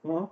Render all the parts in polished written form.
Huh?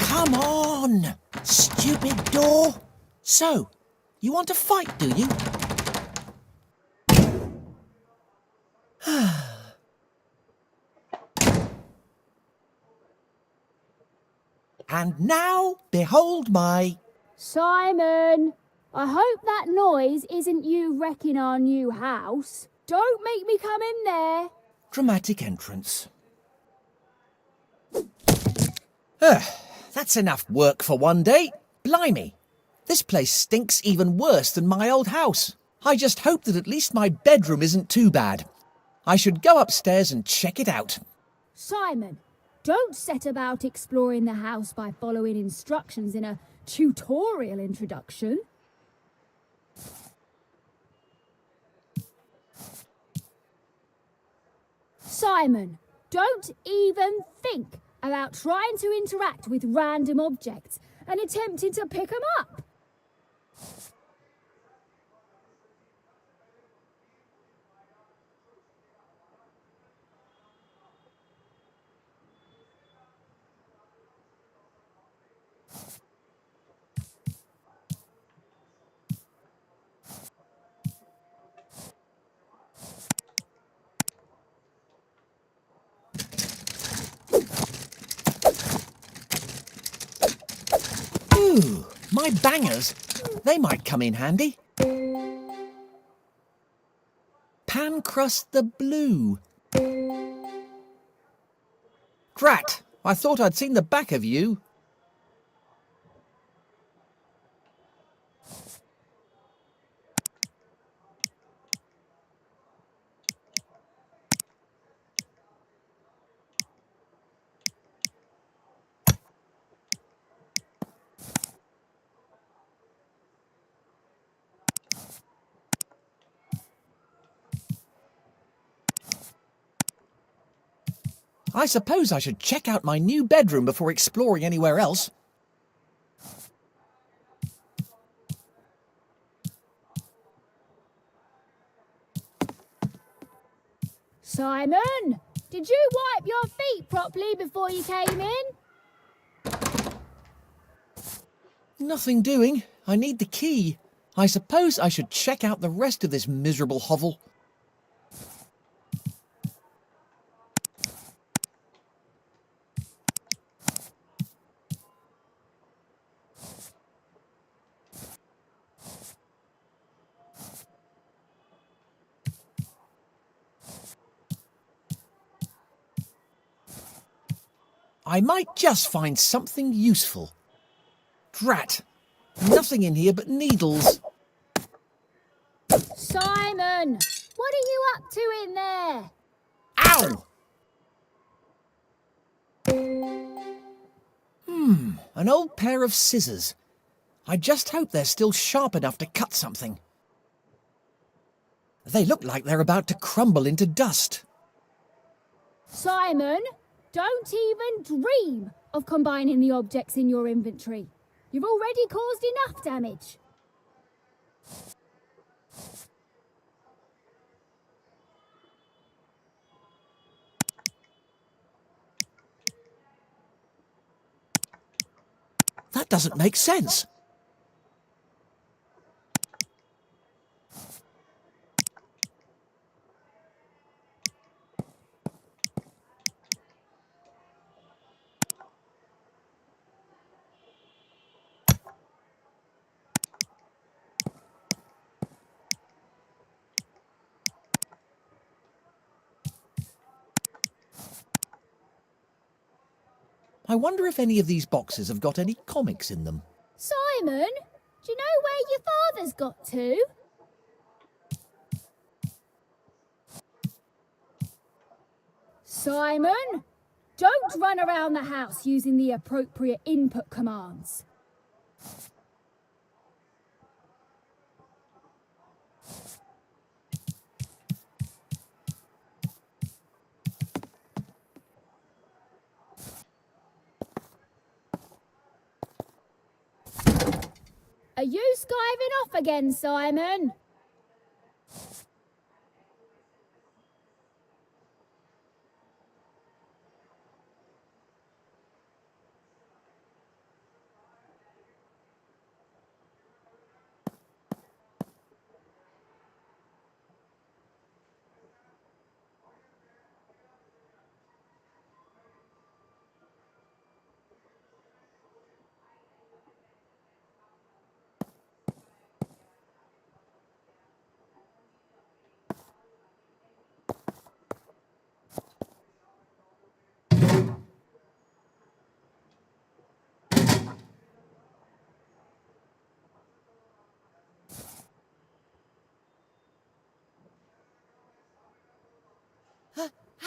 Come on! Stupid door! So, you want to fight, do you? And now, behold my... Simon, I hope that noise isn't you wrecking our new house. Don't make me come in there. dramatic entrance. That's enough work for one day. Blimey, this place stinks even worse than my old house. I just hope that at least my bedroom isn't too bad. I should go upstairs and check it out. Simon, don't set about exploring the house by following instructions in a tutorial introduction. Simon, don't even think about trying to interact with random objects and attempting to pick them up. Ooh, my bangers. They might come in handy. Pan crust the blue. Drat, I thought I'd seen the back of you. I suppose I should check out my new bedroom before exploring anywhere else. Simon, did you wipe your feet properly before you came in? Nothing doing. I need the key. I suppose I should check out the rest of this miserable hovel. I might just find something useful. Drat! Nothing in here but needles. Simon, what are you up to in there? Ow! An old pair of scissors. I just hope they're still sharp enough to cut something. They look like they're about to crumble into dust. Simon, don't even dream of combining the objects in your inventory. You've already caused enough damage. That doesn't make sense. I wonder if any of these boxes have got any comics in them. Simon, do you know where your father's got to? Simon, don't run around the house using the appropriate input commands. Are you skiving off again, Simon?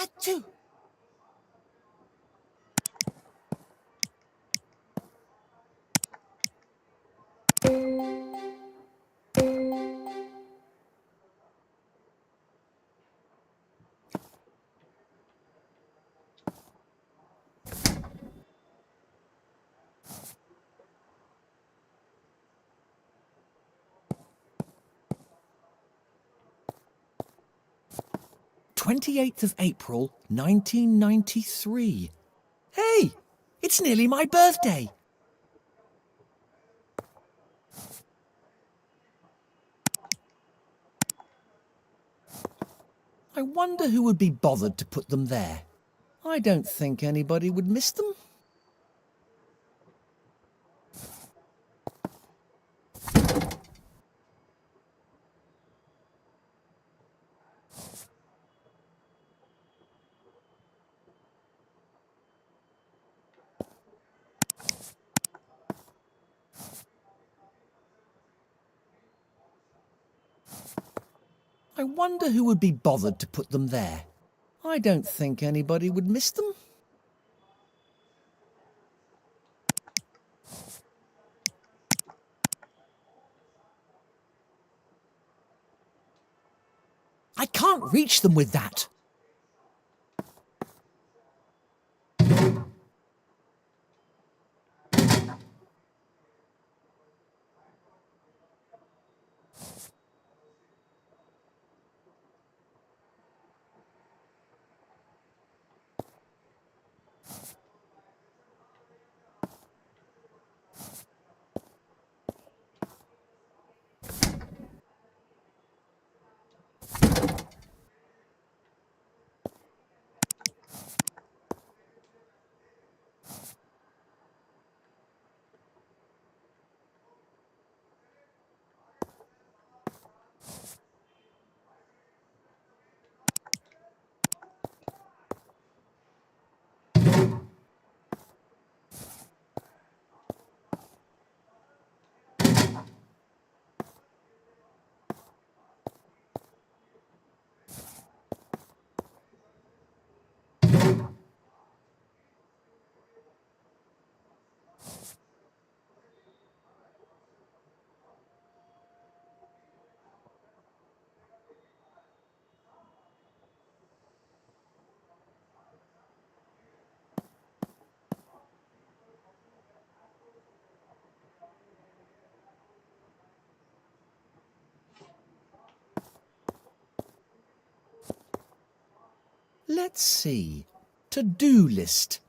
Achoo! April 28th, 1993. Hey, it's nearly my birthday. I wonder who would be bothered to put them there. I don't think anybody would miss them. I wonder who would be bothered to put them there. I don't think anybody would miss them. I can't reach them with that. Let's see. To-do list.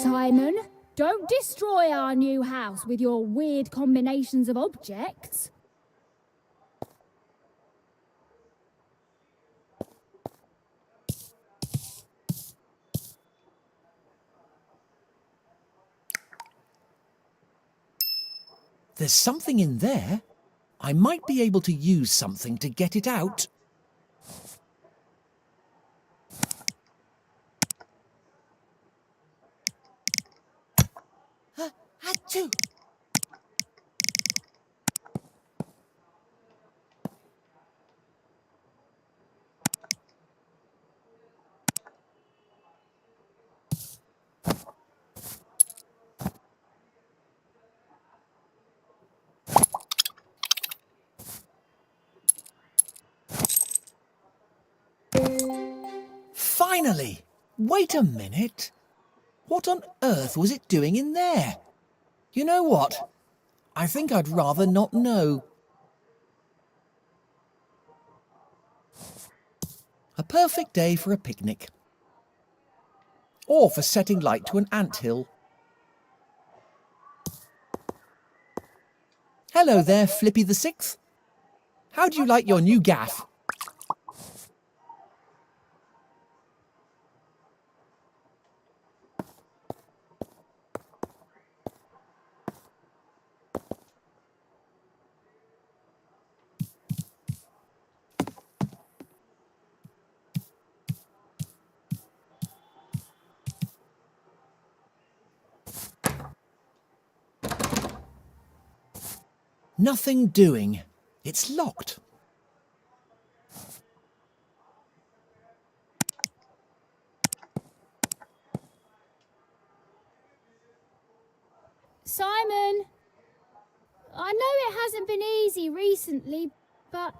Simon, don't destroy our new house with your weird combinations of objects. There's something in there. I might be able to use something to get it out. Achoo! Finally! Wait a minute. What on earth was it doing in there? You know what? I think I'd rather not know. A perfect day for a picnic. Or for setting light to an anthill. Hello there, Flippy the Sixth. How do you like your new gaff? Nothing doing. It's locked. Simon, I know it hasn't been easy recently, but...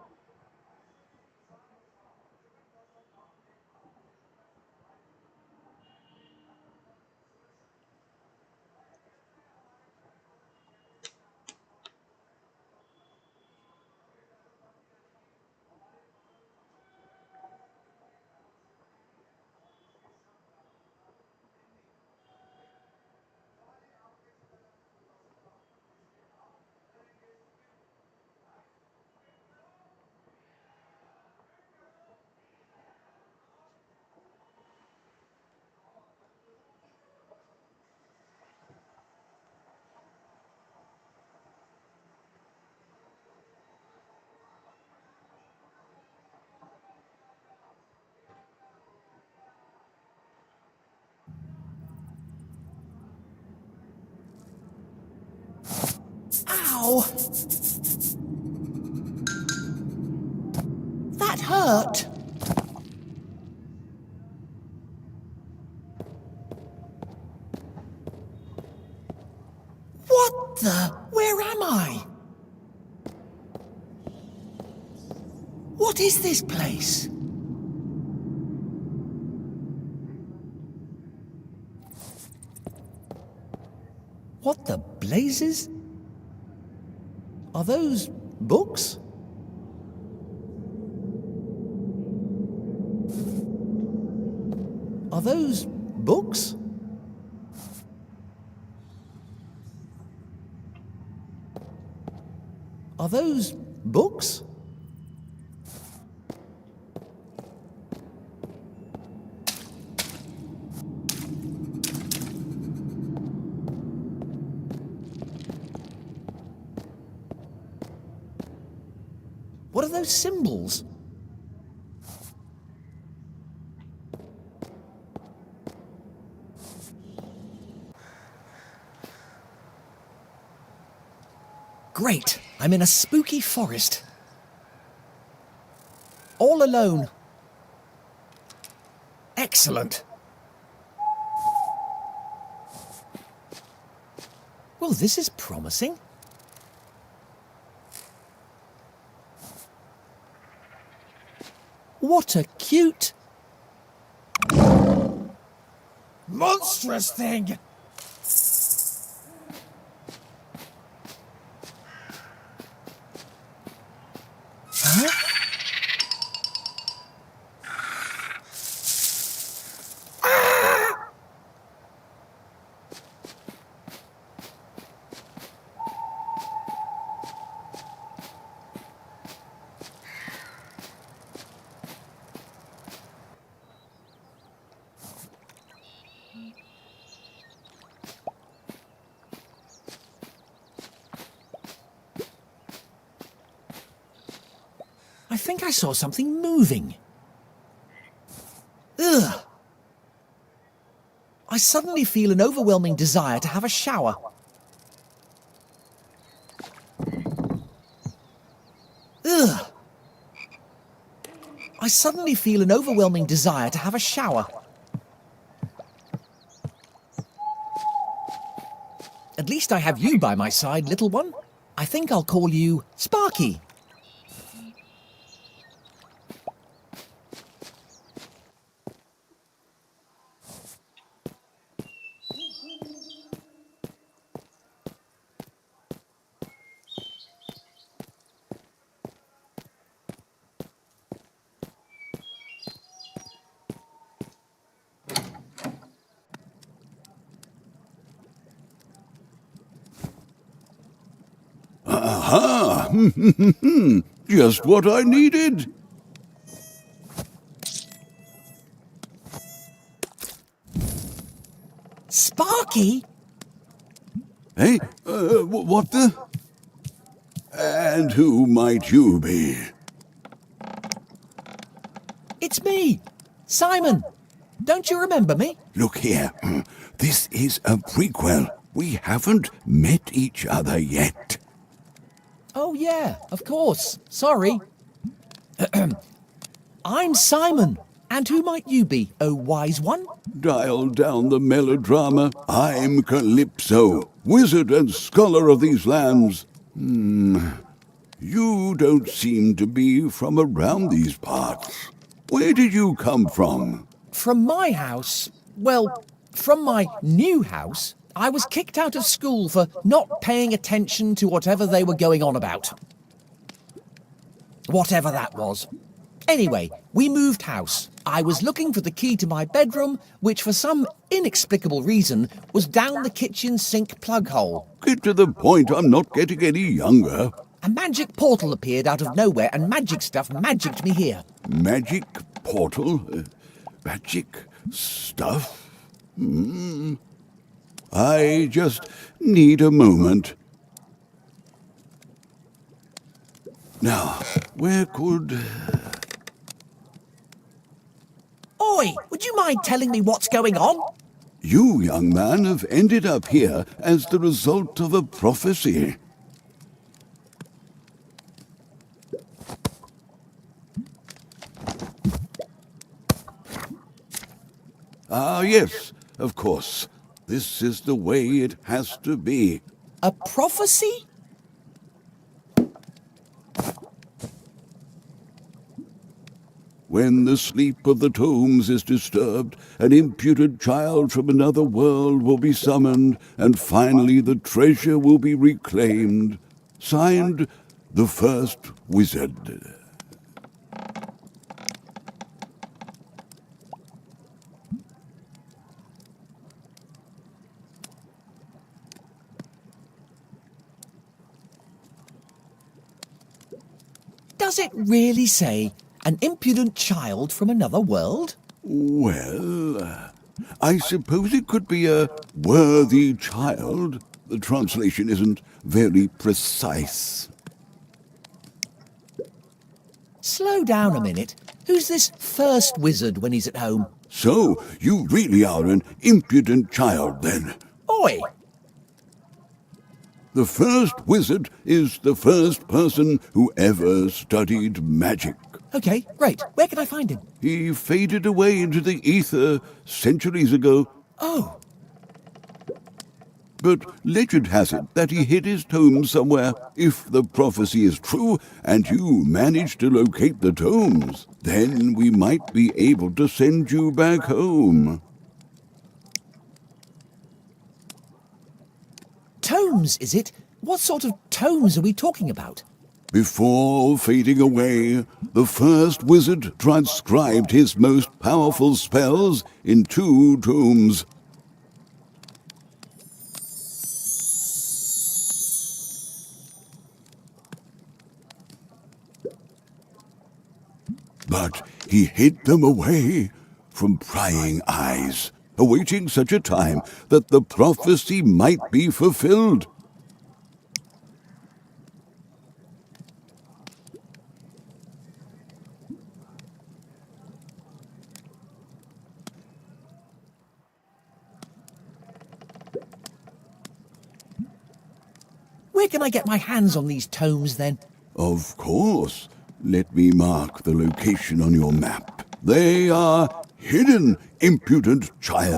Ow! That hurt! What the? Where am I? What is this place? What the blazes? Are those books? Are those books? Are those books? What are those symbols? Great, I'm in a spooky forest. All alone. Excellent. Well, this is promising. What a cute... monstrous thing! Huh? I think I saw something moving. Ugh! I suddenly feel an overwhelming desire to have a shower. Ugh! I suddenly feel an overwhelming desire to have a shower. At least I have you by my side, little one. I think I'll call you Sparky. Aha! Just what I needed. Sparky? Hey, what the? And who might you be? It's me, Simon. Don't you remember me? Look here, this is a prequel. We haven't met each other yet. Oh, yeah, of course. Sorry. I'm Simon. And who might you be, oh wise one? Dial down the melodrama. I'm Calypso, wizard and scholar of these lands. You don't seem to be from around these parts. Where did you come from? From my house? Well, from my new house. I was kicked out of school for not paying attention to whatever they were going on about. Whatever that was. Anyway, we moved house. I was looking for the key to my bedroom, which for some inexplicable reason was down the kitchen sink plug hole. Get to the point, I'm not getting any younger. A magic portal appeared out of nowhere and magic stuff magicked me here. Magic portal? Magic stuff? I just need a moment. Now, where could... Oi, would you mind telling me what's going on? You, young man, have ended up here as the result of a prophecy. Ah, yes, of course. This is the way it has to be. A prophecy? When the sleep of the tombs is disturbed, an impudent child from another world will be summoned, and finally the treasure will be reclaimed. Signed, the First Wizard. Does it really say, an impudent child from another world? Well, I suppose it could be a worthy child. The translation isn't very precise. Slow down a minute. Who's this first wizard when he's at home? So, you really are an impudent child, then. Oi! The first wizard is the first person who ever studied magic. Okay, great. Where can I find him? He faded away into the ether centuries ago. Oh, But legend has it that he hid his tomes somewhere. If the prophecy is true and you manage to locate the tomes, then we might be able to send you back home. tomes, is it? What sort of tomes are we talking about? Before fading away, the first wizard transcribed his most powerful spells in 2 tomes. But he hid them away from prying eyes, awaiting such a time that the prophecy might be fulfilled. Where can I get my hands on these tomes, then? Of course. Let me mark the location on your map. They are hidden, impudent child.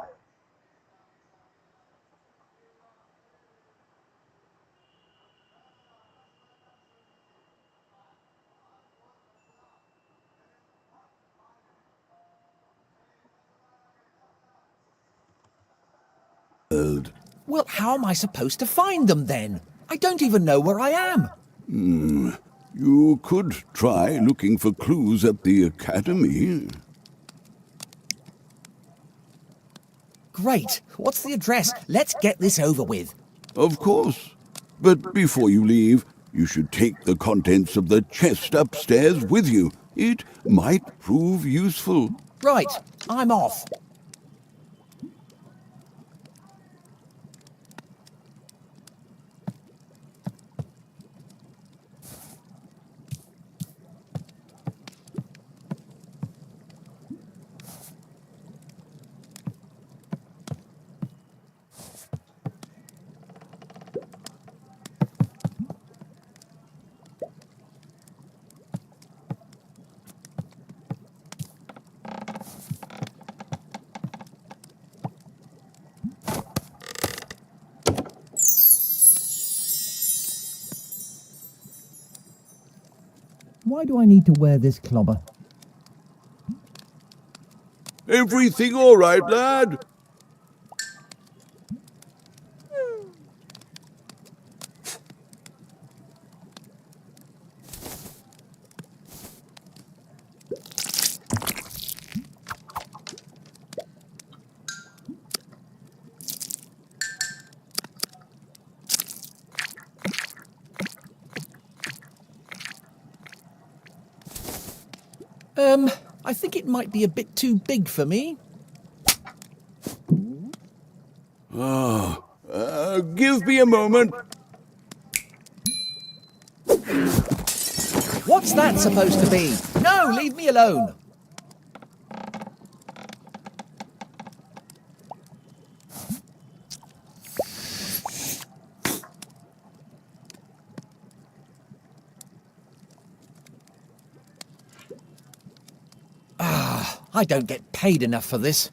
Well, how am I supposed to find them, then? I don't even know where I am. You could try looking for clues at the academy. Great. What's the address? Let's get this over with. Of course. But before you leave, you should take the contents of the chest upstairs with you. It might prove useful. Right. I'm off. Why do I need to wear this clobber? Everything all right, lad? I think it might be a bit too big for me. Give me a moment. What's that supposed to be? No, leave me alone. I don't get paid enough for this.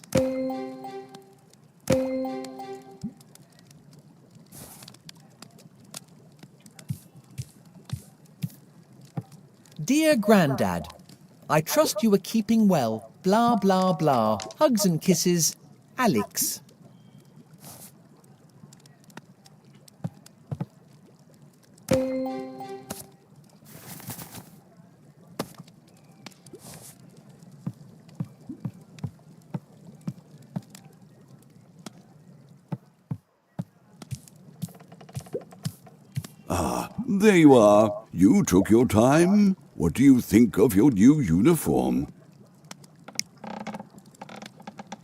Dear Grandad, I trust you are keeping well. Blah, blah, blah. Hugs and kisses, Alex. There you are. You took your time. What do you think of your new uniform?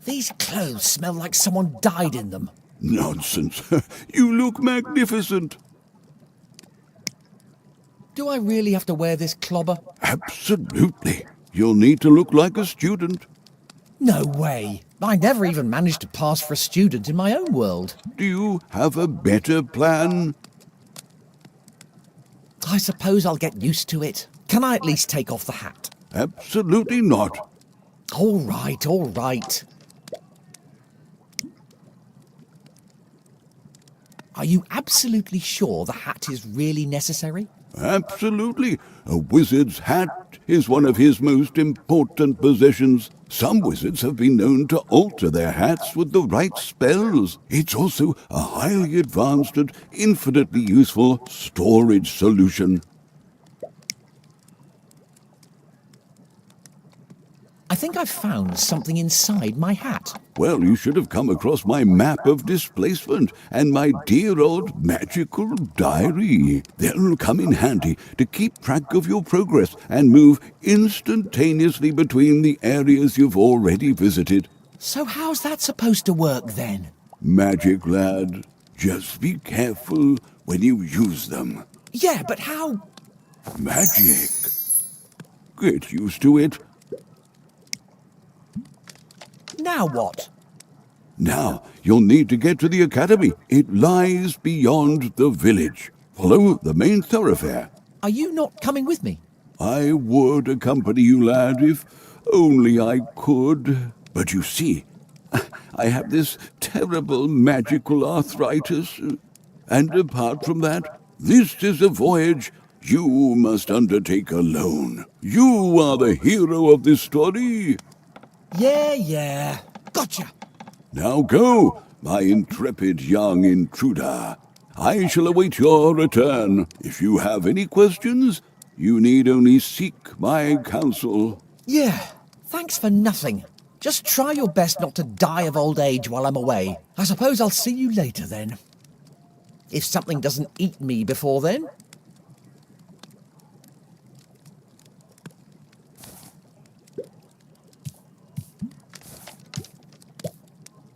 These clothes smell like someone died in them. Nonsense. You look magnificent. Do I really have to wear this clobber? Absolutely. You'll need to look like a student. No way. I never even managed to pass for a student in my own world. Do you have a better plan? I suppose I'll get used to it. Can I at least take off the hat? Absolutely not. All right, all right. Are you absolutely sure the hat is really necessary? Absolutely. A wizard's hat is one of his most important possessions. Some wizards have been known to alter their hats with the right spells. It's also a highly advanced and infinitely useful storage solution. I think I've found something inside my hat. Well, you should have come across my map of displacement and my dear old magical diary. They'll come in handy to keep track of your progress and move instantaneously between the areas you've already visited. So how's that supposed to work then? Magic, lad. Just be careful when you use them. Yeah, but how? Magic. Get used to it. Now what? Now, you'll need to get to the academy. It lies beyond the village. Follow the main thoroughfare. Are you not coming with me? I would accompany you, lad, if only I could. But you see, I have this terrible magical arthritis. And apart from that, this is a voyage you must undertake alone. You are the hero of this story. Yeah. Gotcha. Now go, my intrepid young intruder. I shall await your return. If you have any questions, you need only seek my counsel. Yeah, thanks for nothing. Just try your best not to die of old age while I'm away. I suppose I'll see you later then. If something doesn't eat me before then.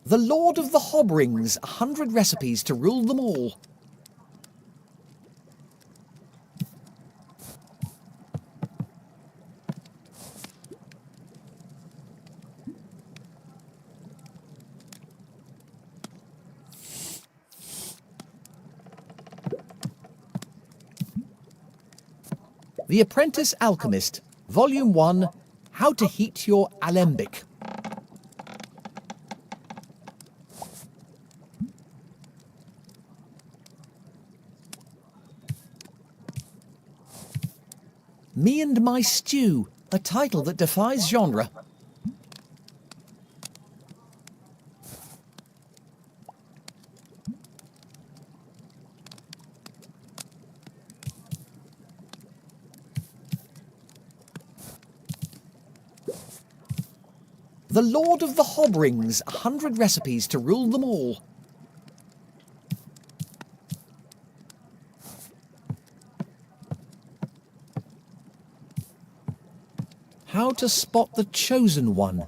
The Lord of the Hobrings, 100 recipes to rule them all. The Apprentice Alchemist, Volume 1, How to Heat Your Alembic. Me and My Stew, a title that defies genre. The Lord of the Hobrings, 100 recipes to rule them all. How to spot the chosen one.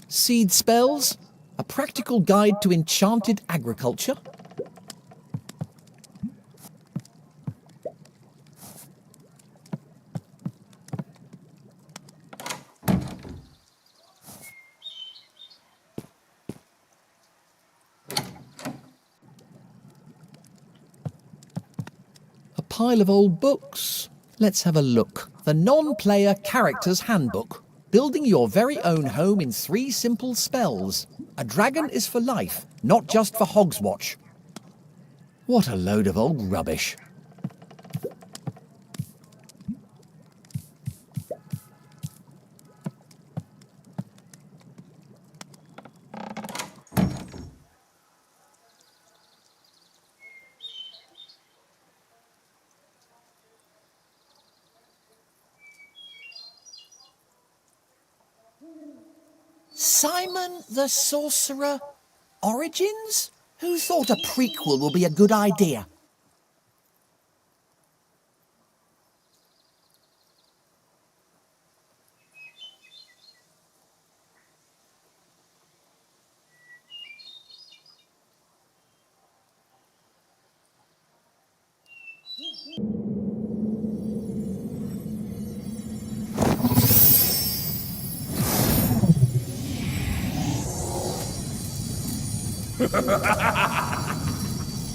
Seed spells, a practical guide to enchanted agriculture. A pile of old books. Let's have a look. The Non-Player Character's Handbook. Building your very own home in 3 simple spells. A dragon is for life, not just for Hogswatch. What a load of old rubbish. Simon the Sorcerer Origins? Who thought a prequel would be a good idea?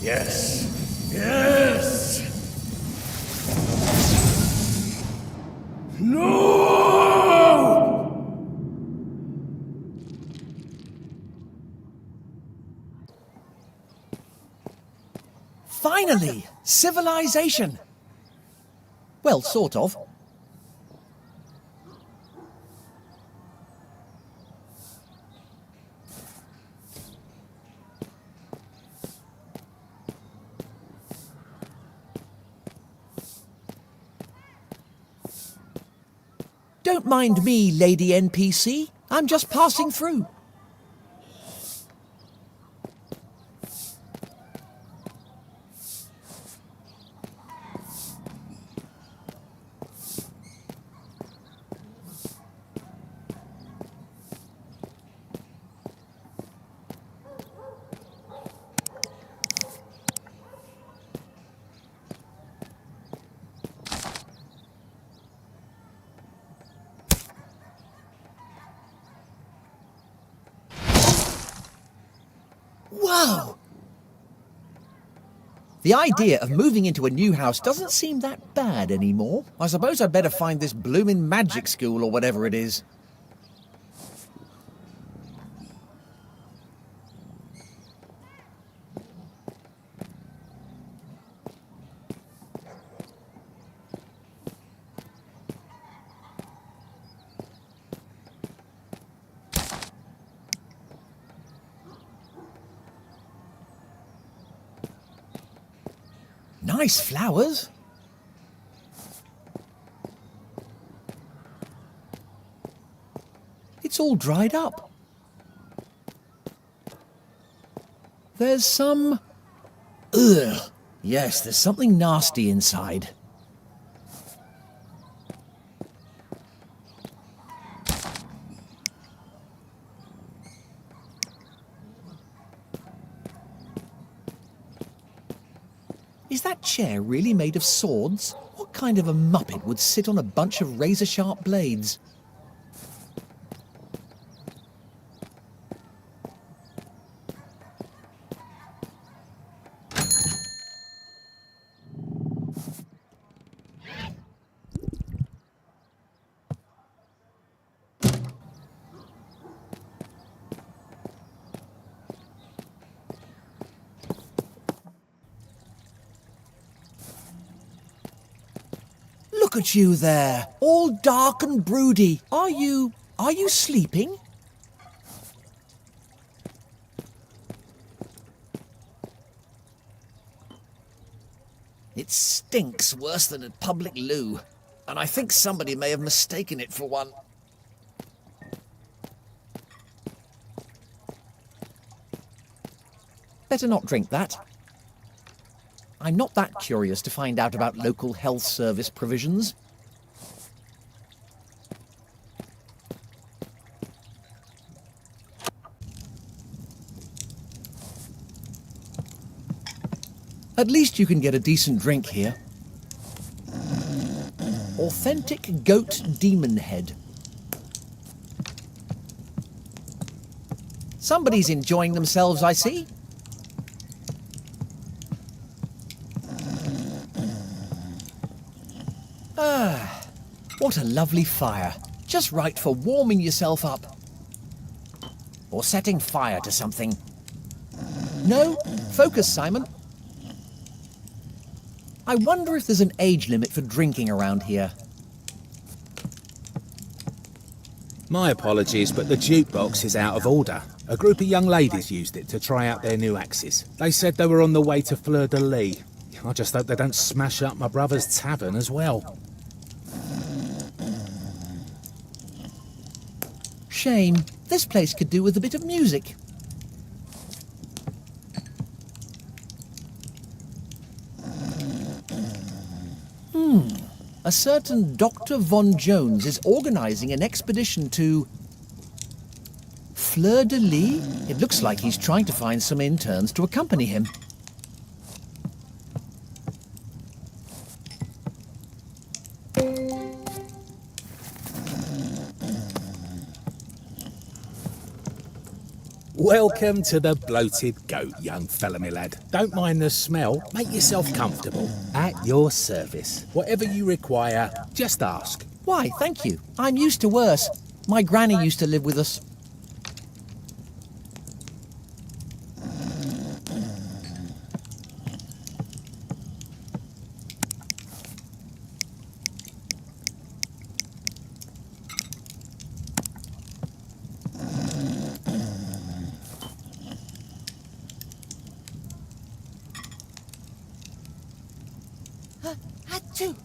Yes. Finally! Civilization! Well, sort of. Don't mind me, Lady NPC. I'm just passing through. Whoa! The idea of moving into a new house doesn't seem that bad anymore. I suppose I'd better find this bloomin' magic school or whatever it is. Nice flowers. It's all dried up. There's some... Ugh. Yes, there's something nasty inside. Is that chair really made of swords? What kind of a muppet would sit on a bunch of razor-sharp blades? Look at you there, all dark and broody. Are you sleeping? It stinks worse than a public loo, and I think somebody may have mistaken it for one. Better not drink that. I'm not that curious to find out about local health service provisions. At least you can get a decent drink here. Authentic goat demon head. Somebody's enjoying themselves, I see. Ah, what a lovely fire. Just right for warming yourself up. Or setting fire to something. No, focus, Simon. I wonder if there's an age limit for drinking around here. My apologies, but the jukebox is out of order. A group of young ladies used it to try out their new axes. They said they were on the way to Fleur-de-Lis. I just hope they don't smash up my brother's tavern as well. Shame. This place could do with a bit of music. A certain Dr. Von Jones is organising an expedition to Fleur-de-Lis? It looks like he's trying to find some interns to accompany him. Welcome to the Bloated Goat, young fella, me lad. Don't mind the smell. Make yourself comfortable. At your service. Whatever you require, just ask. Why, thank you. I'm used to worse. My granny used to live with us. Achoo!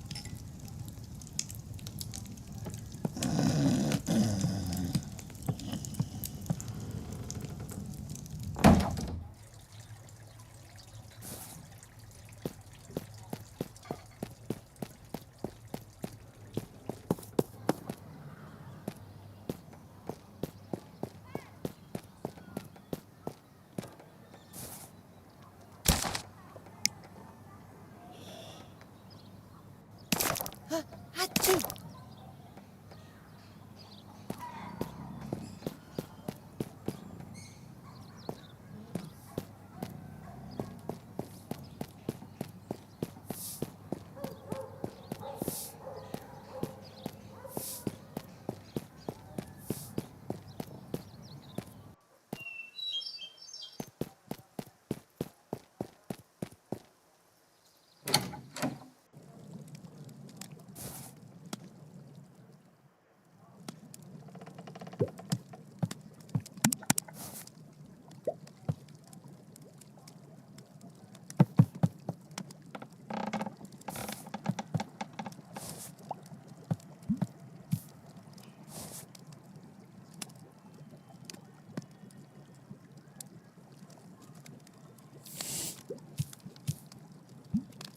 Achoo!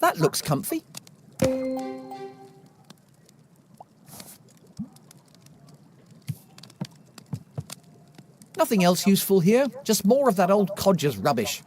That looks comfy. Nothing else useful here, just more of that old codger's rubbish.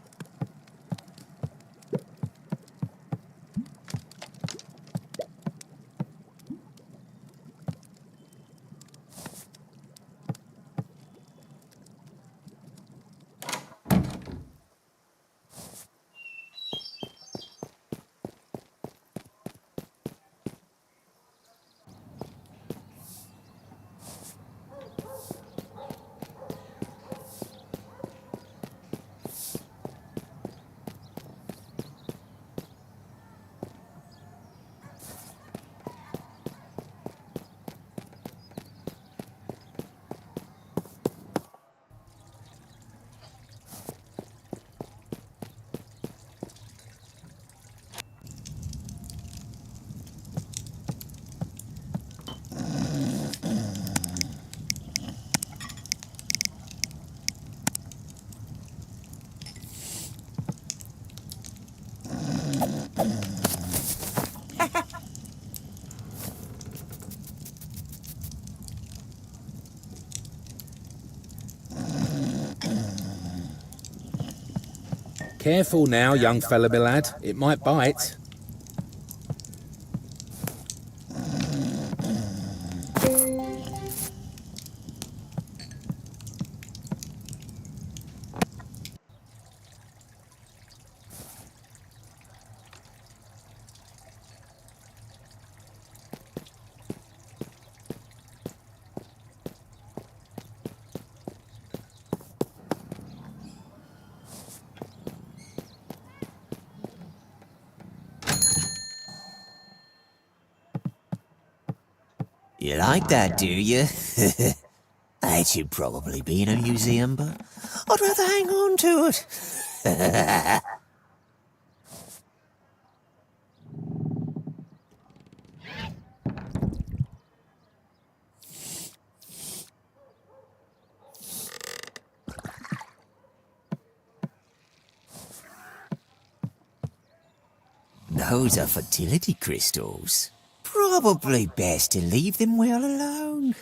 Careful now, young fella, me lad. It might bite. You like that, do you? That should probably be in a museum, but I'd rather hang on to it. Those are fertility crystals. Probably best to leave them well alone.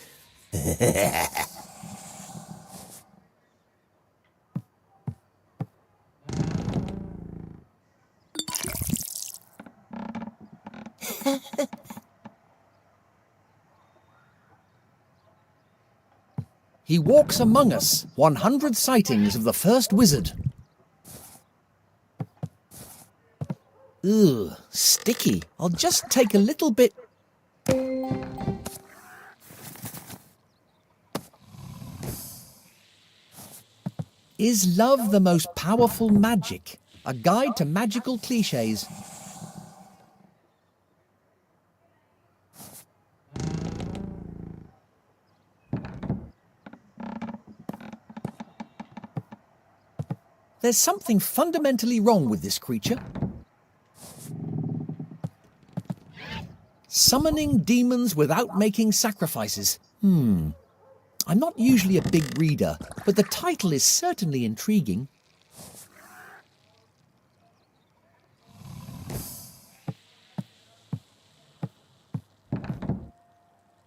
He walks among us. 100 sightings of the first wizard. Ugh, sticky. I'll just take a little bit. Is love the most powerful magic? A guide to magical cliches. There's something fundamentally wrong with this creature. Summoning demons without making sacrifices. I'm not usually a big reader, but the title is certainly intriguing.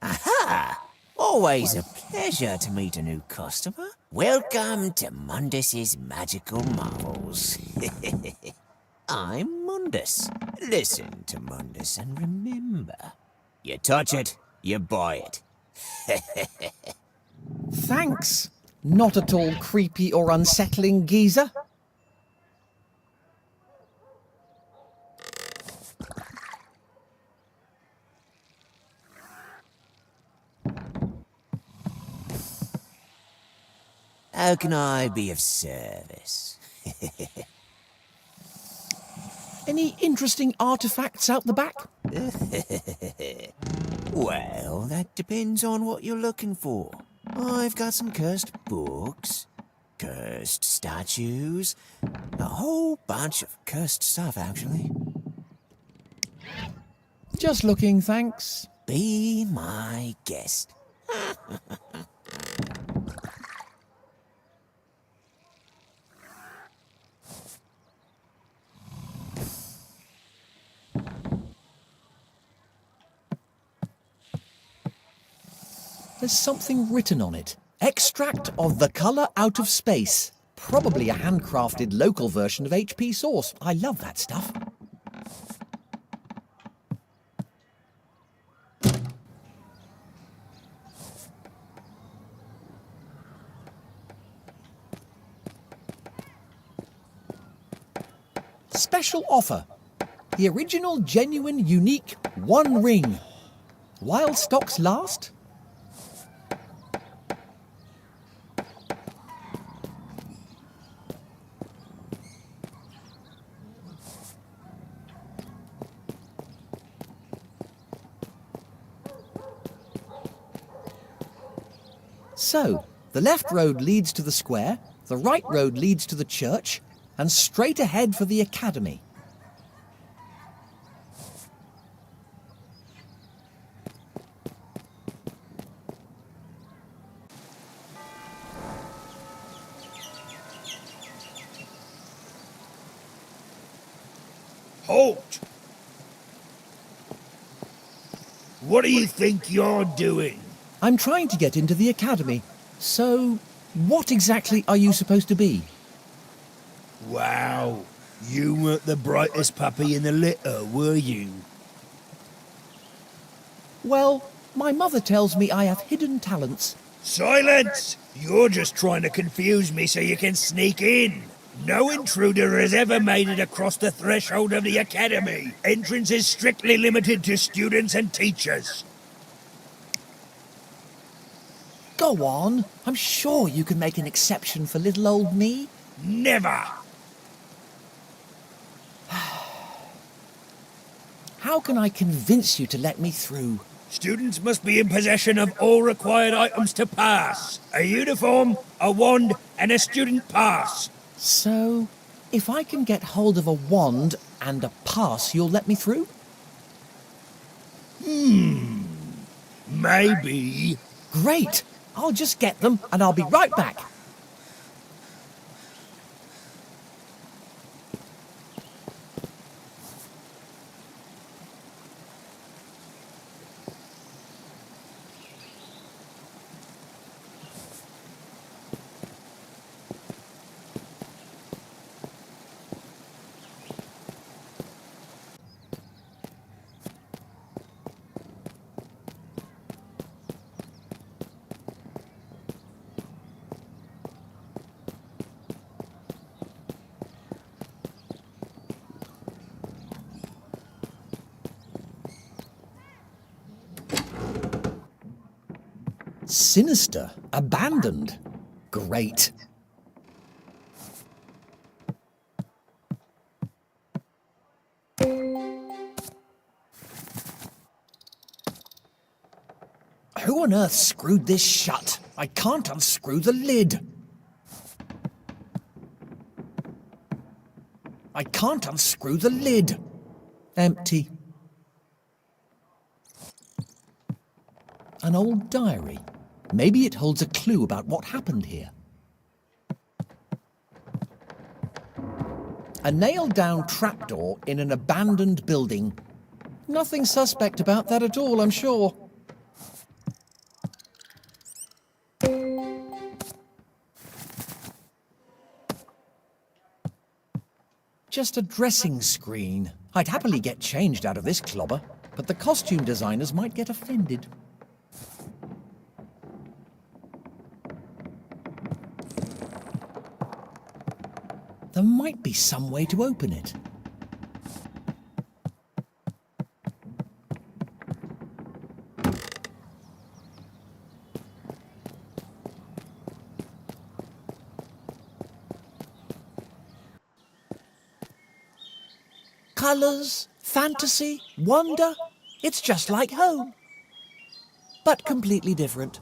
Aha! Always a pleasure to meet a new customer. Welcome to Mundus's Magical Marvels. I'm Mundus. Listen to Mundus and remember, you touch it, you buy it. Thanks. Not at all creepy or unsettling, geezer. How can I be of service? Any interesting artifacts out the back? Well, that depends on what you're looking for. I've got some cursed books, cursed statues, a whole bunch of cursed stuff, actually. Just looking, thanks. Be my guest. There's something written on it. Extract of the colour out of space. Probably a handcrafted local version of HP Source. I love that stuff. Special offer. The original, genuine, unique One Ring. While stocks last? So, the left road leads to the square, the right road leads to the church, and straight ahead for the academy. Halt! What do you think you're doing? I'm trying to get into the academy. So, what exactly are you supposed to be? Wow, you weren't the brightest puppy in the litter, were you? Well, my mother tells me I have hidden talents. Silence! You're just trying to confuse me so you can sneak in. No intruder has ever made it across the threshold of the academy. Entrance is strictly limited to students and teachers. Go on. I'm sure you can make an exception for little old me. Never! How can I convince you to let me through? Students must be in possession of all required items to pass. A uniform, a wand, and a student pass. So, if I can get hold of a wand and a pass, you'll let me through? Maybe. Great! I'll just get them and I'll be right back. Sinister, abandoned. Great. Who on earth screwed this shut? I can't unscrew the lid. I can't unscrew the lid. Empty. An old diary. Maybe it holds a clue about what happened here. A nailed-down trapdoor in an abandoned building. Nothing suspect about that at all, I'm sure. Just a dressing screen. I'd happily get changed out of this clobber, but the costume designers might get offended. There might be some way to open it. Colours, fantasy, wonder. It's just like home. But completely different.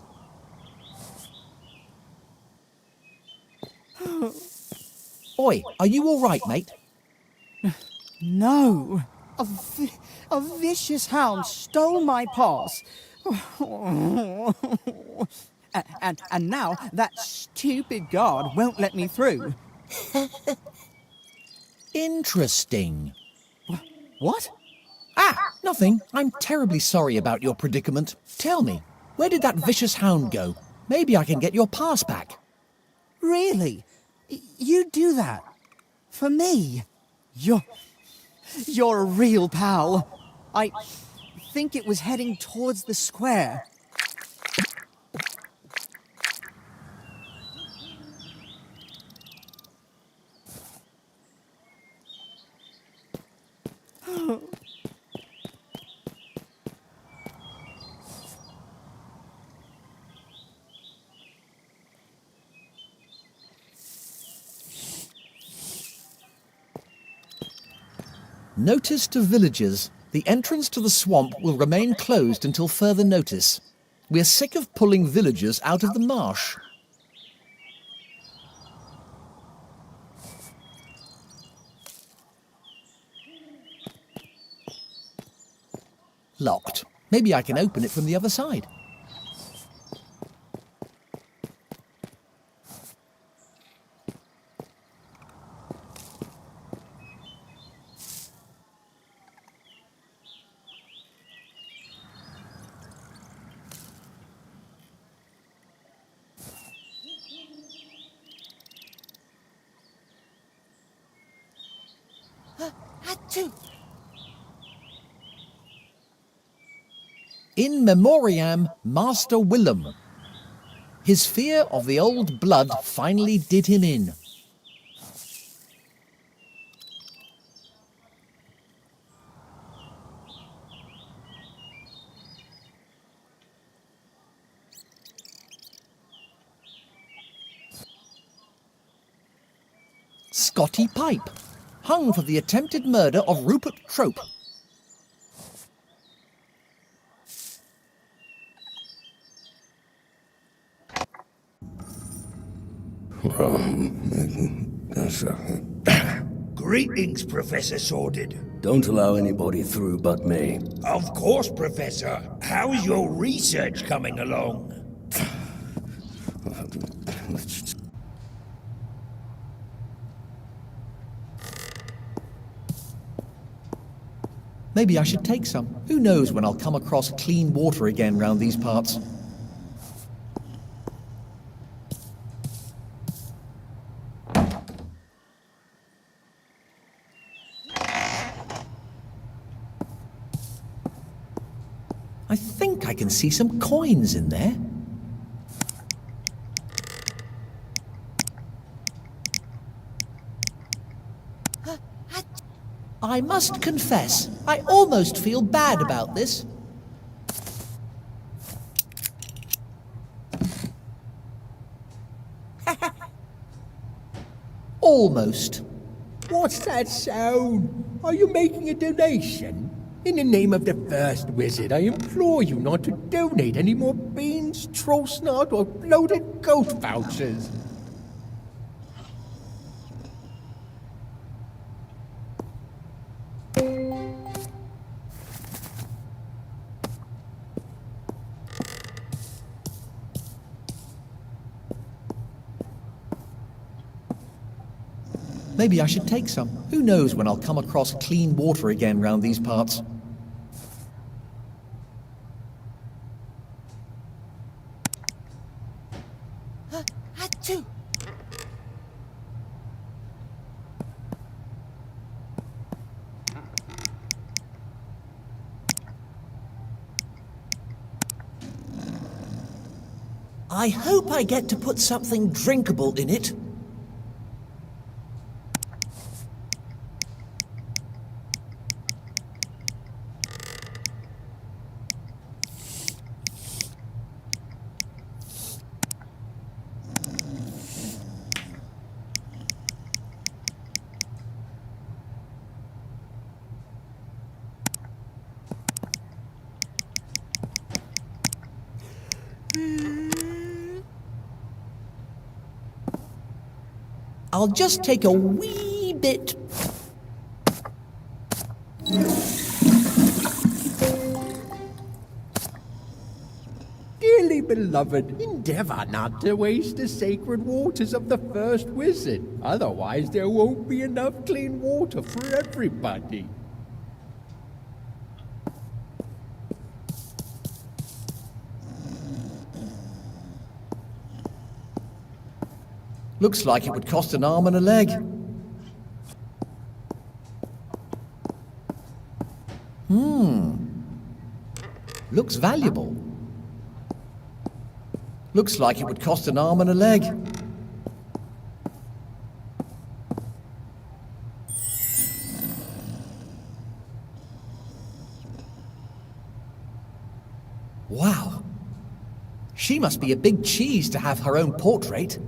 Oi, are you all right, mate? No. A vicious hound stole my pass. And now that stupid guard won't let me through. Interesting. What? Ah, nothing. I'm terribly sorry about your predicament. Tell me, where did that vicious hound go? Maybe I can get your pass back. Really? You do that? For me? You're a real pal. I think it was heading towards the square. Notice to villagers. The entrance to the swamp will remain closed until further notice. We're sick of pulling villagers out of the marsh. Locked. Maybe I can open it from the other side. In memoriam, Master Willem. His fear of the old blood finally did him in. Scotty Pipe, hung for the attempted murder of Rupert Trope. Greetings, Professor Sordid. Don't allow anybody through but me. Of course, Professor. How's your research coming along? Maybe I should take some. Who knows when I'll come across clean water again round these parts. I think I can see some coins in there. I must confess, I almost feel bad about this. Almost. What's that sound? Are you making a donation? In the name of the first wizard, I implore you not to donate any more beans, troll snot, or bloated goat vouchers. Maybe I should take some. Who knows when I'll come across clean water again round these parts. Achoo! I hope I get to put something drinkable in it. I'll just take a wee bit. Dearly beloved, endeavor not to waste the sacred waters of the first wizard. Otherwise, there won't be enough clean water for everybody. Looks like it would cost an arm and a leg. Looks valuable. Looks like it would cost an arm and a leg. Wow. She must be a big cheese to have her own portrait.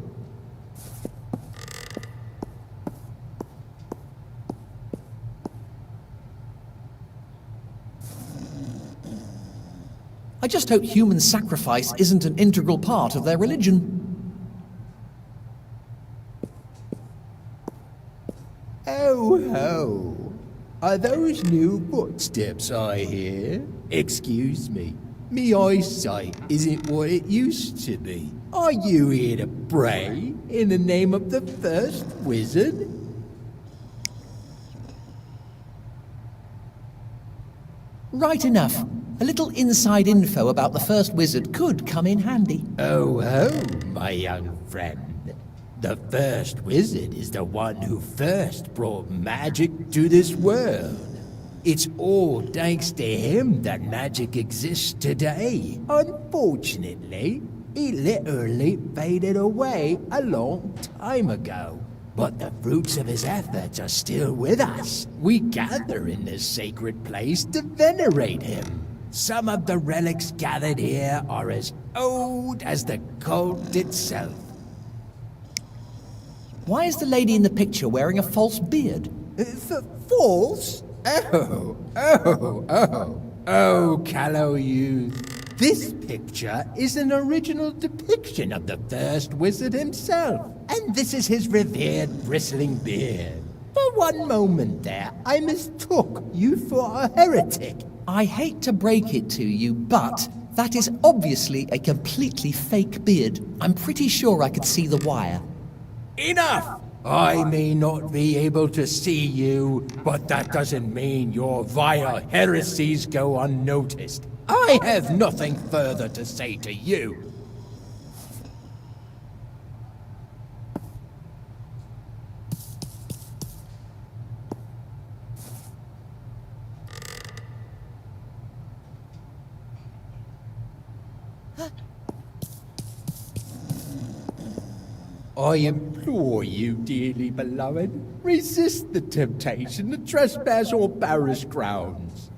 I just hope human sacrifice isn't an integral part of their religion. Oh ho! Are those new footsteps I hear? Excuse me. Me eyesight isn't what it used to be. Are you here to pray in the name of the first wizard? Right enough. A little inside info about the first wizard could come in handy. Oh ho, my young friend. The first wizard is the one who first brought magic to this world. It's all thanks to him that magic exists today. Unfortunately, he literally faded away a long time ago. But the fruits of his efforts are still with us. We gather in this sacred place to venerate him. Some of the relics gathered here are as old as the cult itself. Why is the lady in the picture wearing a false beard? False? Oh, callow youth. This picture is an original depiction of the first wizard himself. And this is his revered bristling beard. For one moment there, I mistook you for a heretic. I hate to break it to you, but that is obviously a completely fake beard. I'm pretty sure I could see the wire. Enough! I may not be able to see you, but that doesn't mean your vile heresies go unnoticed. I have nothing further to say to you. I implore you, dearly beloved, resist the temptation to trespass on parish grounds.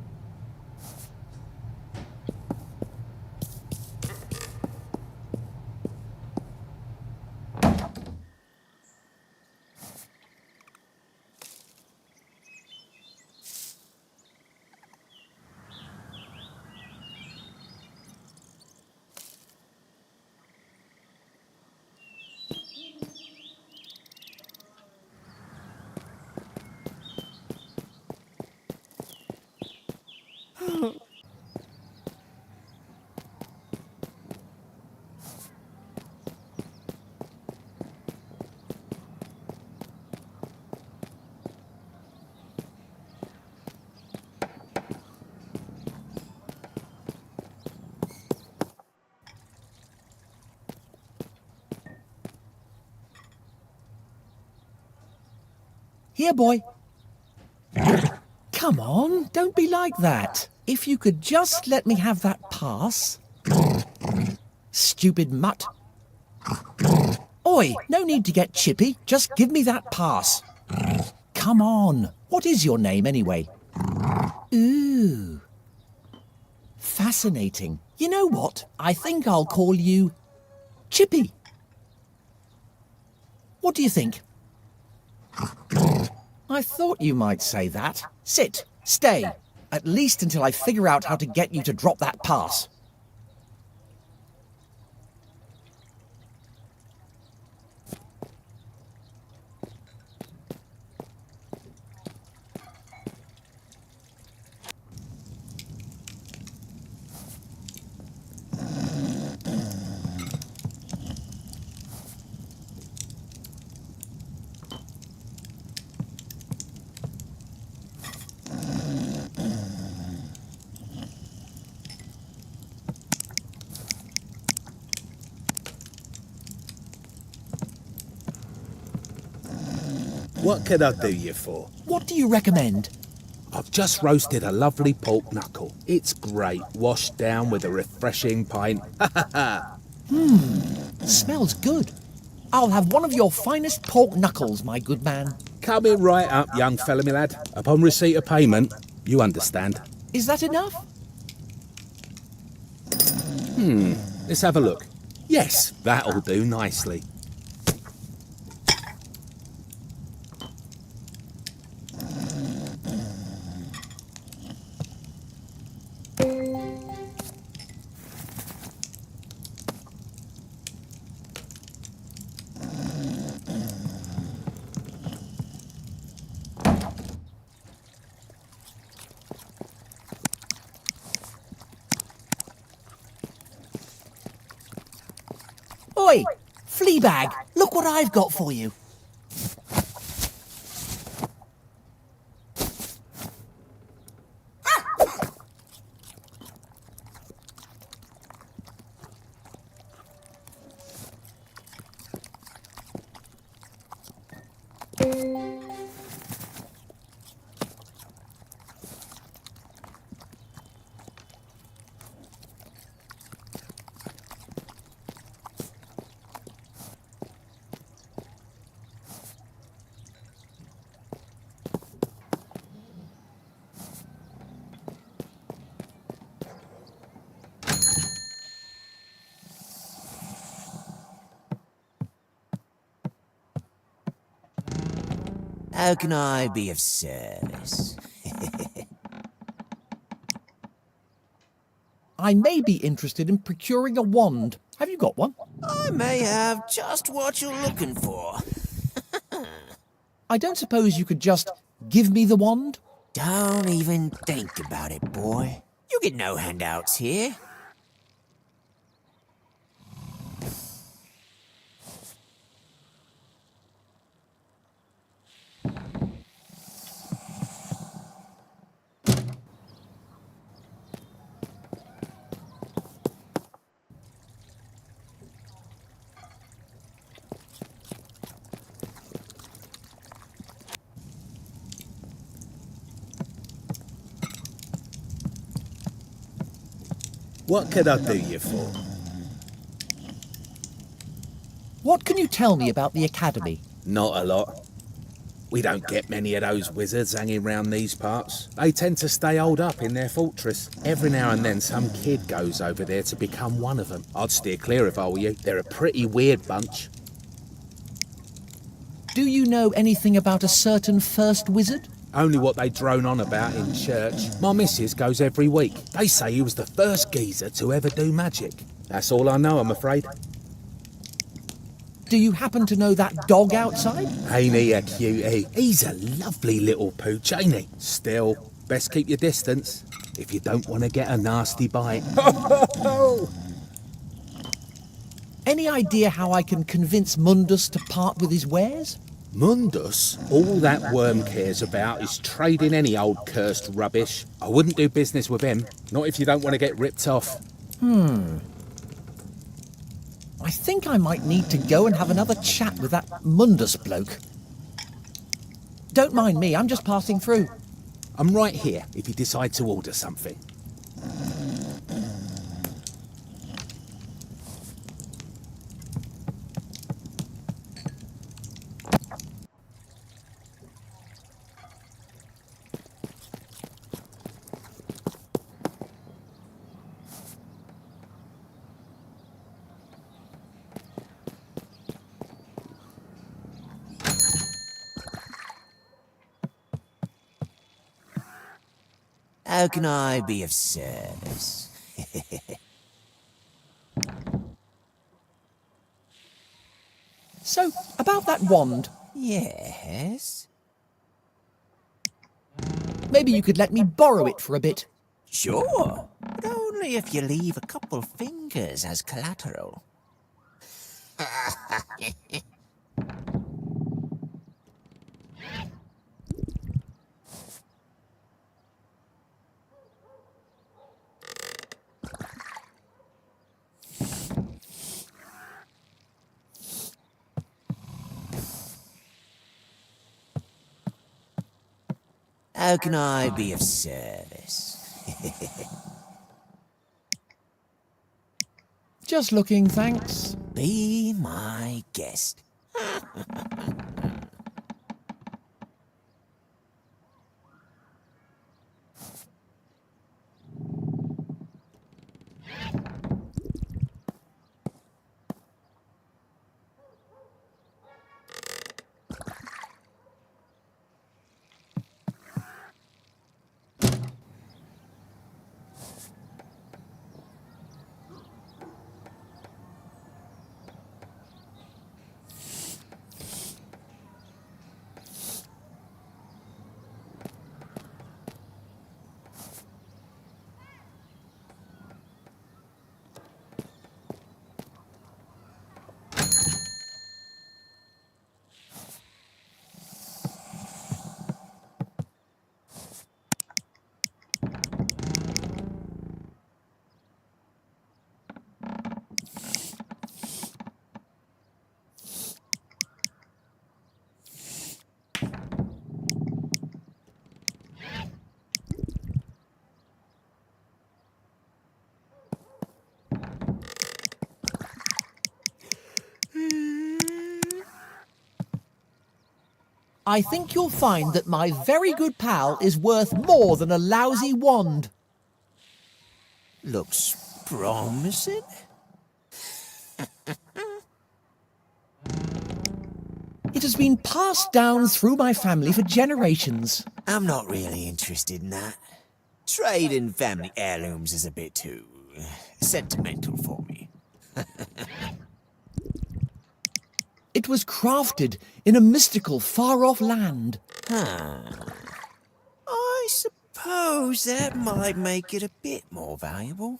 Here, boy. Come on, don't be like that. If you could just let me have that pass. Stupid mutt. Oi, no need to get chippy. Just give me that pass. Come on. What is your name, anyway? Ooh. Fascinating. You know what? I think I'll call you Chippy. What do you think? I thought you might say that. Sit. Stay. At least until I figure out how to get you to drop that pass. What can I do you for? What do you recommend? I've just roasted a lovely pork knuckle. It's great, washed down with a refreshing pint. Smells good. I'll have one of your finest pork knuckles, my good man. Coming right up, young fella, my lad. Upon receipt of payment, you understand. Is that enough? Let's have a look. Yes, that'll do nicely. Oi, Fleabag, look what I've got for you. How can I be of service? I may be interested in procuring a wand. Have you got one? I may have just what you're looking for. I don't suppose you could just give me the wand? Don't even think about it, boy. You get no handouts here. What can I do you for? What can you tell me about the Academy? Not a lot. We don't get many of those wizards hanging round these parts. They tend to stay holed up in their fortress. Every now and then some kid goes over there to become one of them. I'd steer clear if I were you. They're a pretty weird bunch. Do you know anything about a certain first wizard? Only what they drone on about in church. My missus goes every week. They say he was the first geezer to ever do magic. That's all I know, I'm afraid. Do you happen to know that dog outside? Ain't he a cutie? He's a lovely little pooch, ain't he? Still, best keep your distance if you don't want to get a nasty bite. Any idea how I can convince Mundus to part with his wares? Mundus? All that worm cares about is trading any old cursed rubbish. I wouldn't do business with him, not if you don't want to get ripped off. I think I might need to go and have another chat with that Mundus bloke. Don't mind me, I'm just passing through. I'm right here if you decide to order something. How can I be of service? So, about that wand, Yes? maybe you could let me borrow it for a bit. Sure, but only if you leave a couple fingers as collateral. How can I be of service? Just looking, thanks. Be my guest. I think you'll find that my very good pal is worth more than a lousy wand. Looks promising. It has been passed down through my family for generations. I'm not really interested in that. Trading family heirlooms is a bit too sentimental for me. It was crafted in a mystical, far-off land. I suppose that might make it a bit more valuable.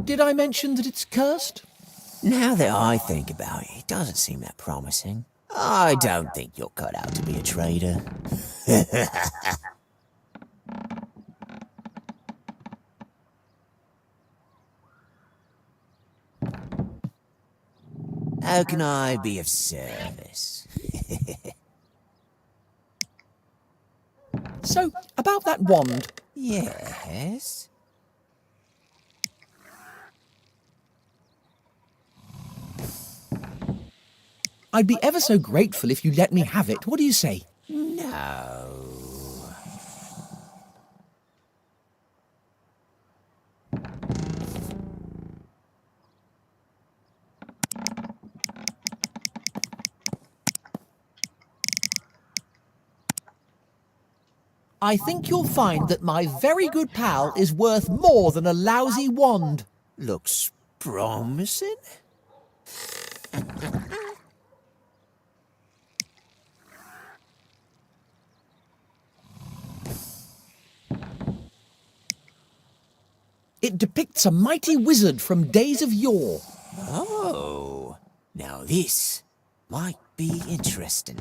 Did I mention that it's cursed? Now that I think about it, it doesn't seem that promising. I don't think you're cut out to be a trader. How can I be of service? So, about that wand, Yes? I'd be ever so grateful if you let me have it. What do you say? No. I think you'll find that my very good pal is worth more than a lousy wand. Looks promising? It depicts a mighty wizard from days of yore. Oh, now this might be interesting.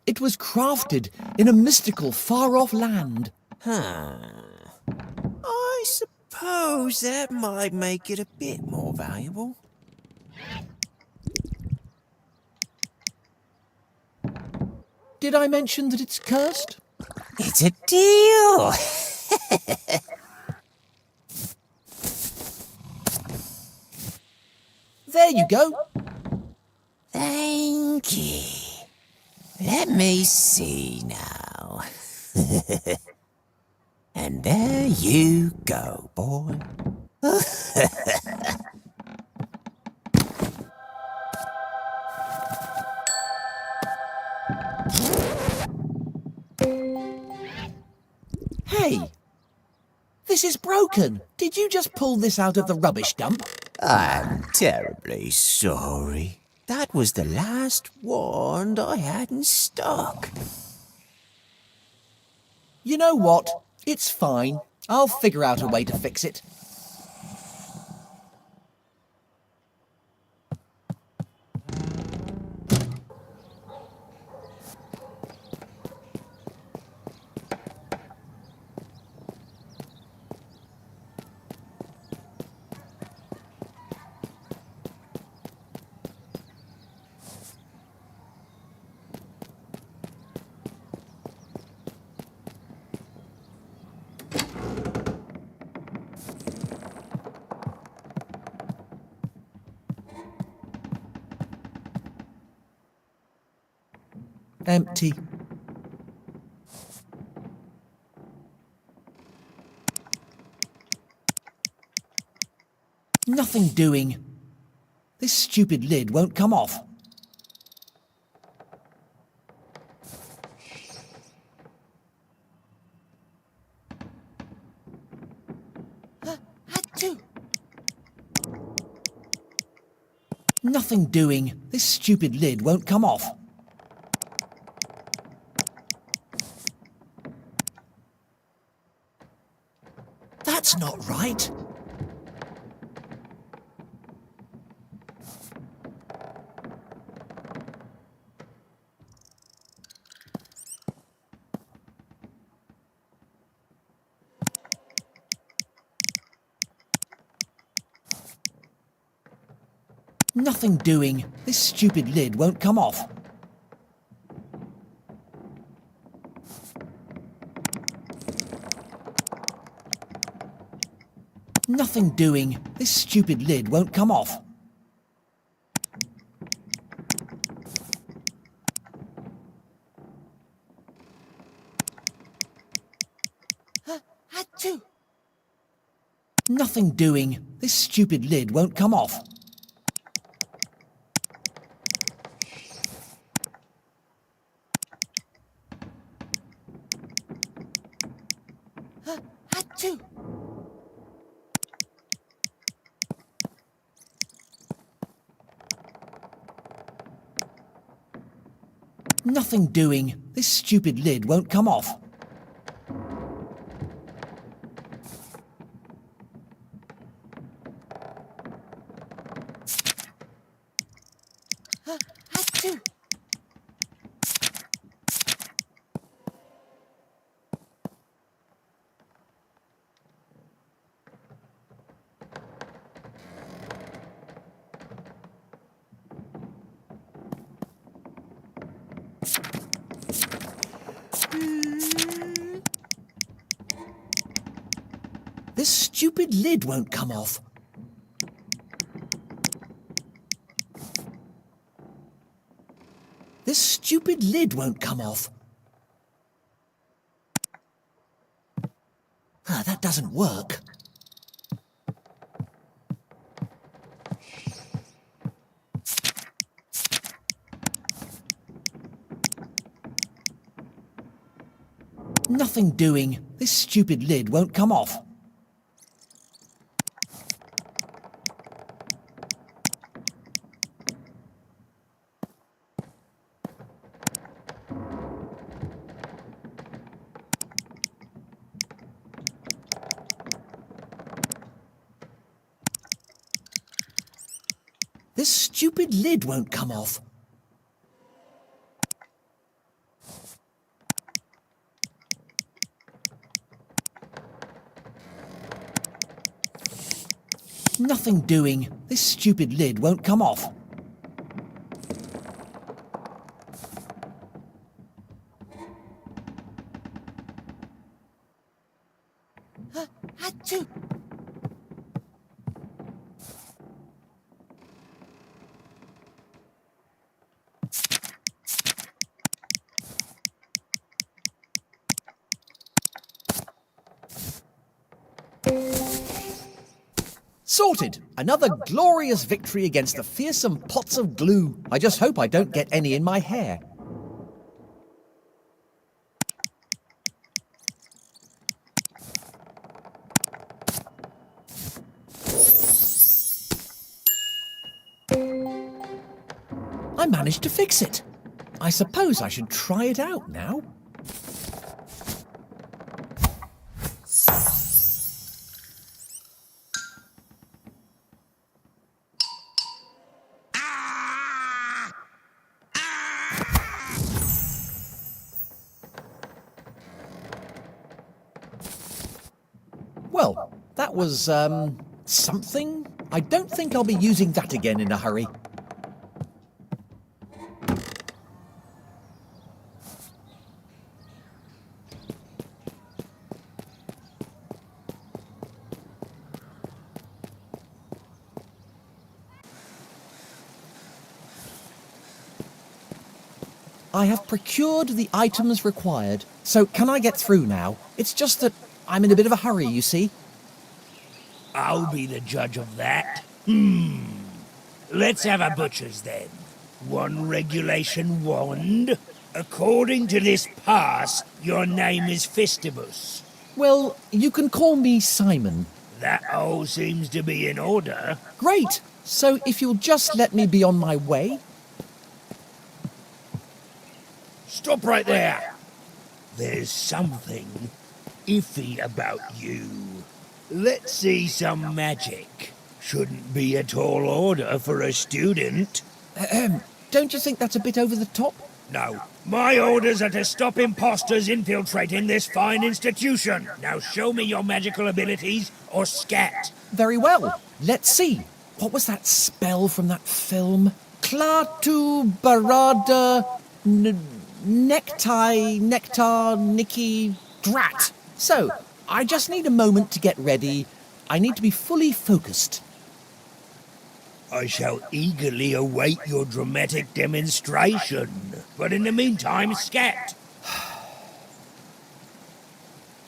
It was crafted in a mystical, far-off land. I suppose that might make it a bit more valuable. Did I mention that it's cursed? It's a deal! There you go. Thank you. Let me see now. And there you go, boy. Hey, this is broken. Did you just pull this out of the rubbish dump? I'm terribly sorry. That was the last wand I had in stock. You know what? It's fine. I'll figure out a way to fix it. Empty. Nothing doing. This stupid lid won't come off. Achoo! Nothing doing. This stupid lid won't come off. That's not right. Nothing doing. This stupid lid won't come off. Nothing doing. This stupid lid won't come off. Achoo! Nothing doing. This stupid lid won't come off. Achoo! Nothing doing. This stupid lid won't come off. Achoo! This stupid lid won't come off. This stupid lid won't come off. That doesn't work. Nothing doing. This stupid lid won't come off. This stupid lid won't come off. Nothing doing. This stupid lid won't come off. Achoo! Sorted! Another glorious victory against the fearsome pots of glue. I just hope I don't get any in my hair. I managed to fix it. I suppose I should try it out now. Well, that was, something. I don't think I'll be using that again in a hurry. I have procured the items required, so can I get through now? It's just that I'm in a bit of a hurry, you see. I'll be the judge of that. Let's have a butcher's then. One regulation wand. According to this pass, your name is Fistibus. Well, you can call me Simon. That all seems to be in order. Great! So if you'll just let me be on my way... Stop right there. There's something iffy about you. Let's see some magic. Shouldn't be a tall order for a student. Don't you think that's a bit over the top? No. My orders are to stop imposters infiltrating this fine institution. Now show me your magical abilities or scat. Very well. Let's see. What was that spell from that film? Klaatu Barada... Nectar, Nicky, Drat. So, I just need a moment to get ready. I need to be fully focused. I shall eagerly await your dramatic demonstration. But in the meantime, scat.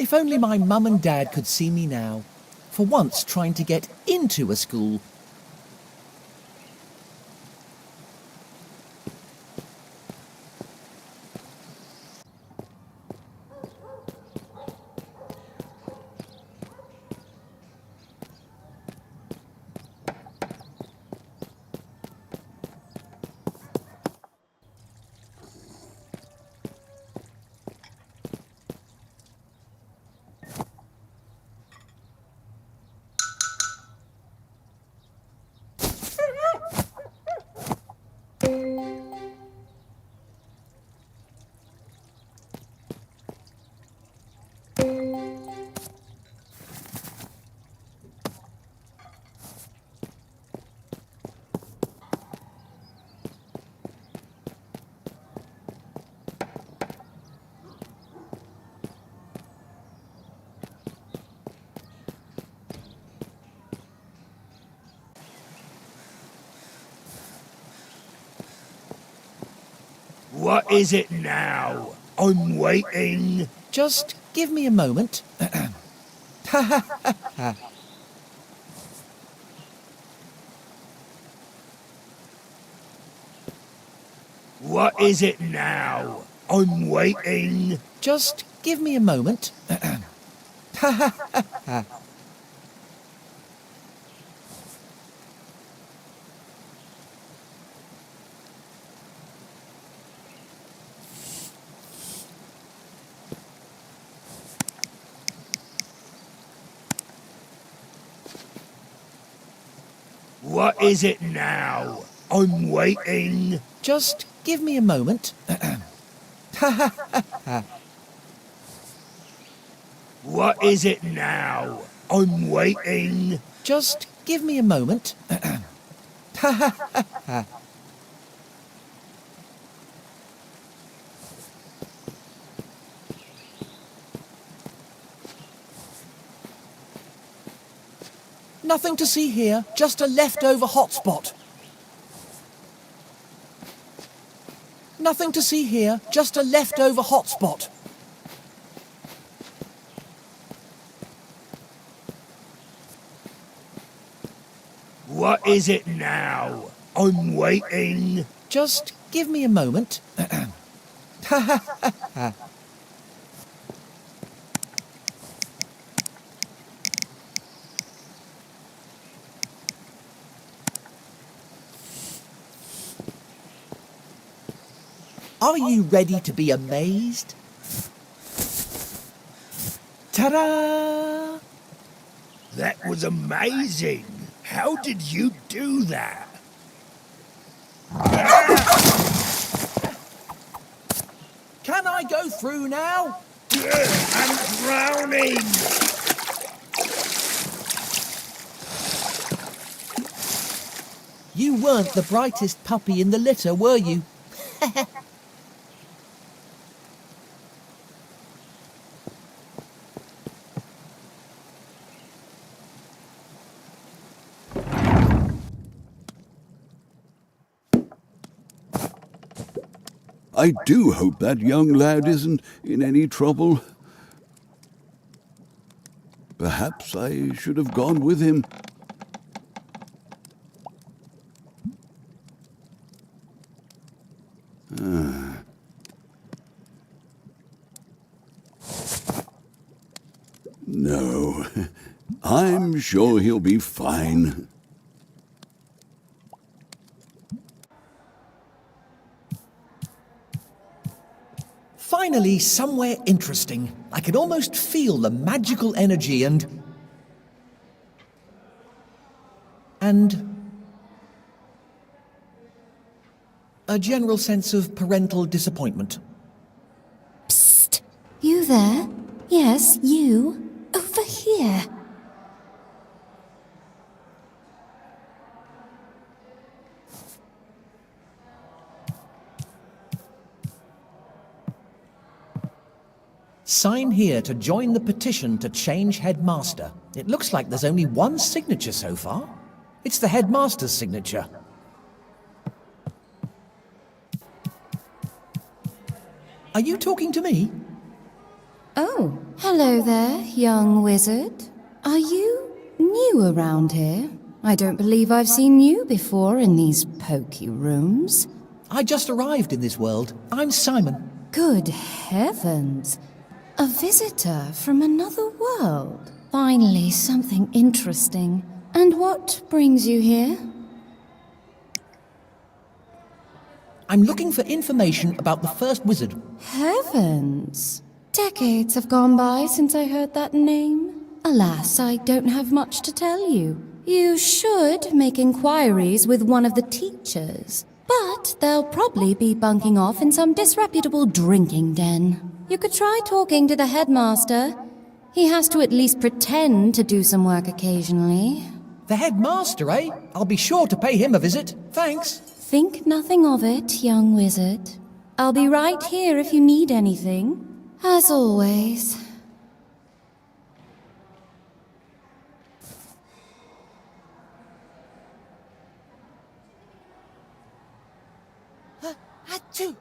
If only my mum and dad could see me now. For once trying to get into a school. What is it now? I'm waiting. Just give me a moment. What is it now? I'm waiting. Just give me a moment. What is it now? I'm waiting. Just give me a moment. What is it now? I'm waiting. Just give me a moment. Nothing to see here, just a leftover hotspot. Nothing to see here, just a leftover hotspot. What is it now? I'm waiting. Just give me a moment. Are you ready to be amazed? Ta-da! That was amazing. How did you do that? Can I go through now? I'm drowning. You weren't the brightest puppy in the litter, were you? I do hope that young lad isn't in any trouble. Perhaps I should have gone with him. No, I'm sure he'll be fine. Finally, somewhere interesting. I can almost feel the magical energy and a general sense of parental disappointment. Psst! You there? Yes, you. Over here. Sign here to join the petition to change headmaster. It looks like there's only one signature so far. It's the headmaster's signature. Are you talking to me? Oh, hello there, young wizard. Are you new around here? I don't believe I've seen you before in these pokey rooms. I just arrived in this world. I'm Simon. Good heavens! A visitor from another world. Finally, something interesting. And what brings you here? I'm looking for information about the first wizard. Heavens! Decades have gone by since I heard that name. Alas, I don't have much to tell you. You should make inquiries with one of the teachers, but they'll probably be bunking off in some disreputable drinking den. You could try talking to the headmaster. He has to at least pretend to do some work occasionally. The headmaster, eh? I'll be sure to pay him a visit. Thanks. Think nothing of it, young wizard. I'll be right here if you need anything. As always. Achoo!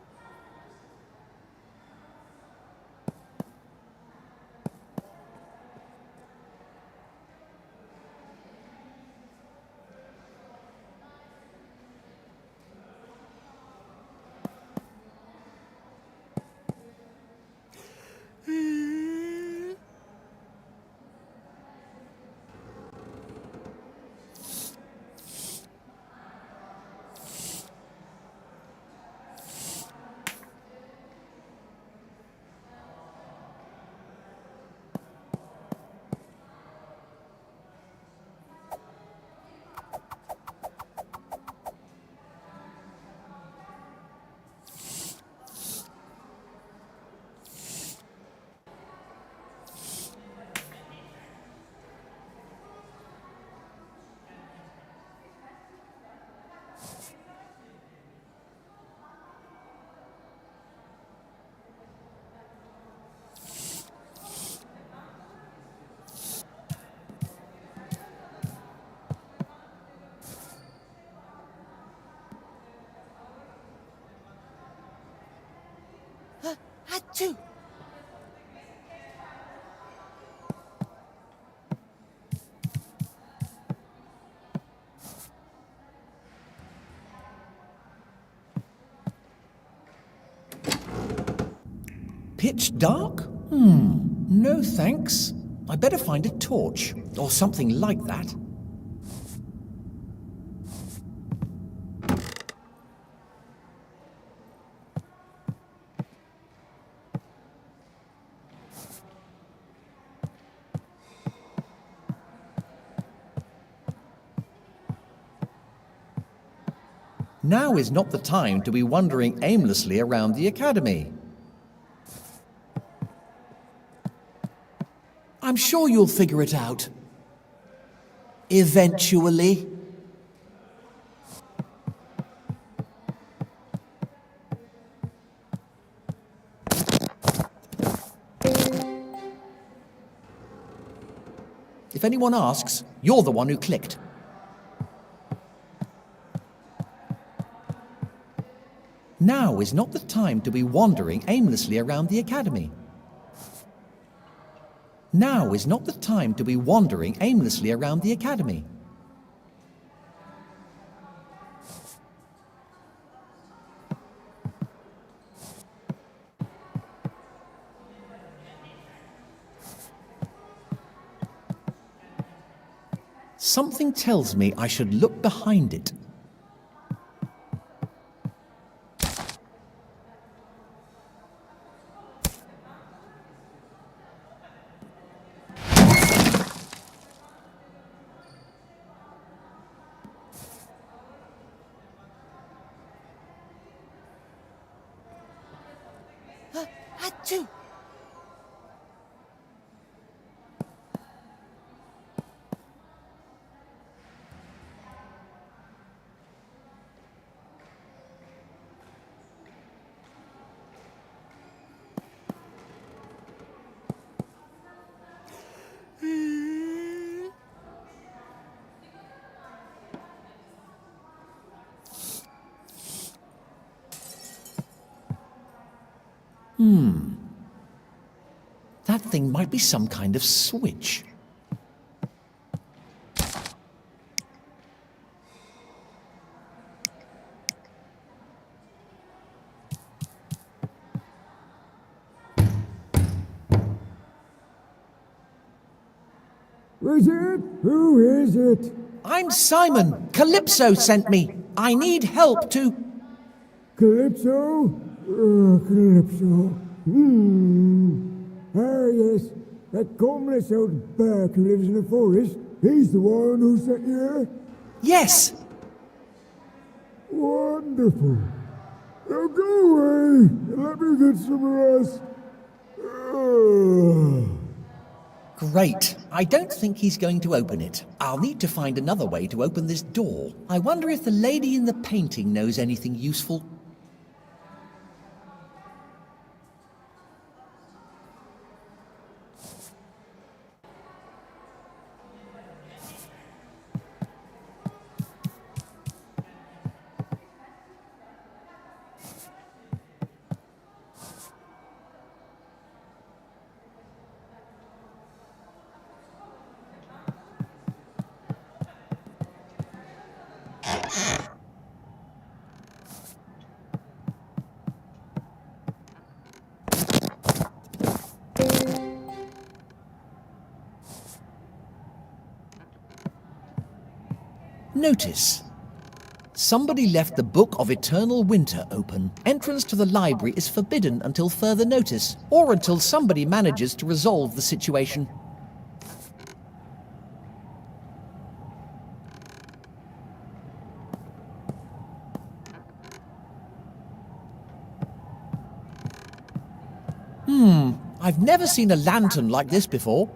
Achoo! Pitch dark? No thanks. I better find a torch, or something like that. Now is not the time to be wandering aimlessly around the academy. I'm sure you'll figure it out. Eventually. If anyone asks, you're the one who clicked. Now is not the time to be wandering aimlessly around the academy. Now is not the time to be wandering aimlessly around the academy. Something tells me I should look behind it. Achoo! That thing might be some kind of switch. Is it? Who is it? I'm Simon. Calypso sent me. I need help to... Calypso? Calypso. Ah, yes. That commonest old bird who lives in the forest. He's the one who sent you here? Yes! Wonderful. Now go away and let me get some rest. Great. I don't think he's going to open it. I'll need to find another way to open this door. I wonder if the lady in the painting knows anything useful. Notice. Somebody left the Book of Eternal Winter open. Entrance to the library is forbidden until further notice, or until somebody manages to resolve the situation. I've never seen a lantern like this before.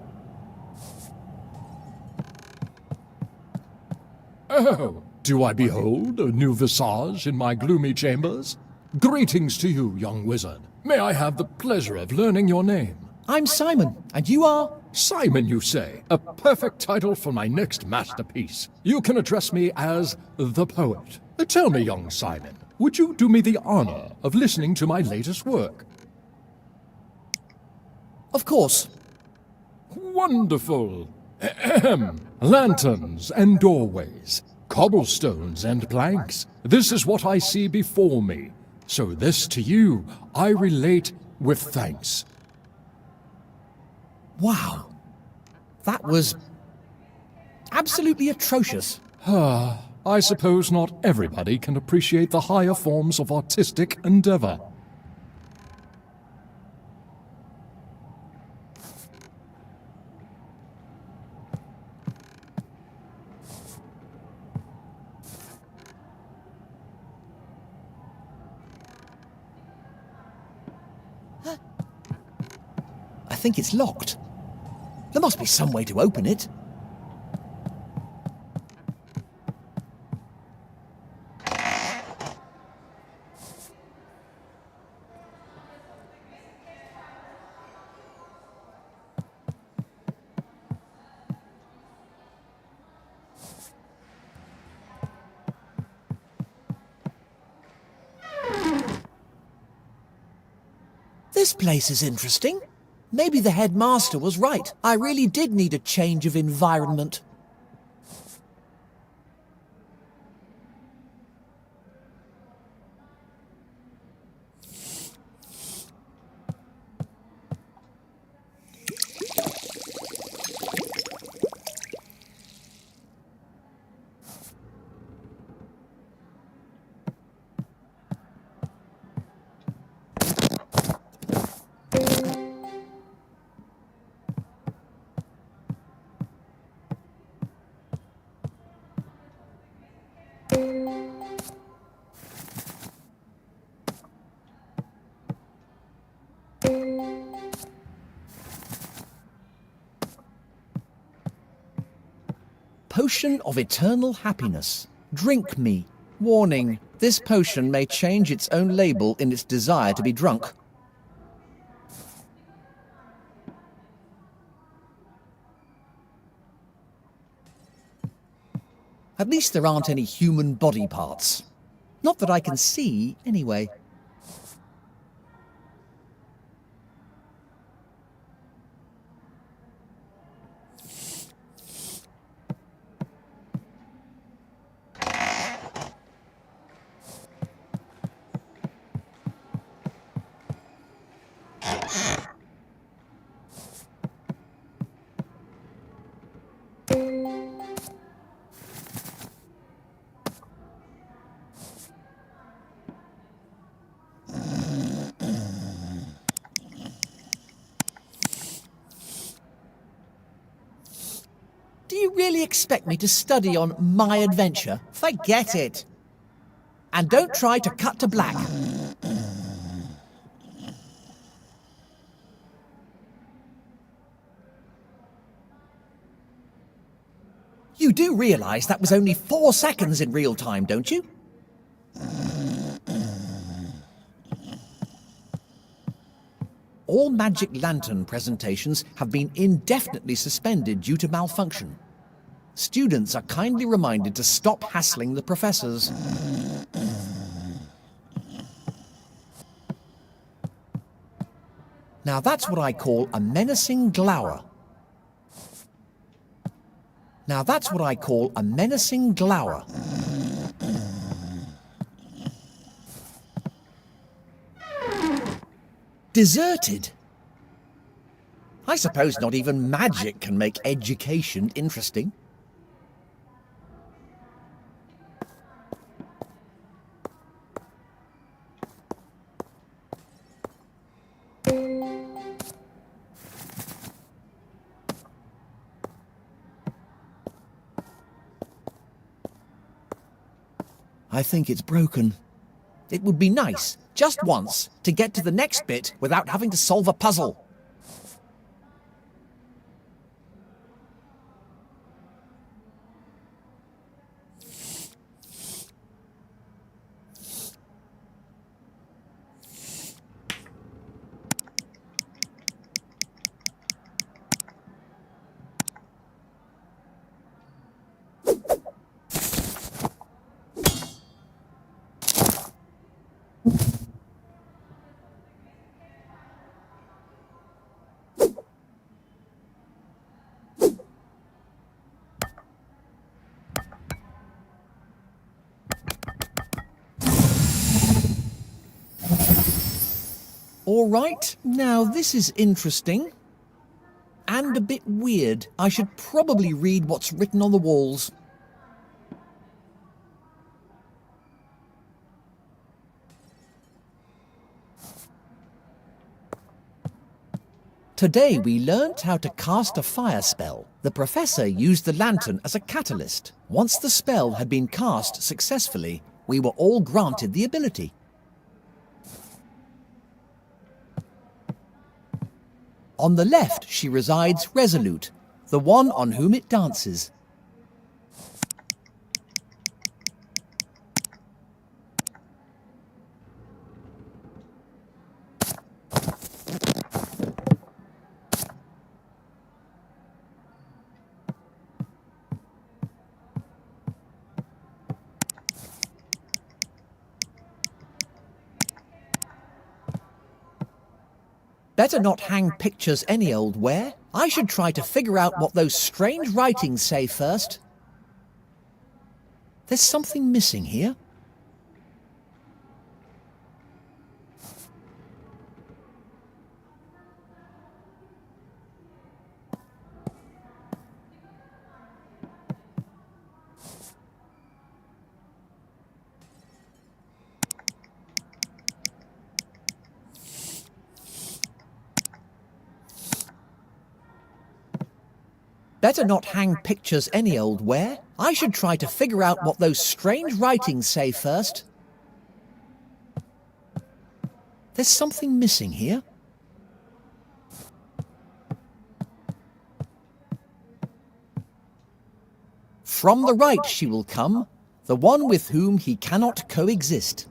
Oh, do I behold a new visage in my gloomy chambers? Greetings to you, young wizard. May I have the pleasure of learning your name? I'm Simon, and you are? Simon, you say? A perfect title for my next masterpiece. You can address me as the poet. Tell me, young Simon, would you do me the honor of listening to my latest work? Of course. Wonderful. Ahem. Lanterns and doorways, cobblestones and planks. This is what I see before me. So this to you I relate with thanks. Wow. That was absolutely atrocious. I suppose not everybody can appreciate the higher forms of artistic endeavor. I think it's locked. There must be some way to open it. This place is interesting. Maybe the headmaster was right. I really did need a change of environment. Potion of eternal happiness. Drink me. Warning, this potion may change its own label in its desire to be drunk. At least there aren't any human body parts. Not that I can see, anyway. Do you really expect me to study on my adventure? Forget it. And don't try to cut to black. You do realize that was only 4 seconds in real time, don't you? All magic lantern presentations have been indefinitely suspended due to malfunction. Students are kindly reminded to stop hassling the professors. Now that's what I call a menacing glower. Now that's what I call a menacing glower. Deserted? I suppose not even magic can make education interesting. I think it's broken. It would be nice, just once, to get to the next bit without having to solve a puzzle. All right, now this is interesting. And a bit weird. I should probably read what's written on the walls. Today we learnt how to cast a fire spell. The professor used the lantern as a catalyst. Once the spell had been cast successfully, we were all granted the ability. On the left she resides resolute, the one on whom it dances. Better not hang pictures any old where. I should try to figure out what those strange writings say first. There's something missing here. Better not hang pictures any old where. I should try to figure out what those strange writings say first. There's something missing here. From the right she will come, the one with whom he cannot coexist.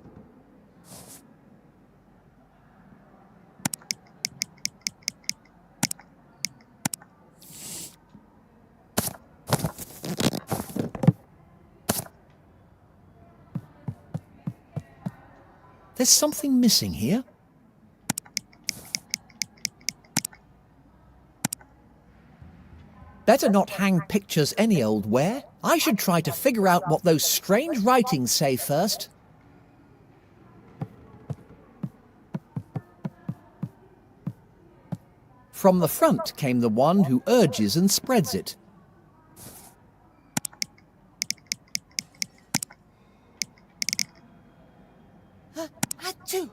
There's something missing here. Better not hang pictures any old where. I should try to figure out what those strange writings say first. From the front came the one who urges and spreads it. Achoo!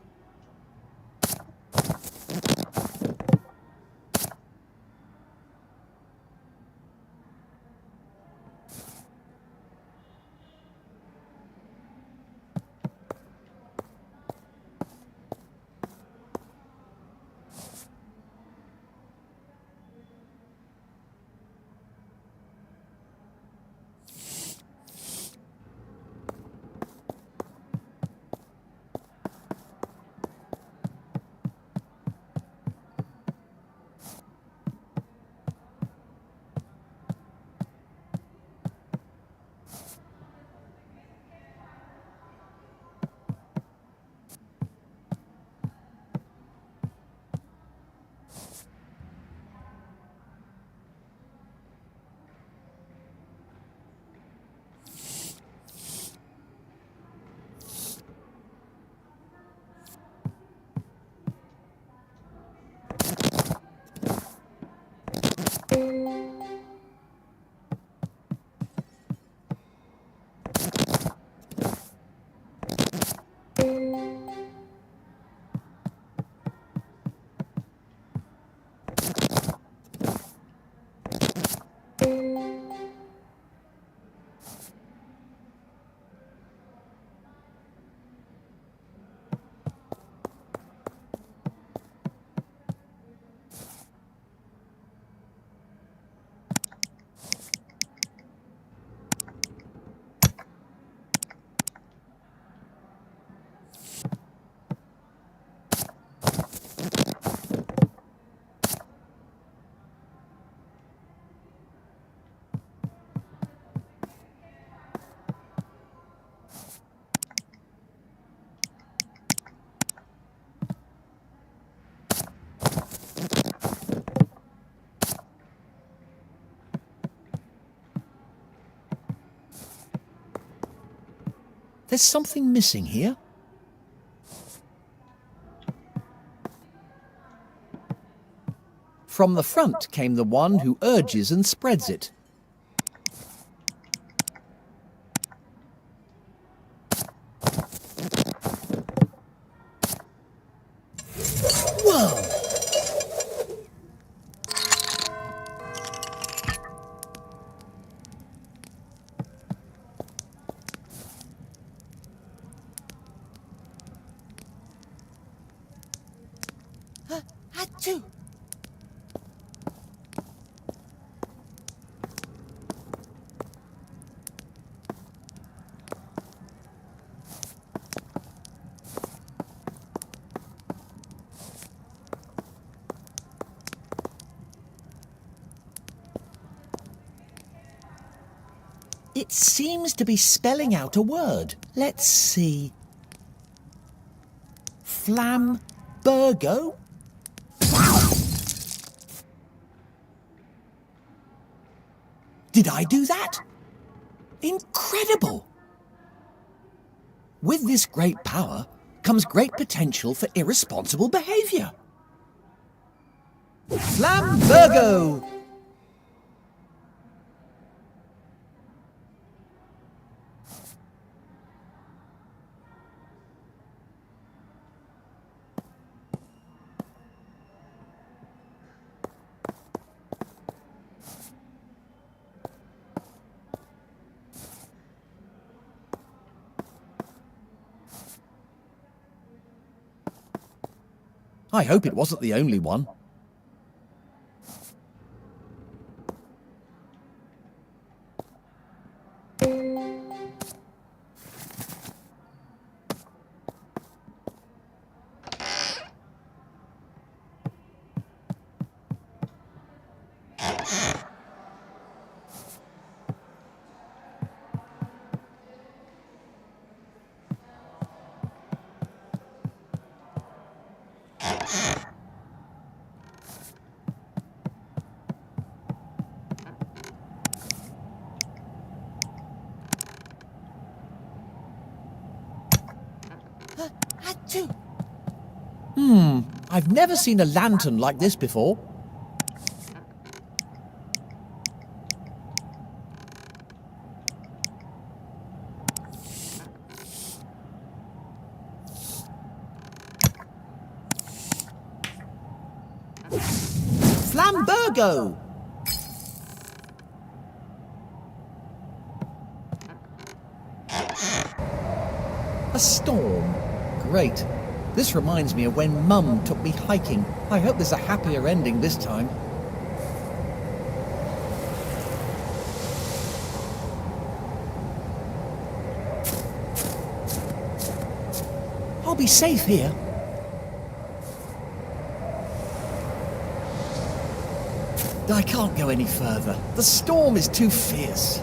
There's something missing here. From the front came the one who urges and spreads it. Whoa! Achoo! It seems to be spelling out a word. Let's see. Flambergo? Did I do that? Incredible! With this great power comes great potential for irresponsible behaviour. Flambergo! I hope it wasn't the only one. I've never seen a lantern like this before. Flambergo! A storm. Great. This reminds me of when Mum took me hiking. I hope there's a happier ending this time. I'll be safe here. I can't go any further. The storm is too fierce.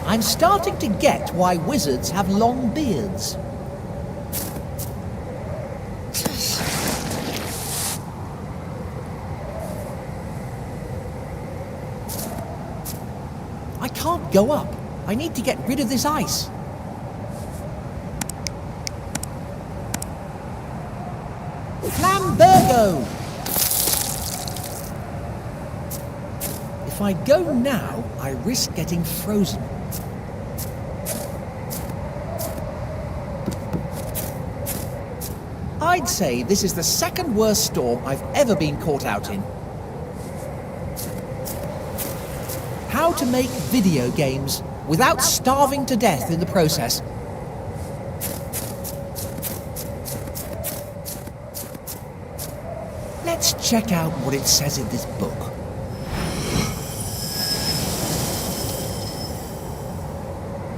I'm starting to get why wizards have long beards. I can't go up. I need to get rid of this ice. Flambergo! If I go now, I risk getting frozen. I I'd say this is the second worst storm I've ever been caught out in. How to make video games without starving to death in the process. Let's check out what it says in this book.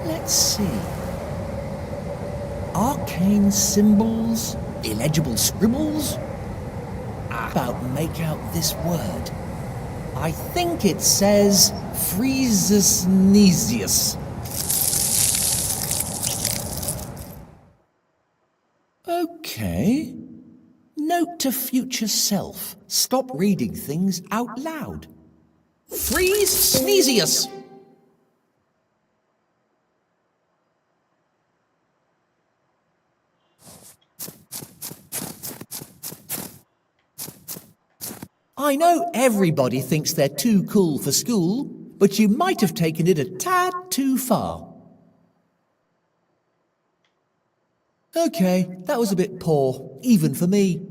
Let's see. Arcane symbols, illegible scribbles. About make out this word. I think it says Freezesnesius. Okay. Note to future self. Stop reading things out loud. Freeze-Snesius! I know everybody thinks they're too cool for school, but you might have taken it a tad too far. Okay, that was a bit poor, even for me.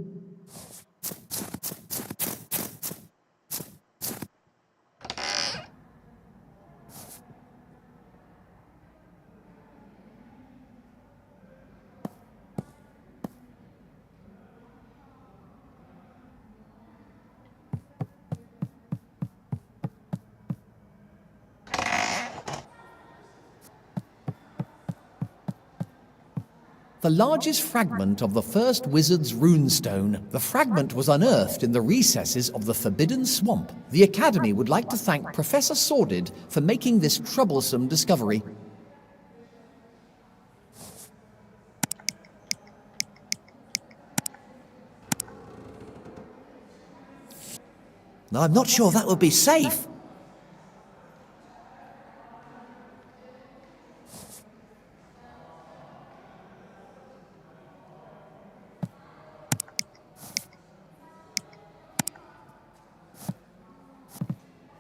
The largest fragment of the first wizard's runestone. The fragment was unearthed in the recesses of the Forbidden Swamp. The Academy would like to thank Professor Sordid for making this troublesome discovery. I'm not sure that would be safe.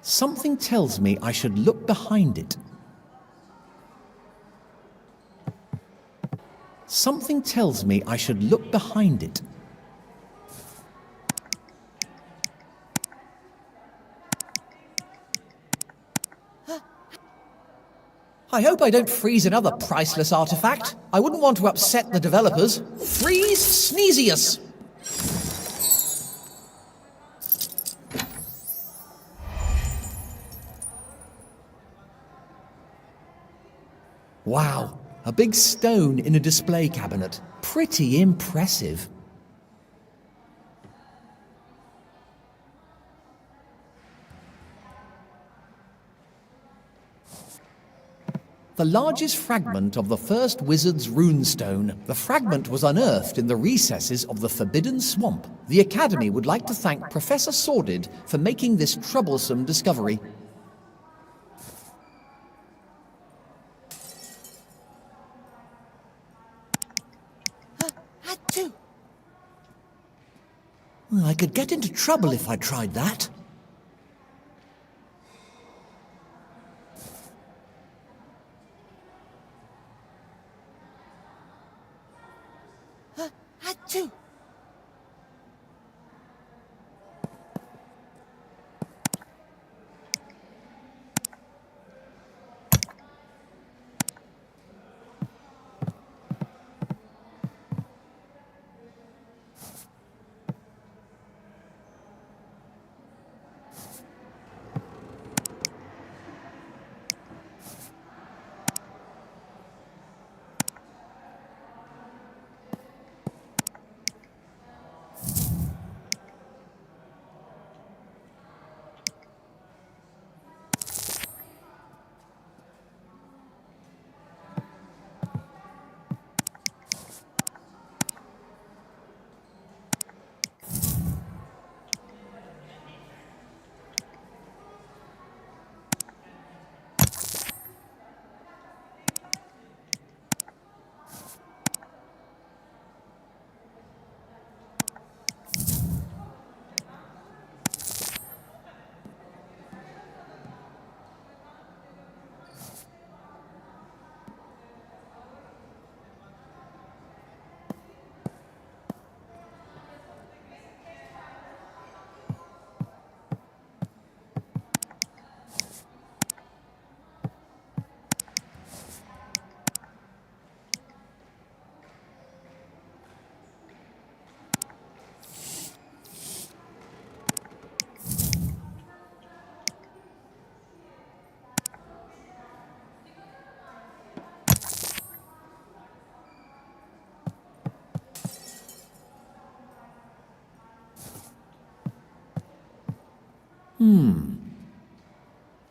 Something tells me I should look behind it. Something tells me I should look behind it. I hope I don't freeze another priceless artifact. I wouldn't want to upset the developers. Freeze-Snesius! Wow, a big stone in a display cabinet. Pretty impressive. The largest fragment of the first wizard's runestone. The fragment was unearthed in the recesses of the Forbidden Swamp. The Academy would like to thank Professor Sordid for making this troublesome discovery. I could get into trouble if I tried that.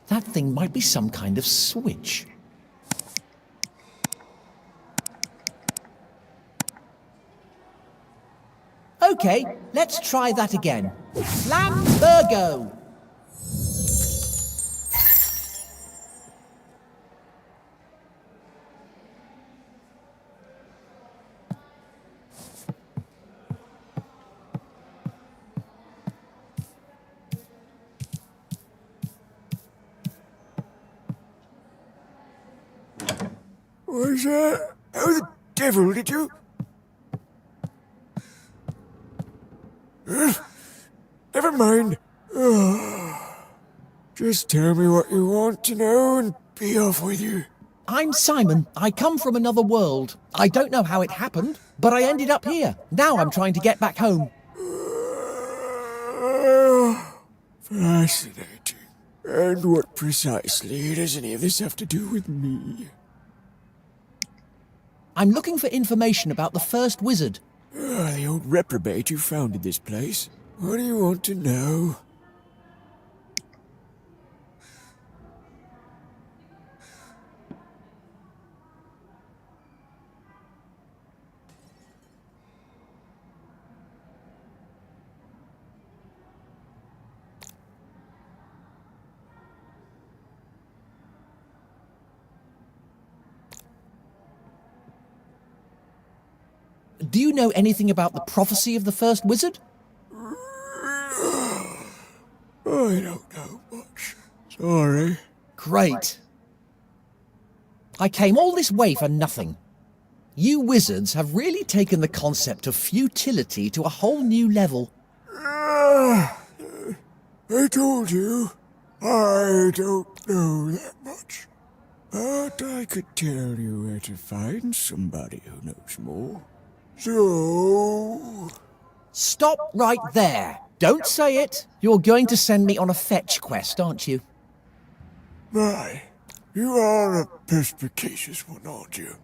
That thing might be some kind of switch. Okay, let's try that again. Flambergo! Was that? How the devil did you? Never mind. Just tell me what you want to know and be off with you. I'm Simon. I come from another world. I don't know how it happened, but I ended up here. Now I'm trying to get back home. Fascinating. And what precisely does any of this have to do with me? I'm looking for information about the first wizard. The old reprobate who founded this place. What do you want to know? Do you know anything about the prophecy of the first wizard? I don't know much. Sorry. Great. I came all this way for nothing. You wizards have really taken the concept of futility to a whole new level. I told you, I don't know that much. But I could tell you where to find somebody who knows more. So... Stop right there. Don't say it. You're going to send me on a fetch quest, aren't you? My, you are a perspicacious one, aren't you?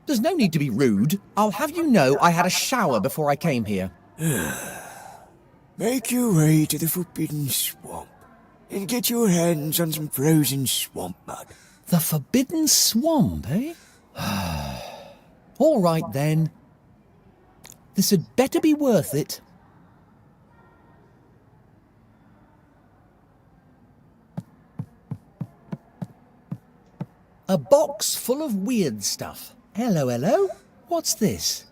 There's no need to be rude. I'll have you know I had a shower before I came here. Make your way to the Forbidden Swamp and get your hands on some frozen swamp mud. The Forbidden Swamp, eh? All right, then. This had better be worth it. A box full of weird stuff. Hello, hello. What's this?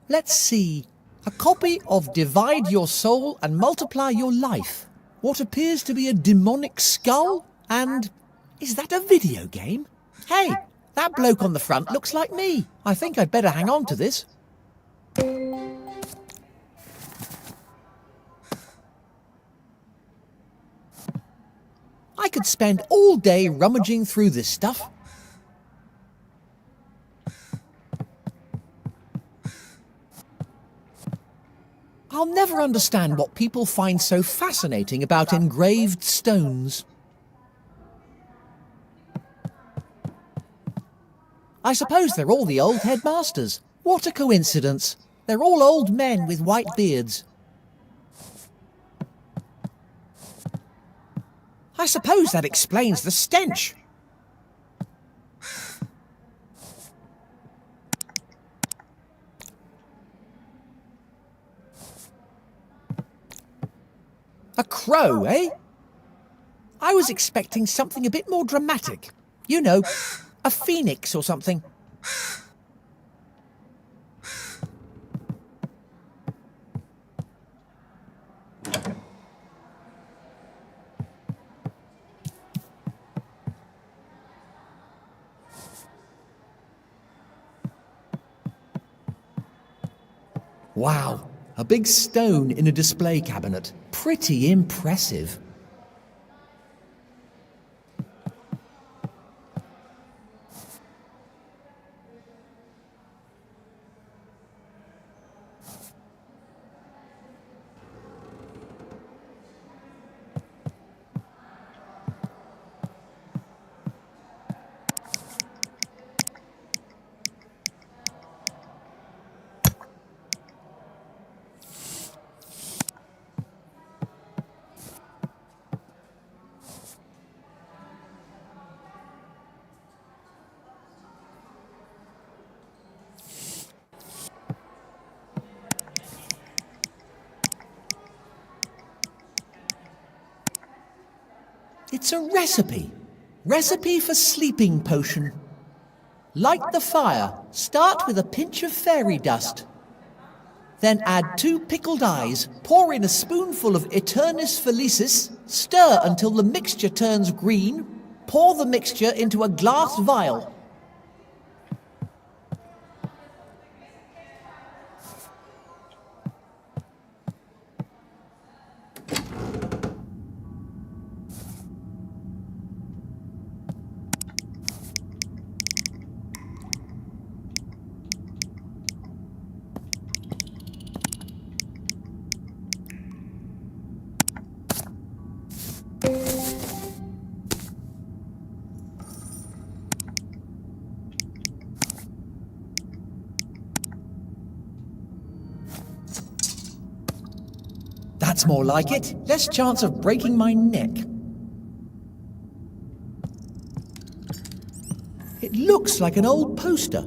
Let's see. A copy of Divide Your Soul and Multiply Your Life. What appears to be a demonic skull and... Is that a video game? Hey, that bloke on the front looks like me. I think I'd better hang on to this. I could spend all day rummaging through this stuff. I'll never understand what people find so fascinating about engraved stones. I suppose they're all the old headmasters. What a coincidence. They're all old men with white beards. I suppose that explains the stench. A crow, eh? I was expecting something a bit more dramatic. You know, a phoenix or something. Wow, a big stone in a display cabinet. Pretty impressive. It's a recipe. Recipe for sleeping potion. Light the fire. Start with a pinch of fairy dust. Then add 2 pickled eyes. Pour in a spoonful of Aeternus Felicis. Stir until the mixture turns green. Pour the mixture into a glass vial. That's more like it. Less chance of breaking my neck. It looks like an old poster.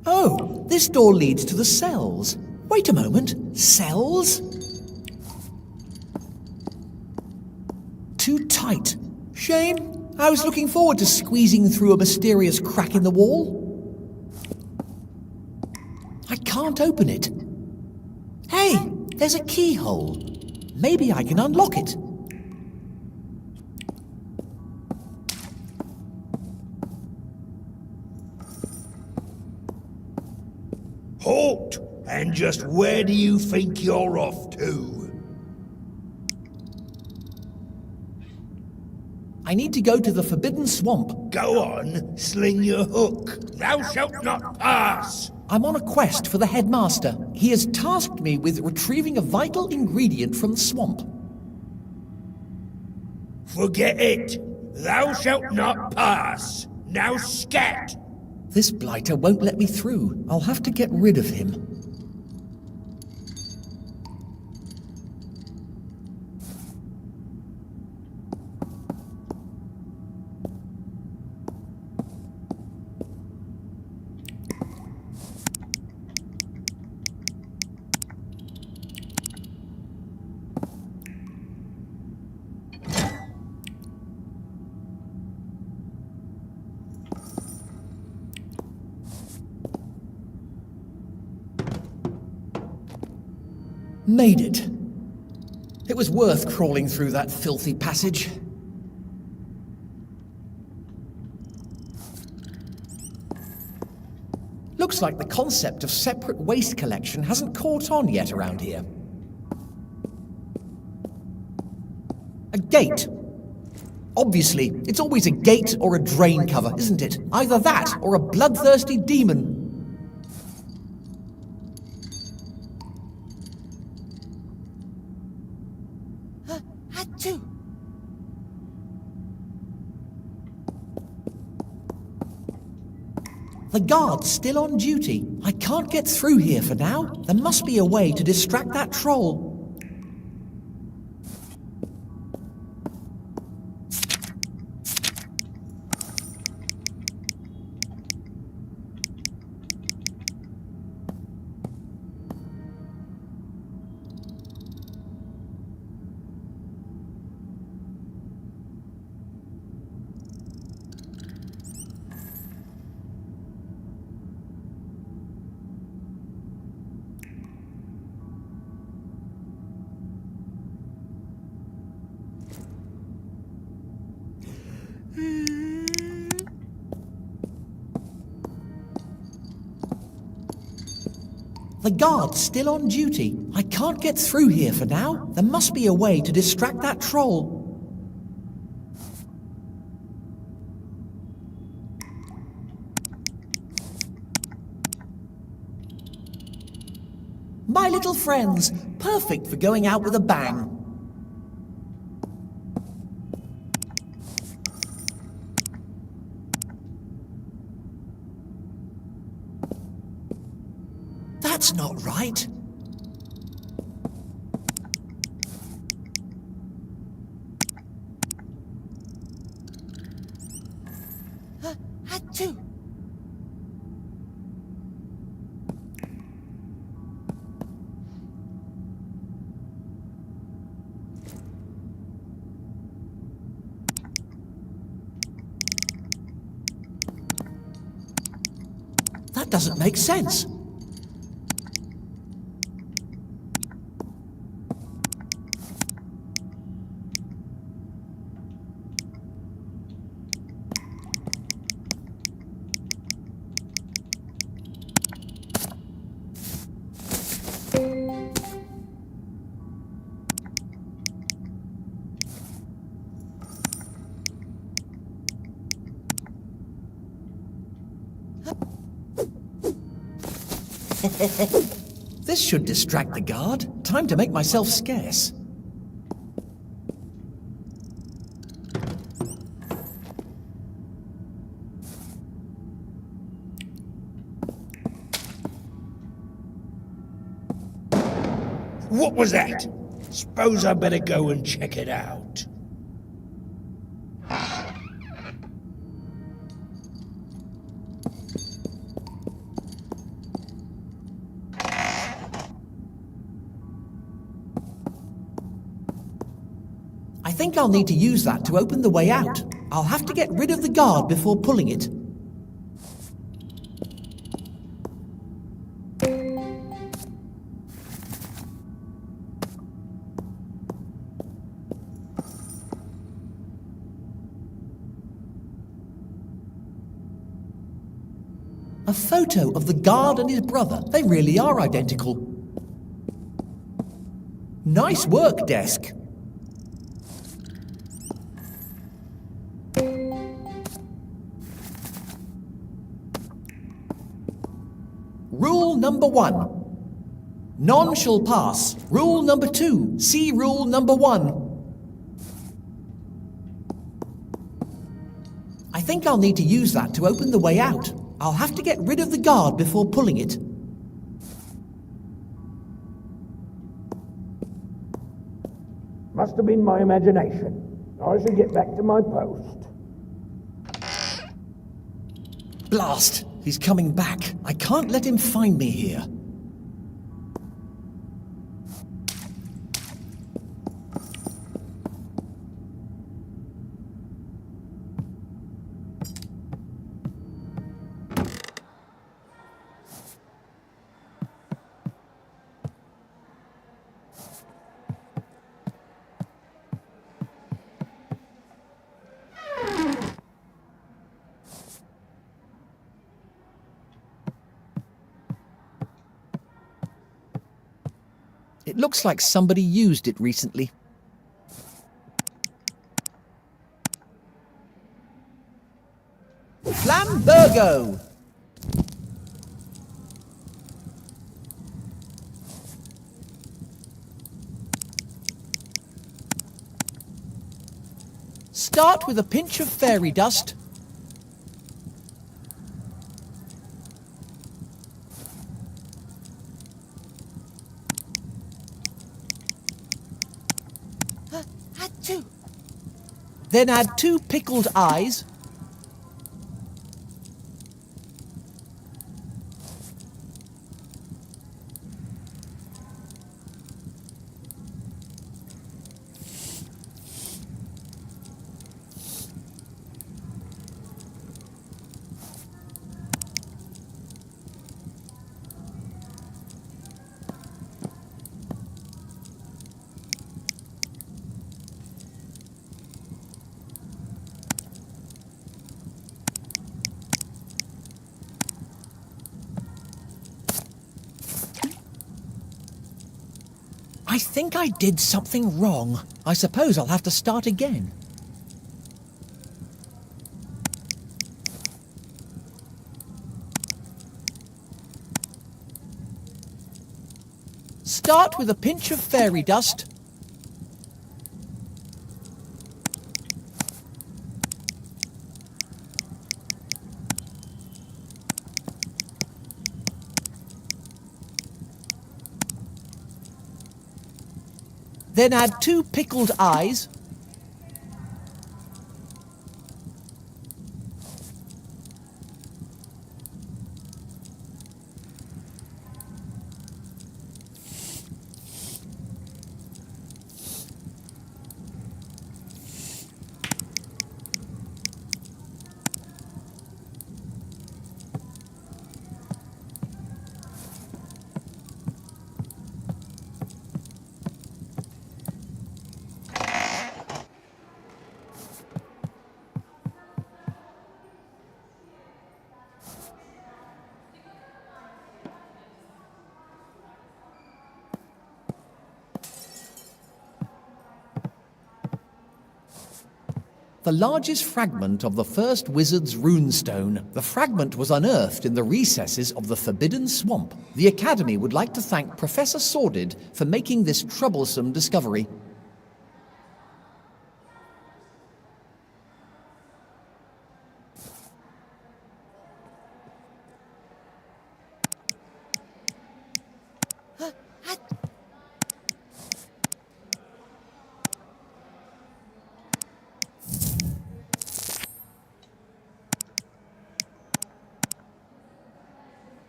Oh, this door leads to the cells. Wait a moment. Cells? Too tight. Shame. I was looking forward to squeezing through a mysterious crack in the wall. I can't open it. Hey, there's a keyhole. Maybe I can unlock it. Halt! And just where do you think you're off to? I need to go to the Forbidden Swamp. Go on, sling your hook. Thou shalt not pass! I'm on a quest for the headmaster. He has tasked me with retrieving a vital ingredient from the swamp. Forget it. Thou shalt not pass. Now scat! This blighter won't let me through. I'll have to get rid of him. Made it. It was worth crawling through that filthy passage. Looks like the concept of separate waste collection hasn't caught on yet around here. A gate. Obviously, it's always a gate or a drain cover, isn't it? Either that or a bloodthirsty demon. The guard's still on duty. I can't get through here for now. There must be a way to distract that troll. The guard's still on duty. I can't get through here for now. There must be a way to distract that troll. My little friends, perfect for going out with a bang. That's not right. Achoo! That doesn't make sense. This should distract the guard. Time to make myself scarce. What was that? Suppose I better go and check it out. I think I'll need to use that to open the way out. I'll have to get rid of the guard before pulling it. A photo of the guard and his brother. They really are identical. Nice work, desk. Rule number 1. None shall pass. Rule number 2. See rule number 1. I think I'll need to use that to open the way out. I'll have to get rid of the guard before pulling it. Must have been my imagination. I should get back to my post. Blast! He's coming back. I can't let him find me here. It looks like somebody used it recently. Flambergo! Start with a pinch of fairy dust. Then add 2 pickled eyes. I think I did something wrong. I suppose I'll have to start again. Start with a pinch of fairy dust. Then add 2 pickled eyes. The largest fragment of the first wizard's runestone. The fragment was unearthed in the recesses of the Forbidden Swamp. The Academy would like to thank Professor Sordid for making this troublesome discovery.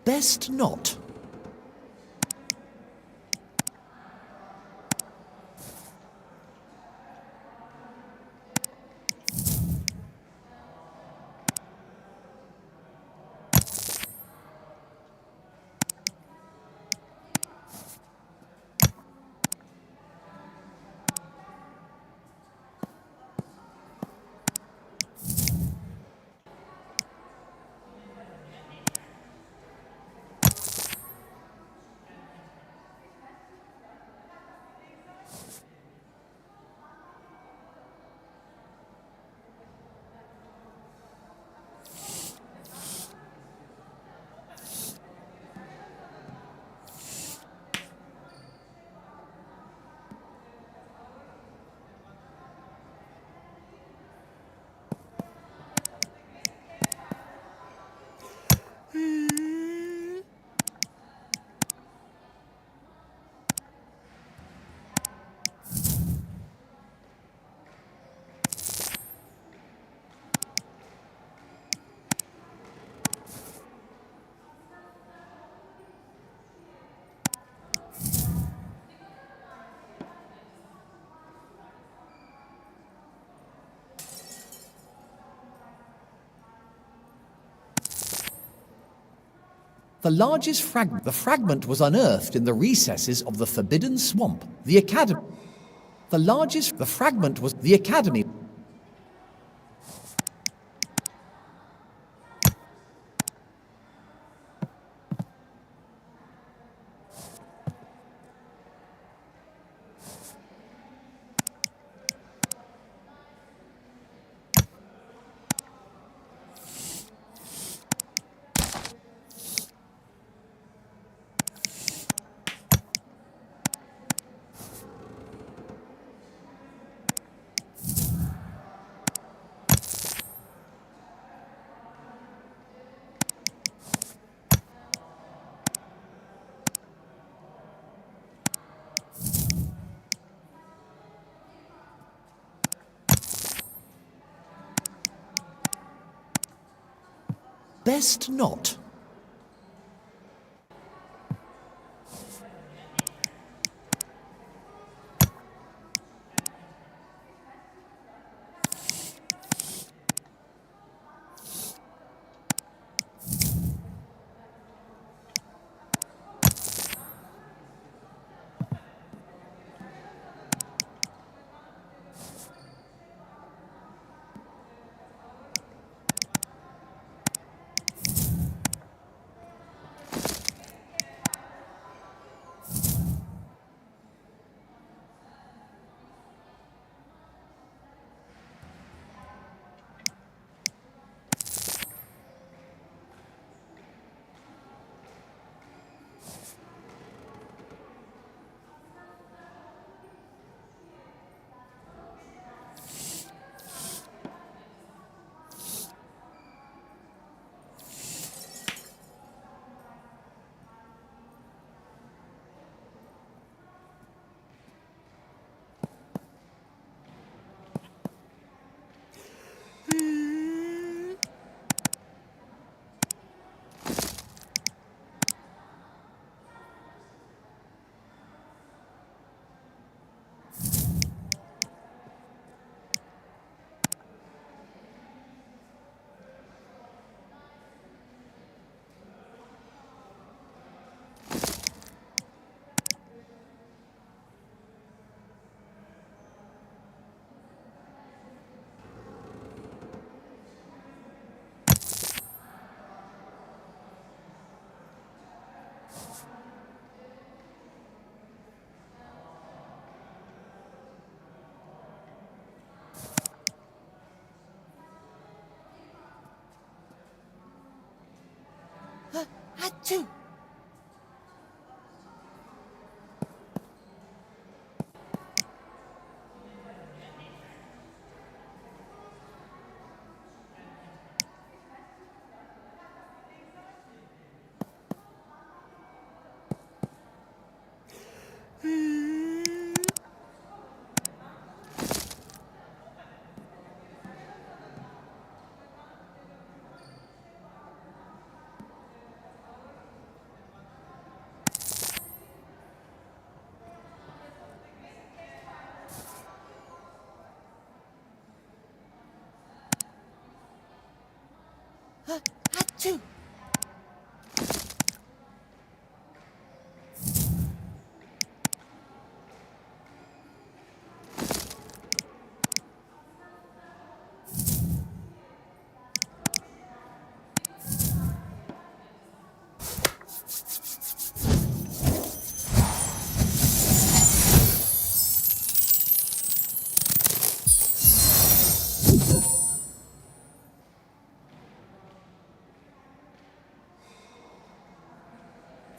Best not. The largest fragment. The fragment was unearthed in the recesses of the Forbidden Swamp. The Academy. The largest. The fragment was the Academy. Best not. Achoo! Achoo!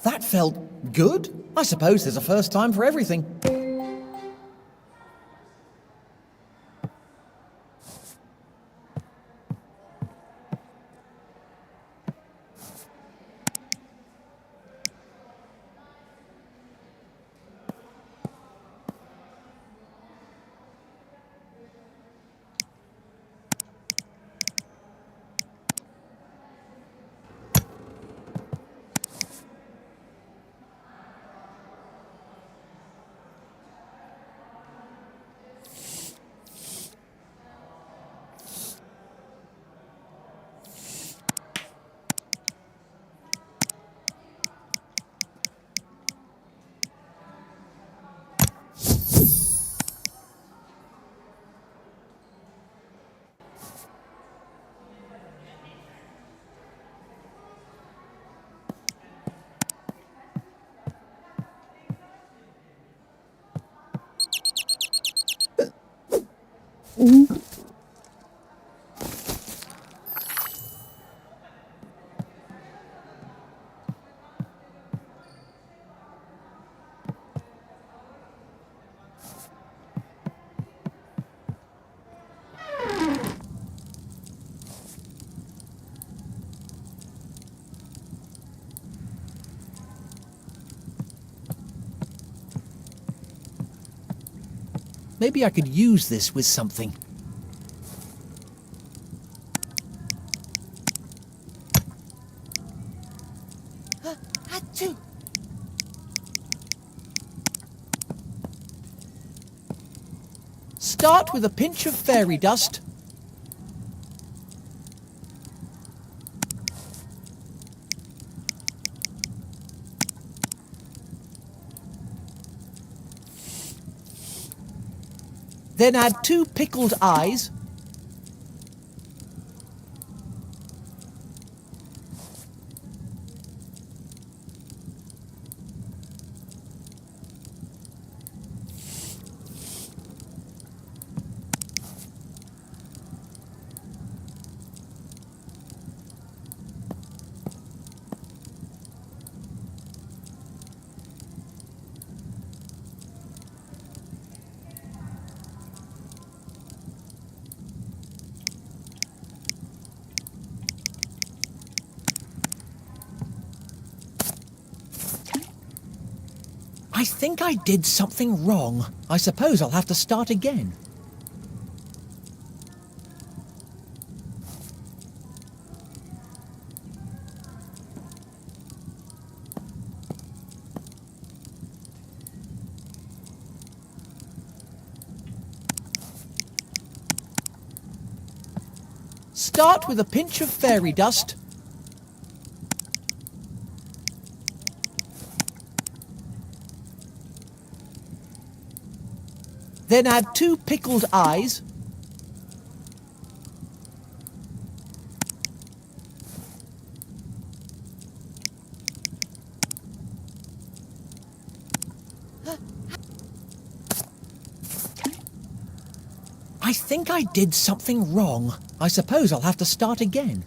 That felt good. I suppose there's a first time for everything. Maybe I could use this with something. Achoo! Start with a pinch of fairy dust. Then add 2 pickled eyes. I think I did something wrong. I suppose I'll have to start again. Start with a pinch of fairy dust. Then add 2 pickled eyes. I think I did something wrong. I suppose I'll have to start again.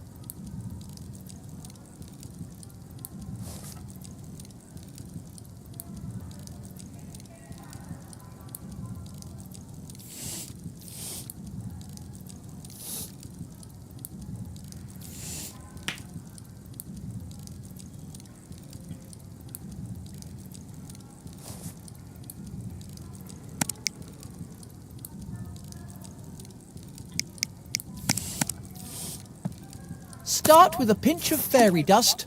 Start with a pinch of fairy dust.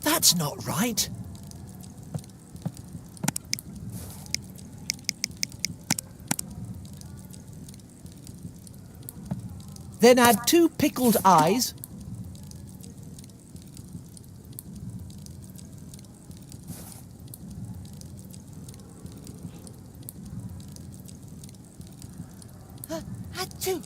That's not right. Then add 2 pickled eyes. Add 2.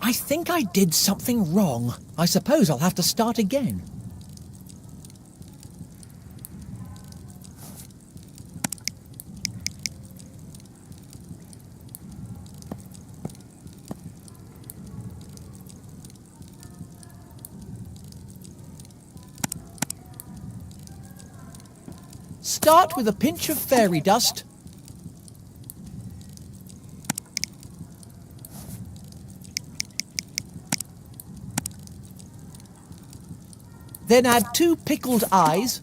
I think I did something wrong. I suppose I'll have to start again. Start with a pinch of fairy dust. Then add 2 pickled eyes.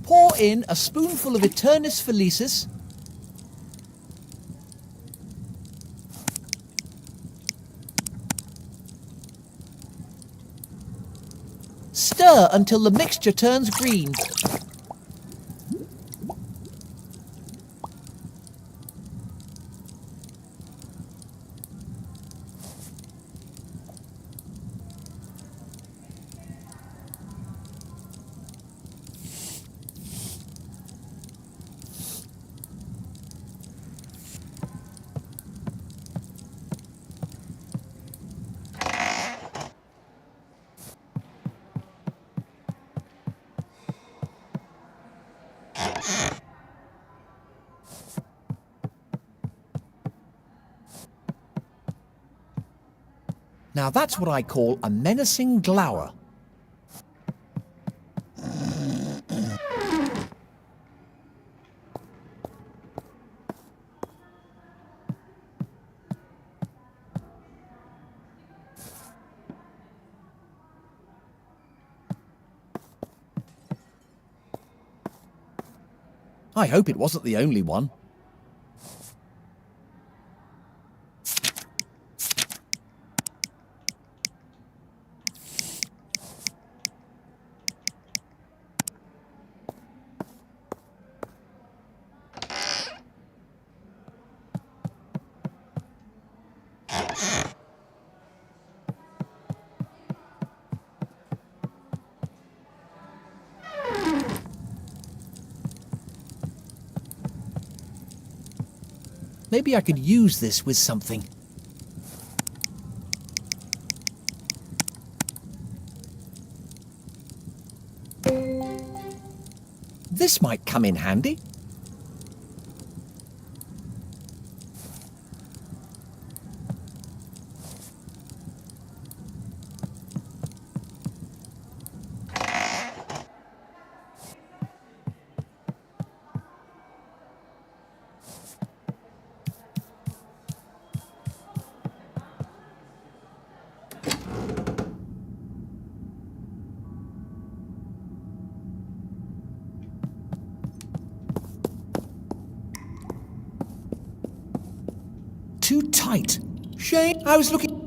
Pour in a spoonful of Eternis Felicis. Stir until the mixture turns green. Now that's what I call a menacing glower. I hope it wasn't the only one. Maybe I could use this with something. This might come in handy. Too tight. Shame, I was looking...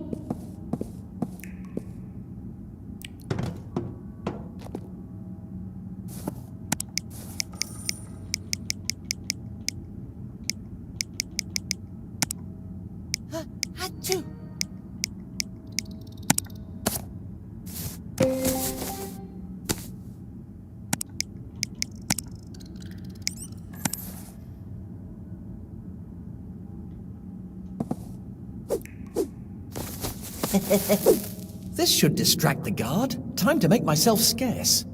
Achoo! This should distract the guard. Time to make myself scarce.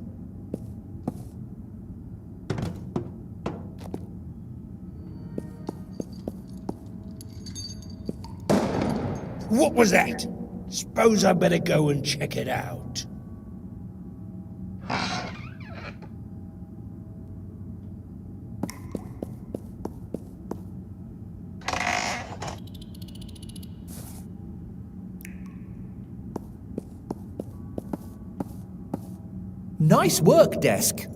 What was that? Suppose I better go and check it out. Nice work, desk.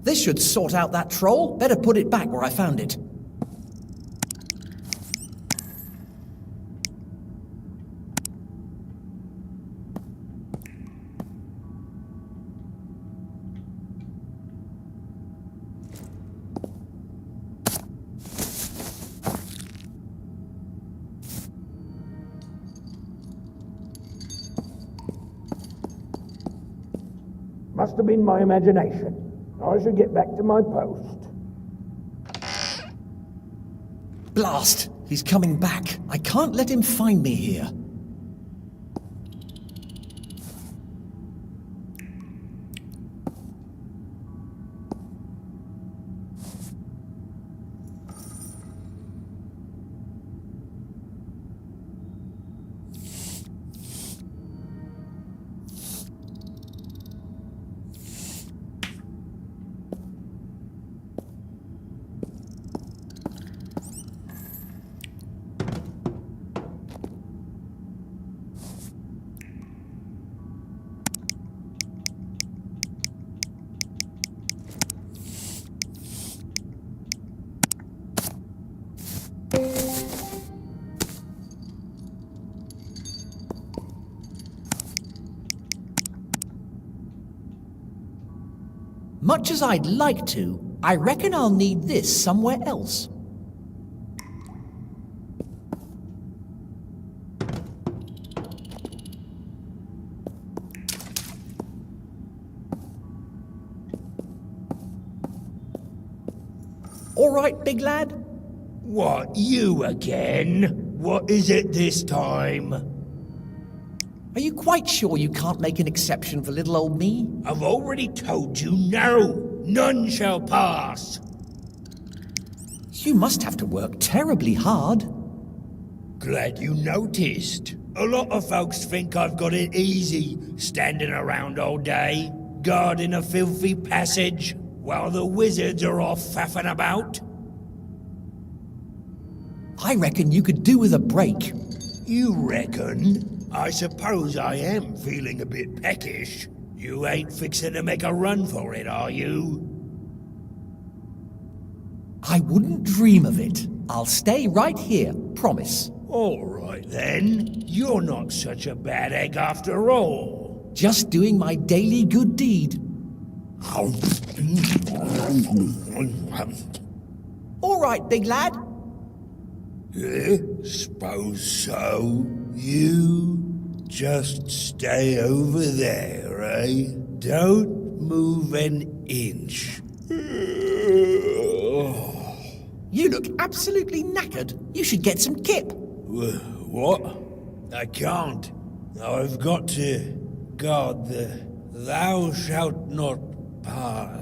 This should sort out that troll. Better put it back where I found it. Must have been my imagination. I should get back to my post. Blast! He's coming back. I can't let him find me here. Much as I'd like to, I reckon I'll need this somewhere else. All right, big lad? What, you again? What is it this time? Are you quite sure you can't make an exception for little old me? I've already told you no. None shall pass. You must have to work terribly hard. Glad you noticed. A lot of folks think I've got it easy, standing around all day, guarding a filthy passage, while the wizards are off faffing about. I reckon you could do with a break. You reckon? I suppose I am feeling a bit peckish. You ain't fixing to make a run for it, are you? I wouldn't dream of it. I'll stay right here, promise. All right then. You're not such a bad egg after all. Just doing my daily good deed. All right, big lad. Suppose so. You just stay over there, eh? Don't move an inch. You look absolutely knackered. You should get some kip. What? I can't. I've got to guard the thou shalt not pass.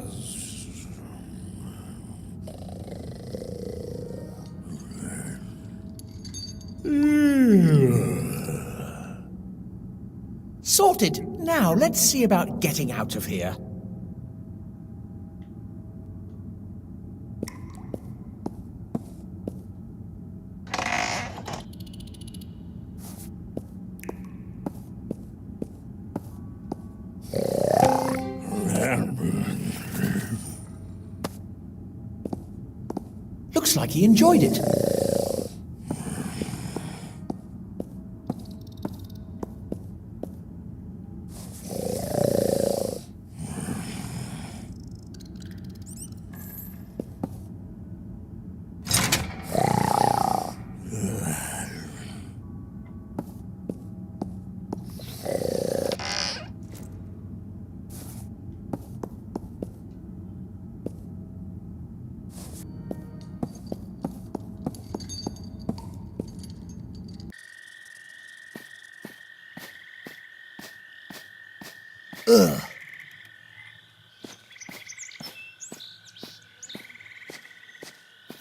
Sorted. Now let's see about getting out of here. Looks like he enjoyed it.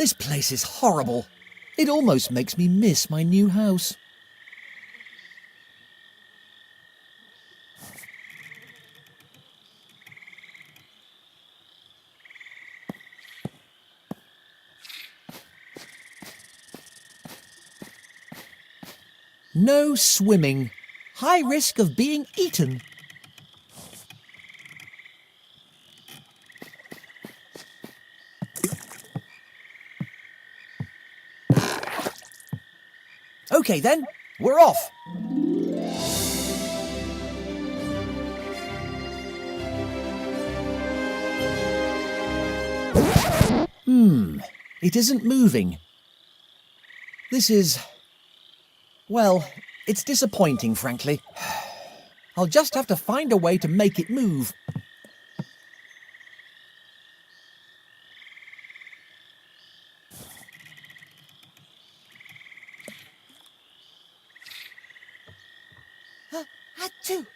This place is horrible. It almost makes me miss my new house. No swimming. High risk of being eaten. Okay then, we're off. It isn't moving. This is... well, it's disappointing, frankly. I'll just have to find a way to make it move. Achoo!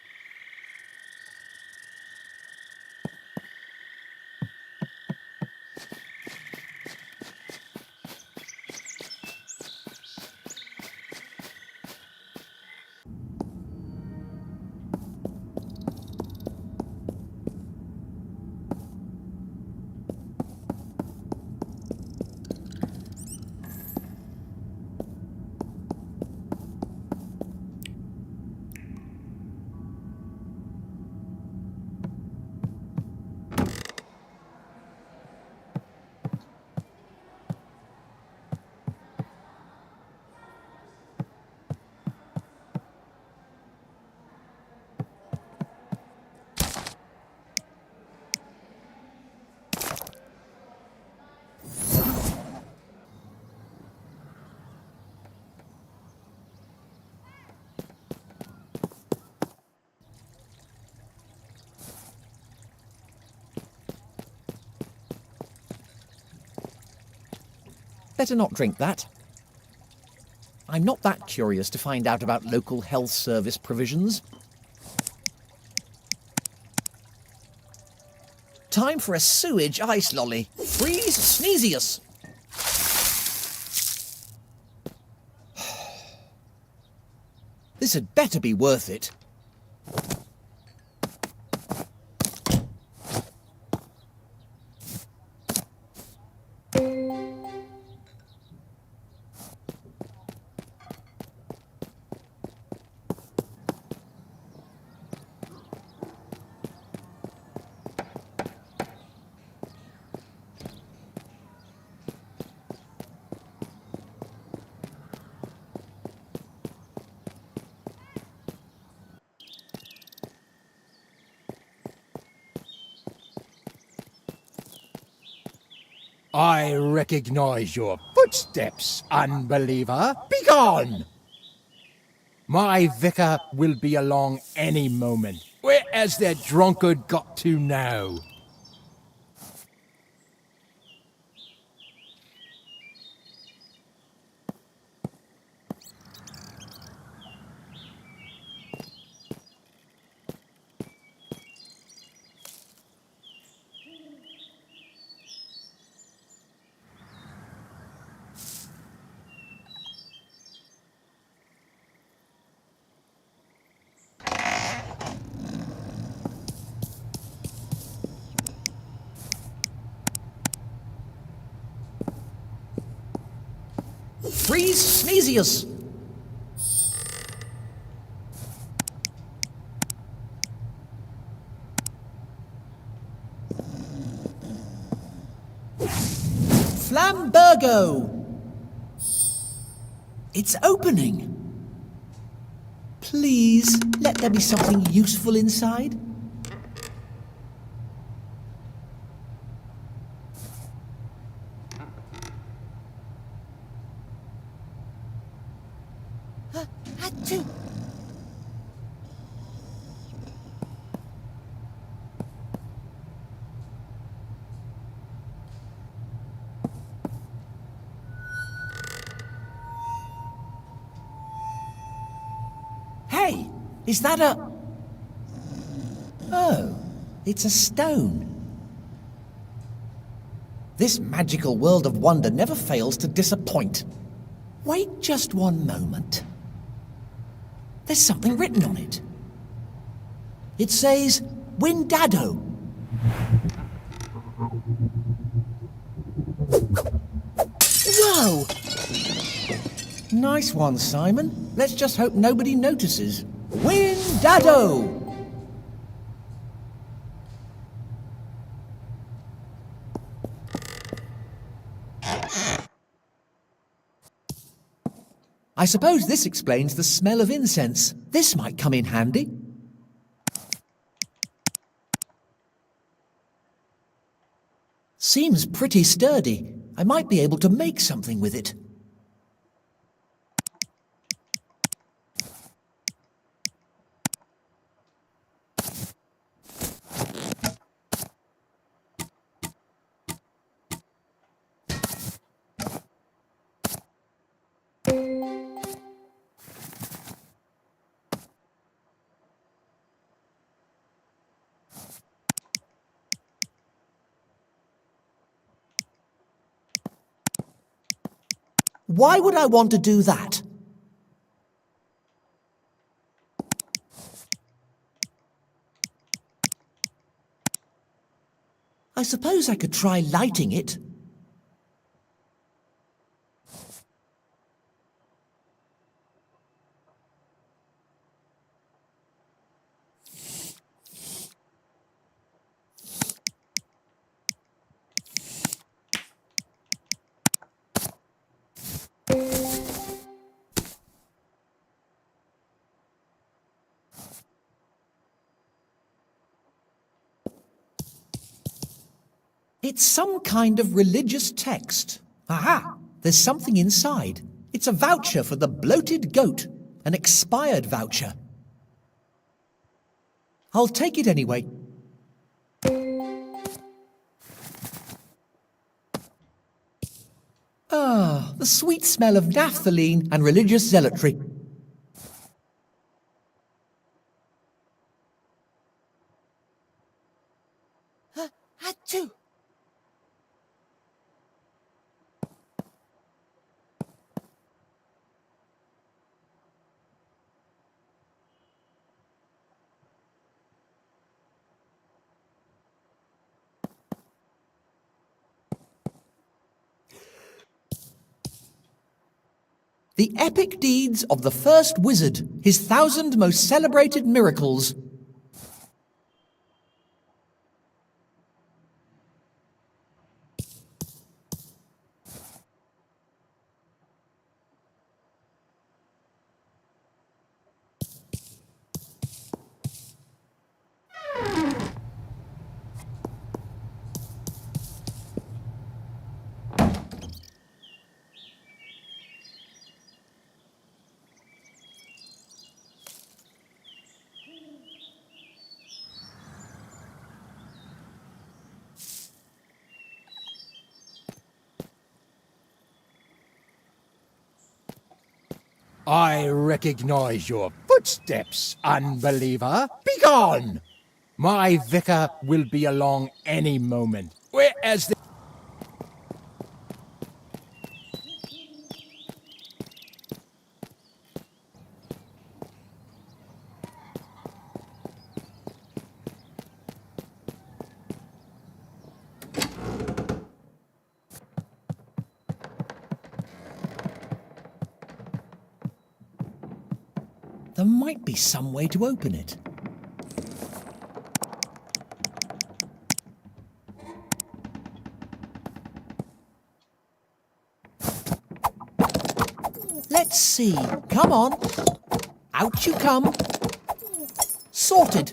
Better not drink that. I'm not that curious to find out about local health service provisions. Time for a sewage ice lolly. Freeze Sneezius! This had better be worth it. I recognize your footsteps, unbeliever. Begone! My vicar will be along any moment. Where has that drunkard got to now? Freeze Sneezius! Flambergo! It's opening! Please, let there be something useful inside. Achoo! Hey, is that a... Oh, it's a stone. This magical world of wonder never fails to disappoint. Wait just one moment. There's something written on it. It says, Windado. Whoa! Nice one, Simon. Let's just hope nobody notices. Windado! I suppose this explains the smell of incense. This might come in handy. Seems pretty sturdy. I might be able to make something with it. Why would I want to do that? I suppose I could try lighting it. It's some kind of religious text. Aha! There's something inside. It's a voucher for the bloated goat. An expired voucher. I'll take it anyway. Ah, the sweet smell of naphthalene and religious zealotry. Achoo! The epic deeds of the first wizard, his 1,000 most celebrated miracles. I recognize your footsteps, unbeliever. Begone! My vicar will be along any moment. Whereas the... There might be some way to open it. Let's see. Come on. Out you come. Sorted.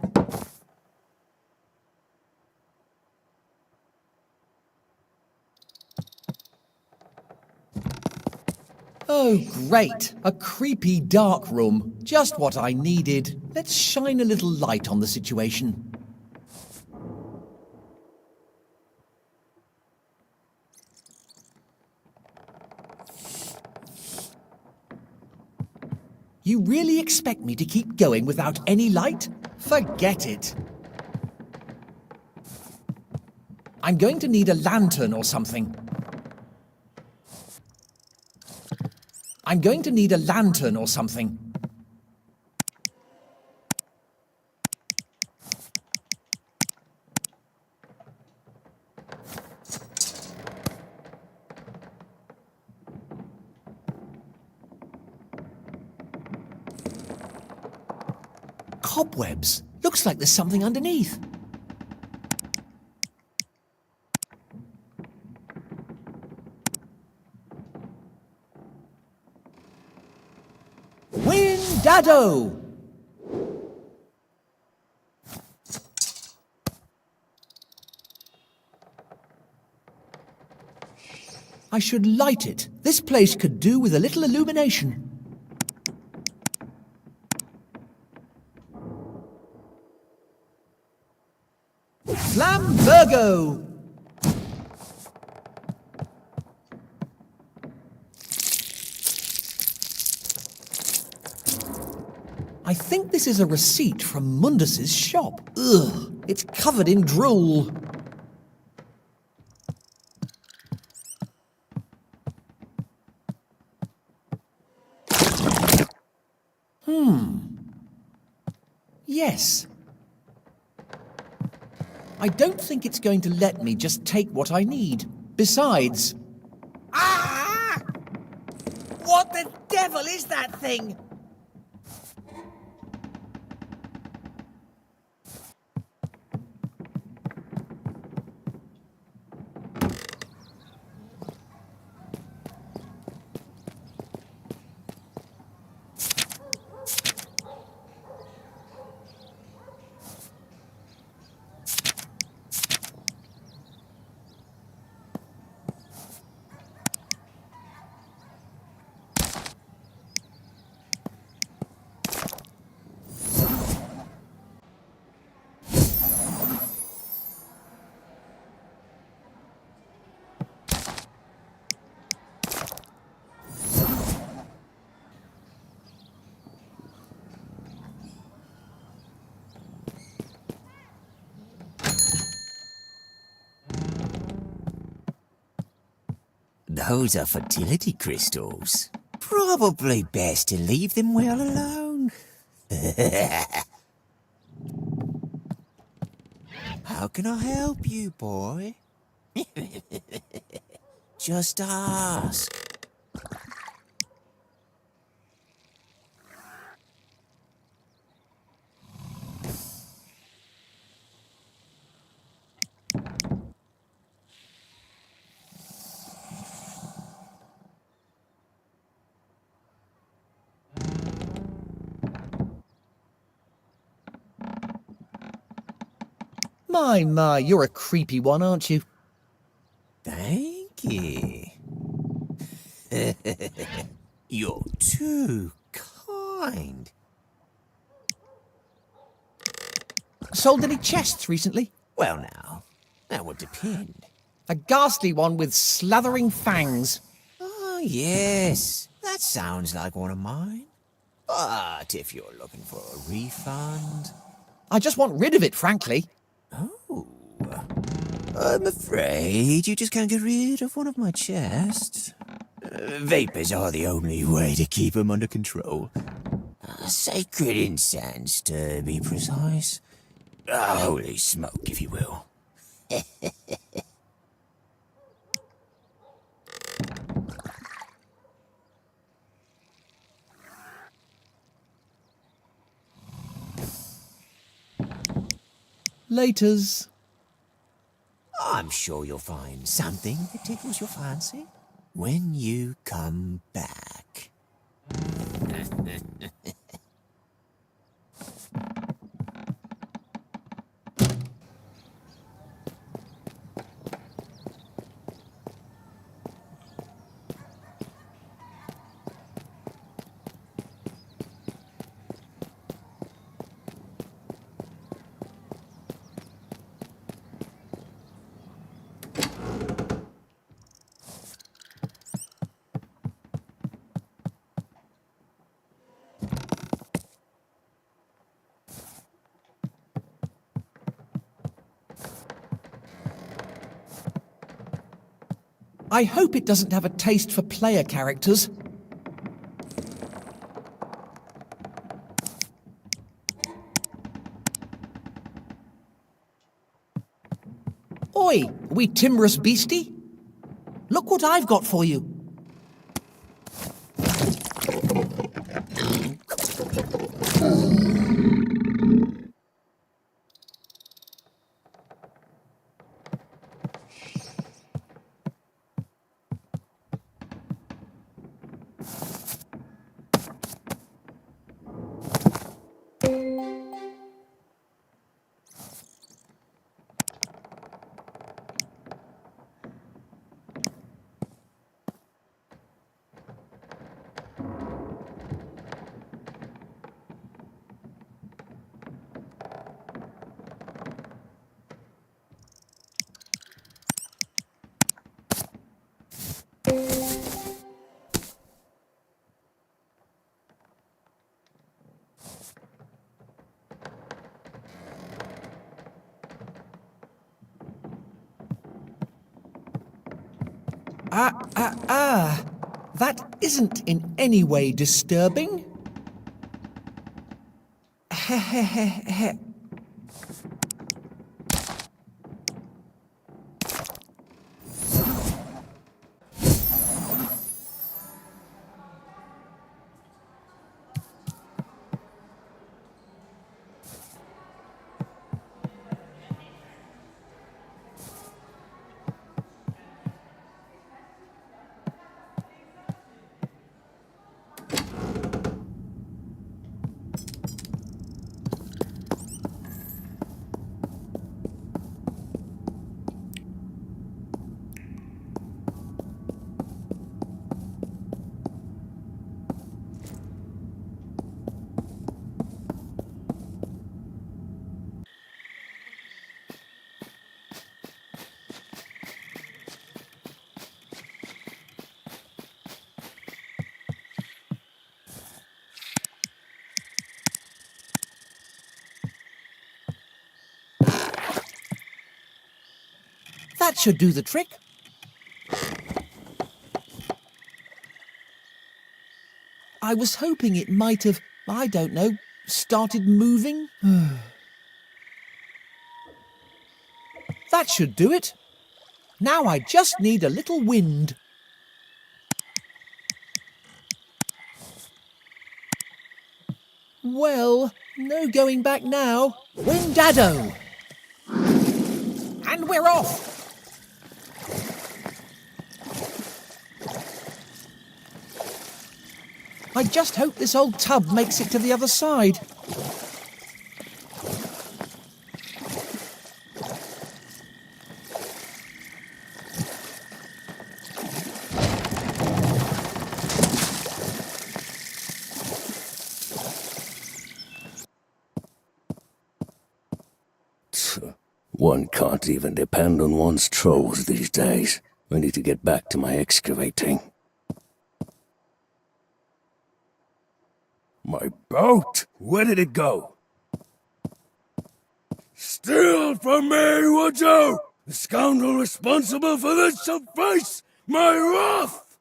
Oh, great. A creepy dark room. Just what I needed. Let's shine a little light on the situation. You really expect me to keep going without any light? Forget it. I'm going to need a lantern or something. I'm going to need a lantern or something. Cobwebs. Looks like there's something underneath. Windado! I should light it. This place could do with a little illumination. Flambergo! I think this is a receipt from Mundus's shop. Ugh, it's covered in drool. Yes. I don't think it's going to let me just take what I need. Besides... Ah! What the devil is that thing? Those are fertility crystals. Probably best to leave them well alone. How can I help you, boy? Just ask. My, you're a creepy one, aren't you? Thank you. You're too kind. Sold any chests recently? Well now, that would depend. A ghastly one with slathering fangs. Oh, yes. That sounds like one of mine. But if you're looking for a refund... I just want rid of it, frankly. Oh, I'm afraid you just can't get rid of one of my chests. Vapors are the only way to keep them under control. Sacred incense, to be precise. Holy smoke, if you will. Laters. I'm sure you'll find something that tickles your fancy when you come back. I hope it doesn't have a taste for player characters. Oi, wee timorous beastie. Look what I've got for you. That isn't in any way disturbing. That should do the trick. I was hoping it might have, I don't know, started moving. That should do it. Now I just need a little wind. Well, no going back now. Windado! And we're off! I just hope this old tub makes it to the other side. One can't even depend on one's trolls these days. I need to get back to my excavating. My boat? Where did it go? Steal from me, would you? The scoundrel responsible for this shall face my wrath!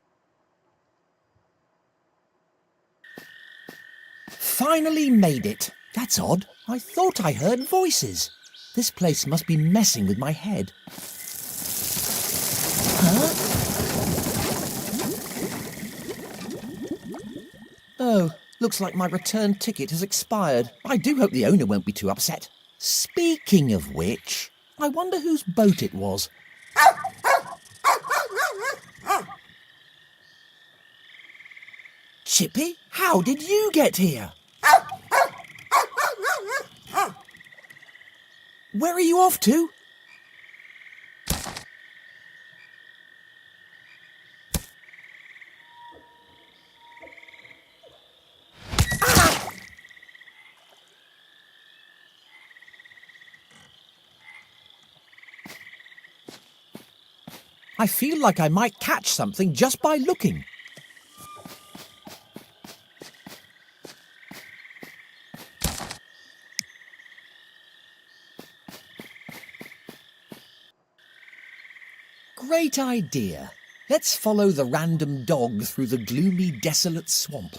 Finally made it. That's odd. I thought I heard voices. This place must be messing with my head. Huh? Oh, looks like my return ticket has expired. I do hope the owner won't be too upset. Speaking of which, I wonder whose boat it was. Chippy, how did you get here? Where are you off to? I feel like I might catch something just by looking. Great idea. Let's follow the random dog through the gloomy, desolate swamp.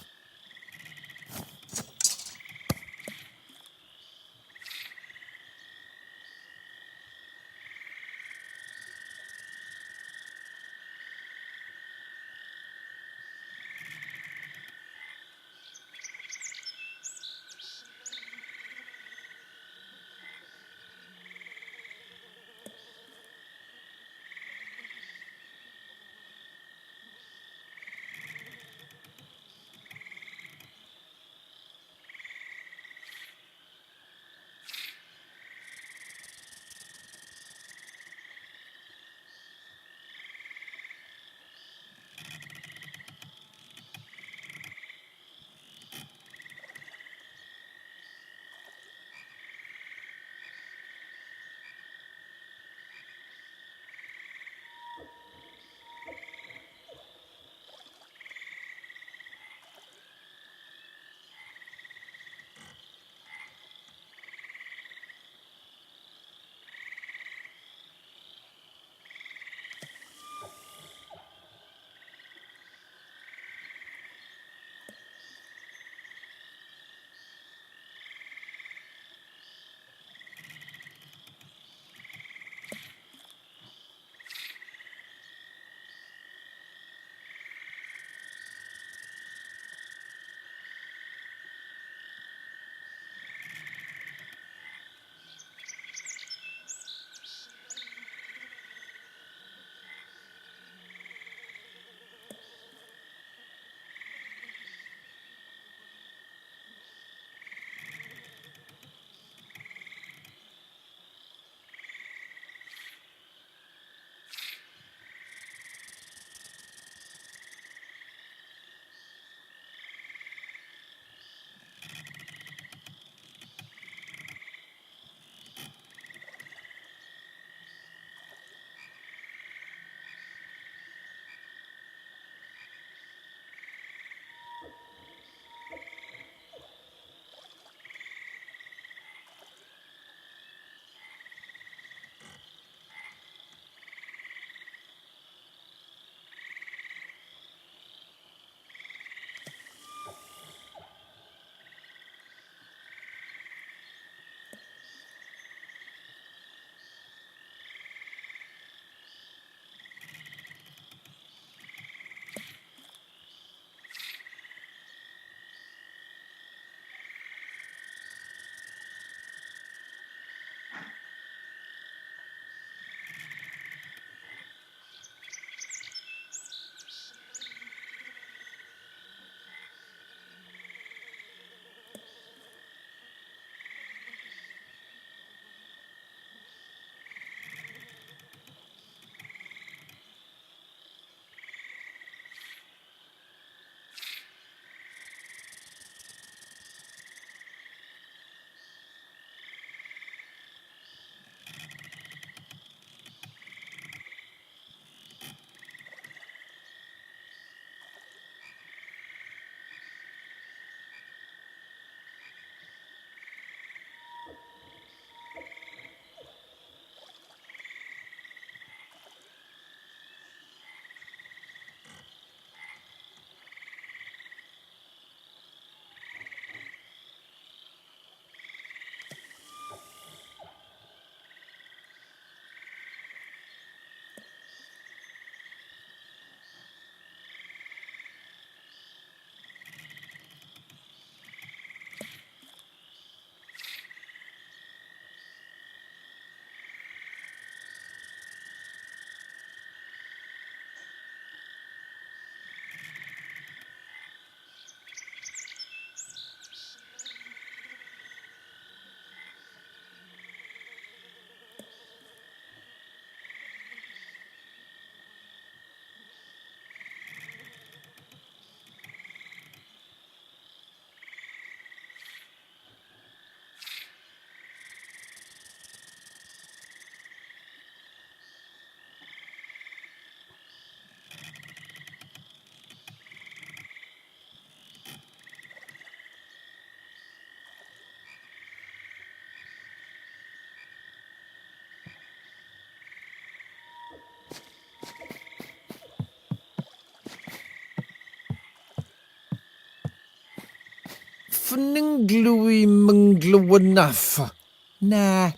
Fninglui mungluanaf. Nah,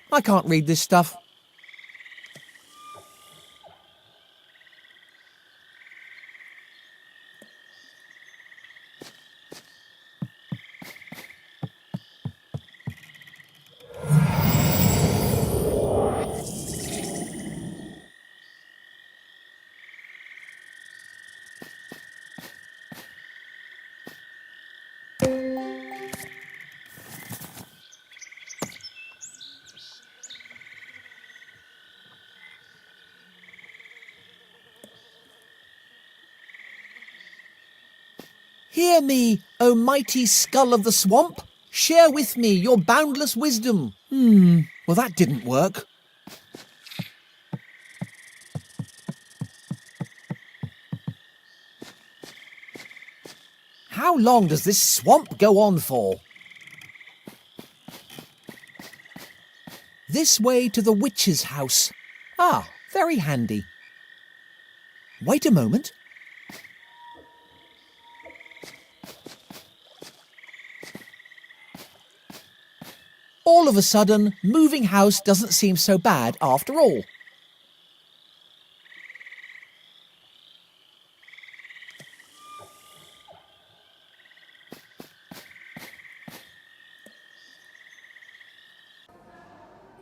I can't read this stuff. Hear me, O mighty skull of the swamp. Share with me your boundless wisdom. Well, that didn't work. How long does this swamp go on for? This way to the witch's house. Ah, very handy. Wait a moment. All of a sudden, moving house doesn't seem so bad after all.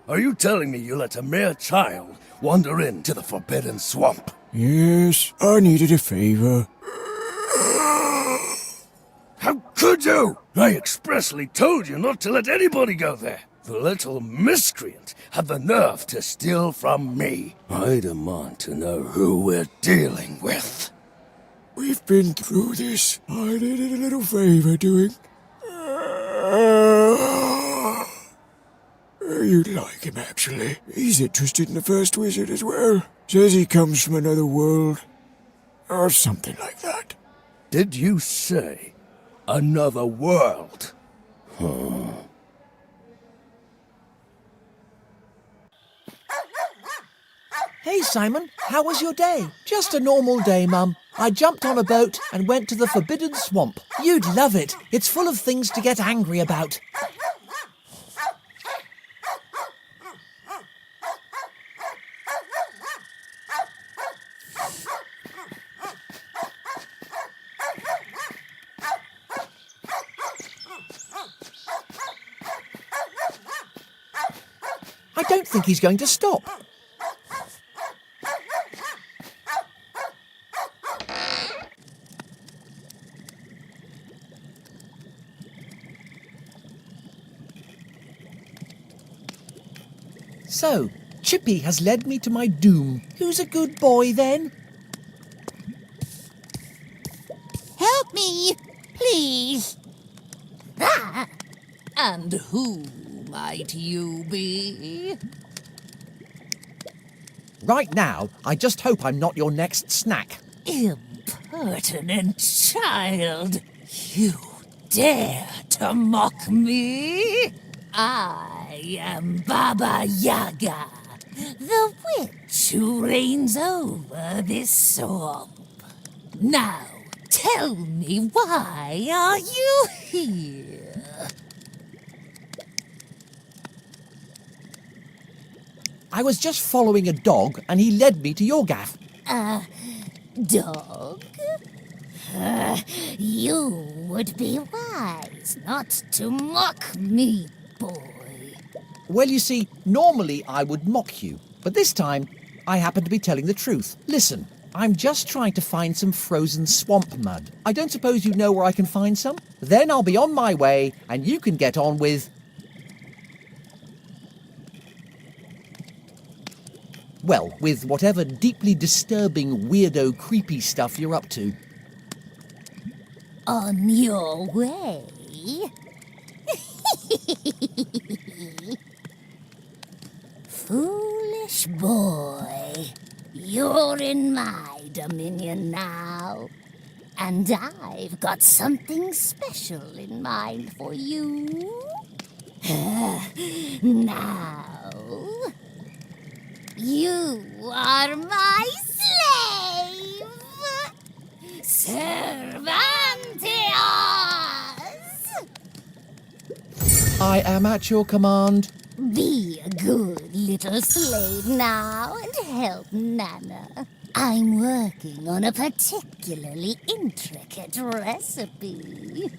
Are you telling me you let a mere child wander into the forbidden swamp? Yes, I needed a favor. How could you? I expressly told you not to let anybody go there. The little miscreant had the nerve to steal from me. I demand to know who we're dealing with. We've been through this. I needed a little favor doing. You'd like him, actually. He's interested in the first wizard as well. Says he comes from another world. Or something like that. Did you say another world? Hey, Simon, how was your day? Just a normal day, Mum. I jumped on a boat and went to the forbidden swamp. You'd love it. It's full of things to get angry about. I don't think he's going to stop. So, Chippy has led me to my doom. Who's a good boy, then? Help me, please. And who might you be? Right now, I just hope I'm not your next snack. Impertinent child. You dare to mock me? I am Baba Yaga, the witch who reigns over this swamp. Now, tell me, why are you here? I was just following a dog and he led me to your gaff. Dog? You would be wise not to mock me, boy. Well, you see, normally I would mock you, but this time I happen to be telling the truth. Listen, I'm just trying to find some frozen swamp mud. I don't suppose you know where I can find some? Then I'll be on my way and you can get on with... well, with whatever deeply disturbing, weirdo, creepy stuff you're up to. On your way? Foolish boy. You're in my dominion now. And I've got something special in mind for you. Now, you are my slave! Cervantes! I am at your command. Be a good little slave now and help Nana. I'm working on a particularly intricate recipe.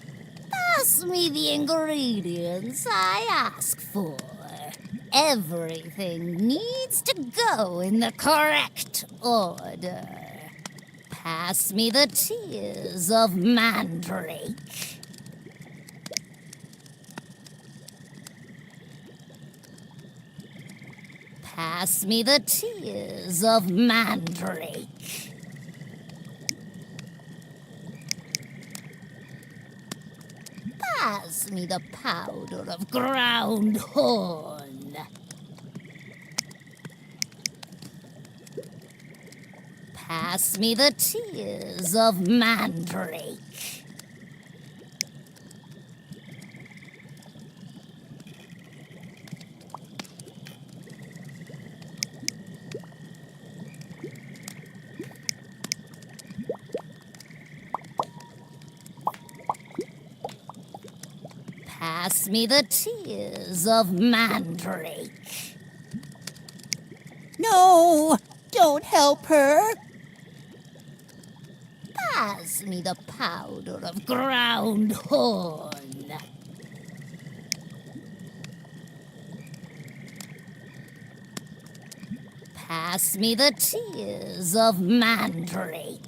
Pass me the ingredients I ask for. Everything needs to go in the correct order. Pass me the tears of Mandrake. Pass me the tears of Mandrake. Pass me the powder of ground horn. Pass me the tears of Mandrake. Pass me the tears of Mandrake. No! Don't help her! Pass me the powder of ground horn. Pass me the tears of Mandrake.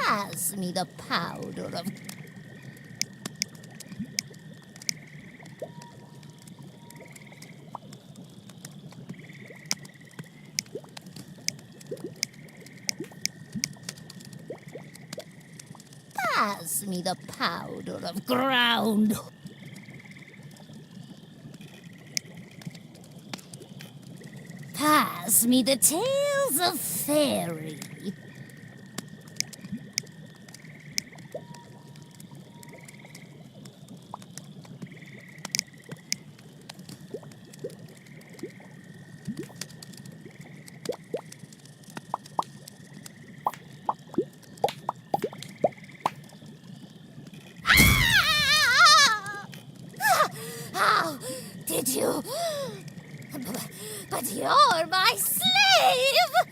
Pass me the powder of... Pass me the powder of ground... Pass me the tales of fairy. How did you... But you're my slave!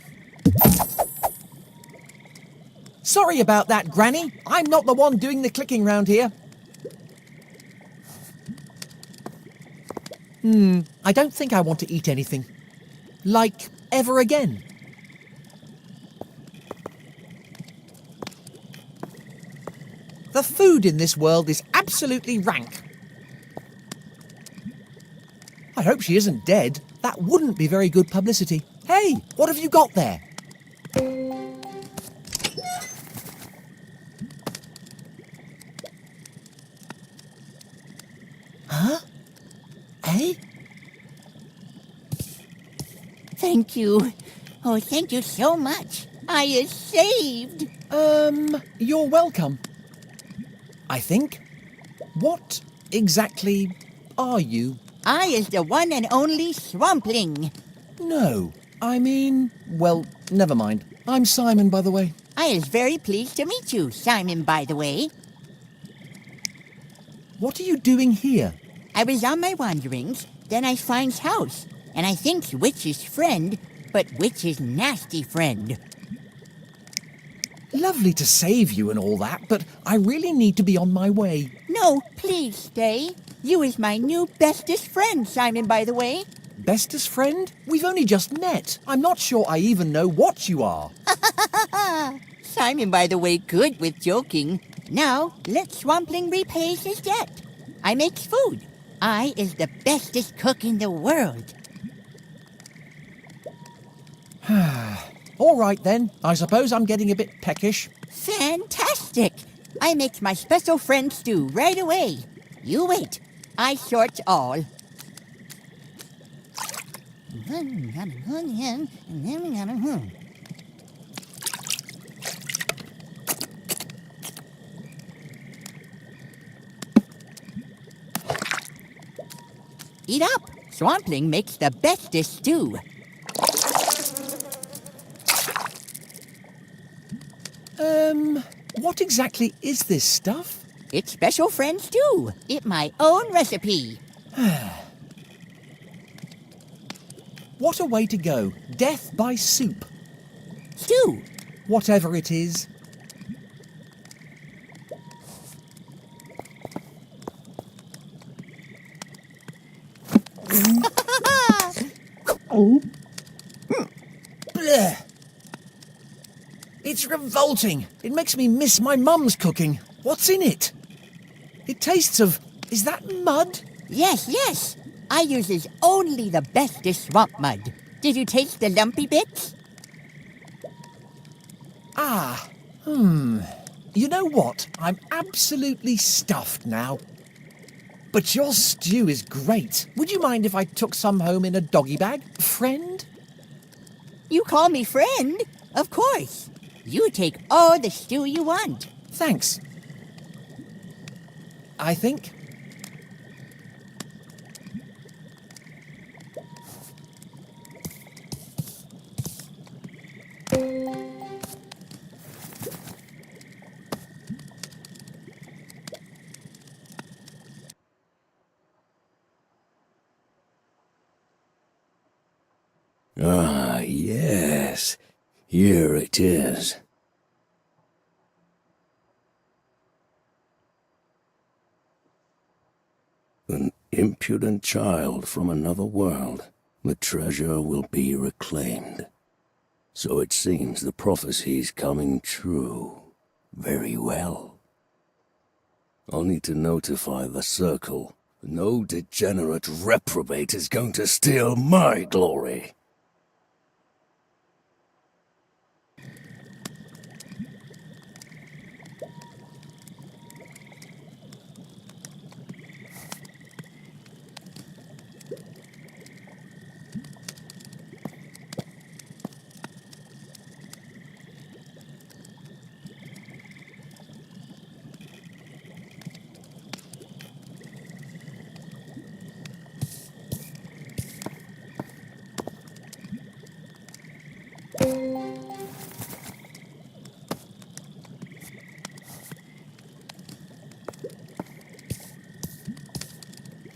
Sorry about that, Granny. I'm not the one doing the clicking round here. I don't think I want to eat anything. Like, ever again. The food in this world is absolutely rank. I hope she isn't dead. That wouldn't be very good publicity. Hey, what have you got there? Huh? Eh? Thank you. Oh, thank you so much. I is saved. You're welcome. I think. What exactly are you? I is the one and only Swampling. No, I mean... Well, never mind. I'm Simon, by the way. I is very pleased to meet you, Simon, by the way. What are you doing here? I was on my wanderings, then I finds house, and I thinks Witch's friend, but Witch's nasty friend. Lovely to save you and all that, but I really need to be on my way. No, please stay. You is my new bestest friend, Simon, by the way. Bestest friend? We've only just met. I'm not sure I even know what you are. Simon, by the way, good with joking. Now, let Swampling repay his debt. I makes food. I is the bestest cook in the world. All right, then. I suppose I'm getting a bit peckish. Fantastic! I makes my special friend stew right away. You wait. I sorts all. Eat up. Swampling makes the bestest stew. What exactly is this stuff? It's special friend stew. It's my own recipe. What a way to go. Death by soup. Stew. Whatever it is. Blech. It's revolting. It makes me miss my mum's cooking. What's in it? It tastes of... Is that mud? Yes, yes. I uses only the bestest swamp mud. Did you taste the lumpy bits? You know what? I'm absolutely stuffed now. But your stew is great. Would you mind if I took some home in a doggy bag, friend? You call me friend? Of course. You take all the stew you want. Thanks. I think. Ah, yes. Here it is. An impudent child from another world. The treasure will be reclaimed. So it seems the prophecy's coming true. Very well. I'll need to notify the Circle. No degenerate reprobate is going to steal my glory.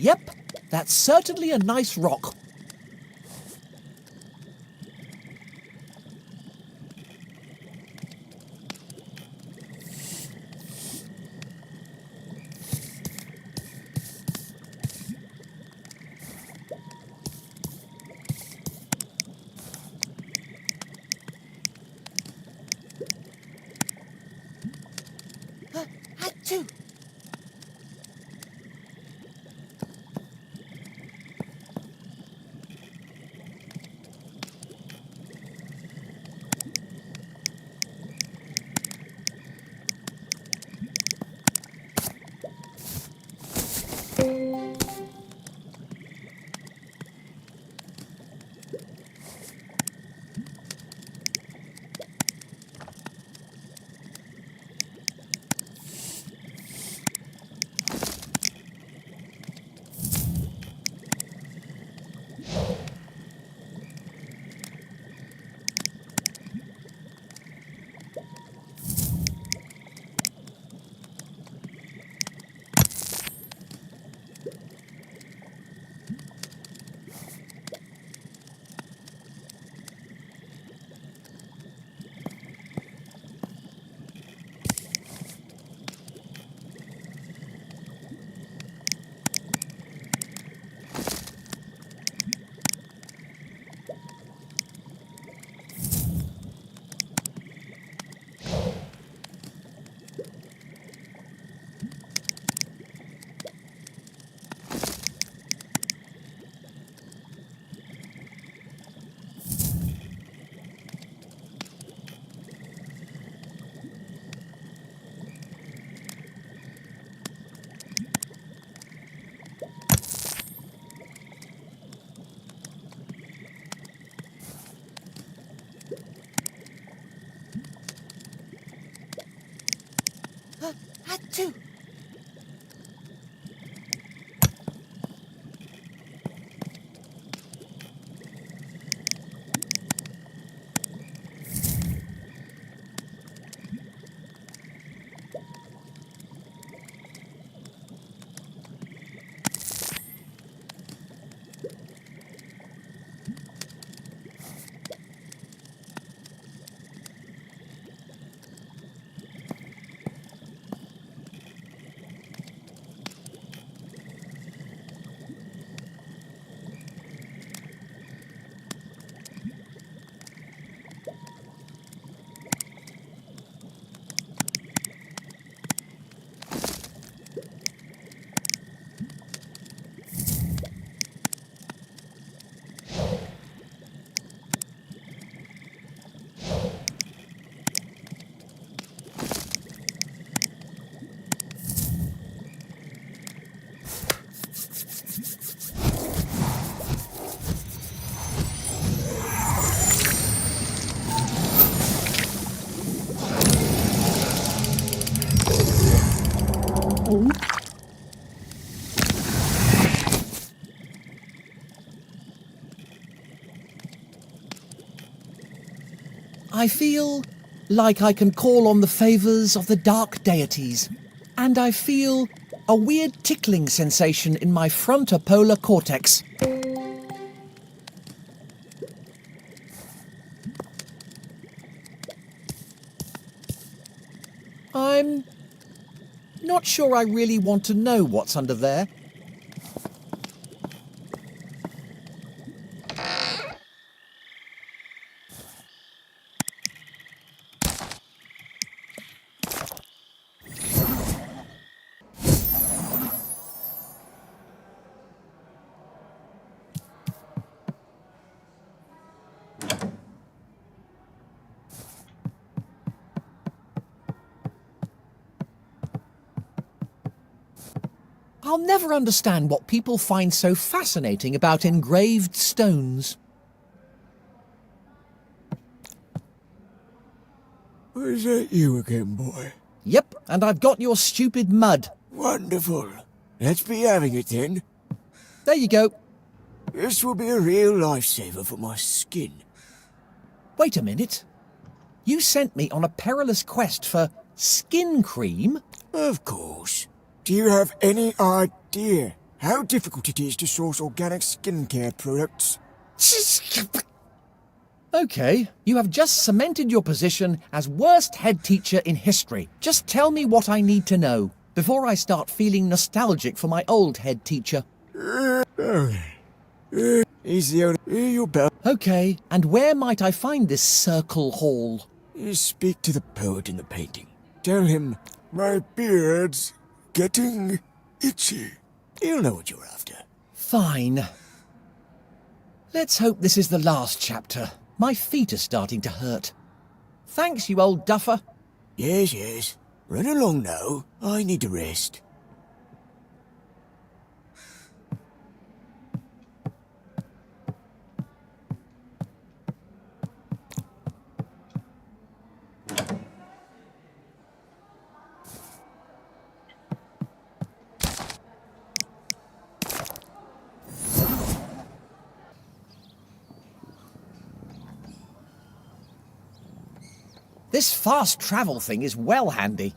Yep, that's certainly a nice rock. Achoo! I feel like I can call on the favours of the dark deities. And I feel a weird tickling sensation in my frontopolar cortex. I'm not sure I really want to know what's under there. I'll never understand what people find so fascinating about engraved stones. Is that you again, boy? Yep, and I've got your stupid mud. Wonderful. Let's be having it then. There you go. This will be a real lifesaver for my skin. Wait a minute. You sent me on a perilous quest for skin cream? Of course. Do you have any idea how difficult it is to source organic skincare products? Okay, you have just cemented your position as worst head teacher in history. Just tell me what I need to know before I start feeling nostalgic for my old head teacher. He's the only... Your bell. Okay, and where might I find this circle hall? You speak to the poet in the painting. Tell him, my beard's getting itchy. He'll know what you're after. Fine. Let's hope this is the last chapter. My feet are starting to hurt. Thanks, you old duffer. Yes, yes. Run along now. I need to rest. This fast travel thing is well handy.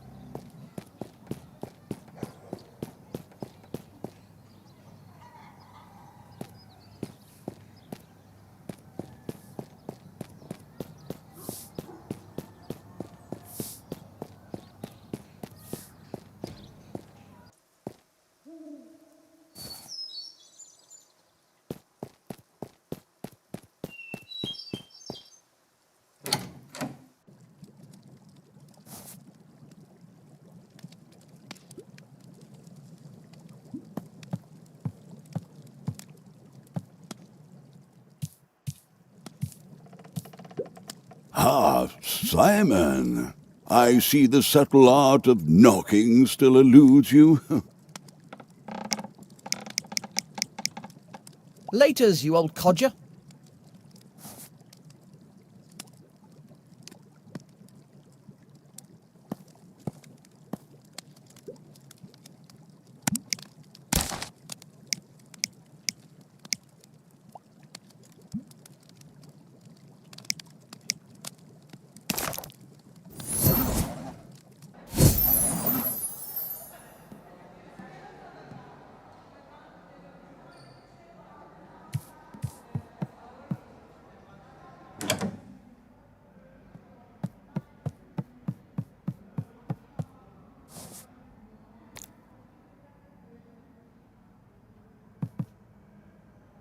Ah, Simon. I see the subtle art of knocking still eludes you. Laters, you old codger.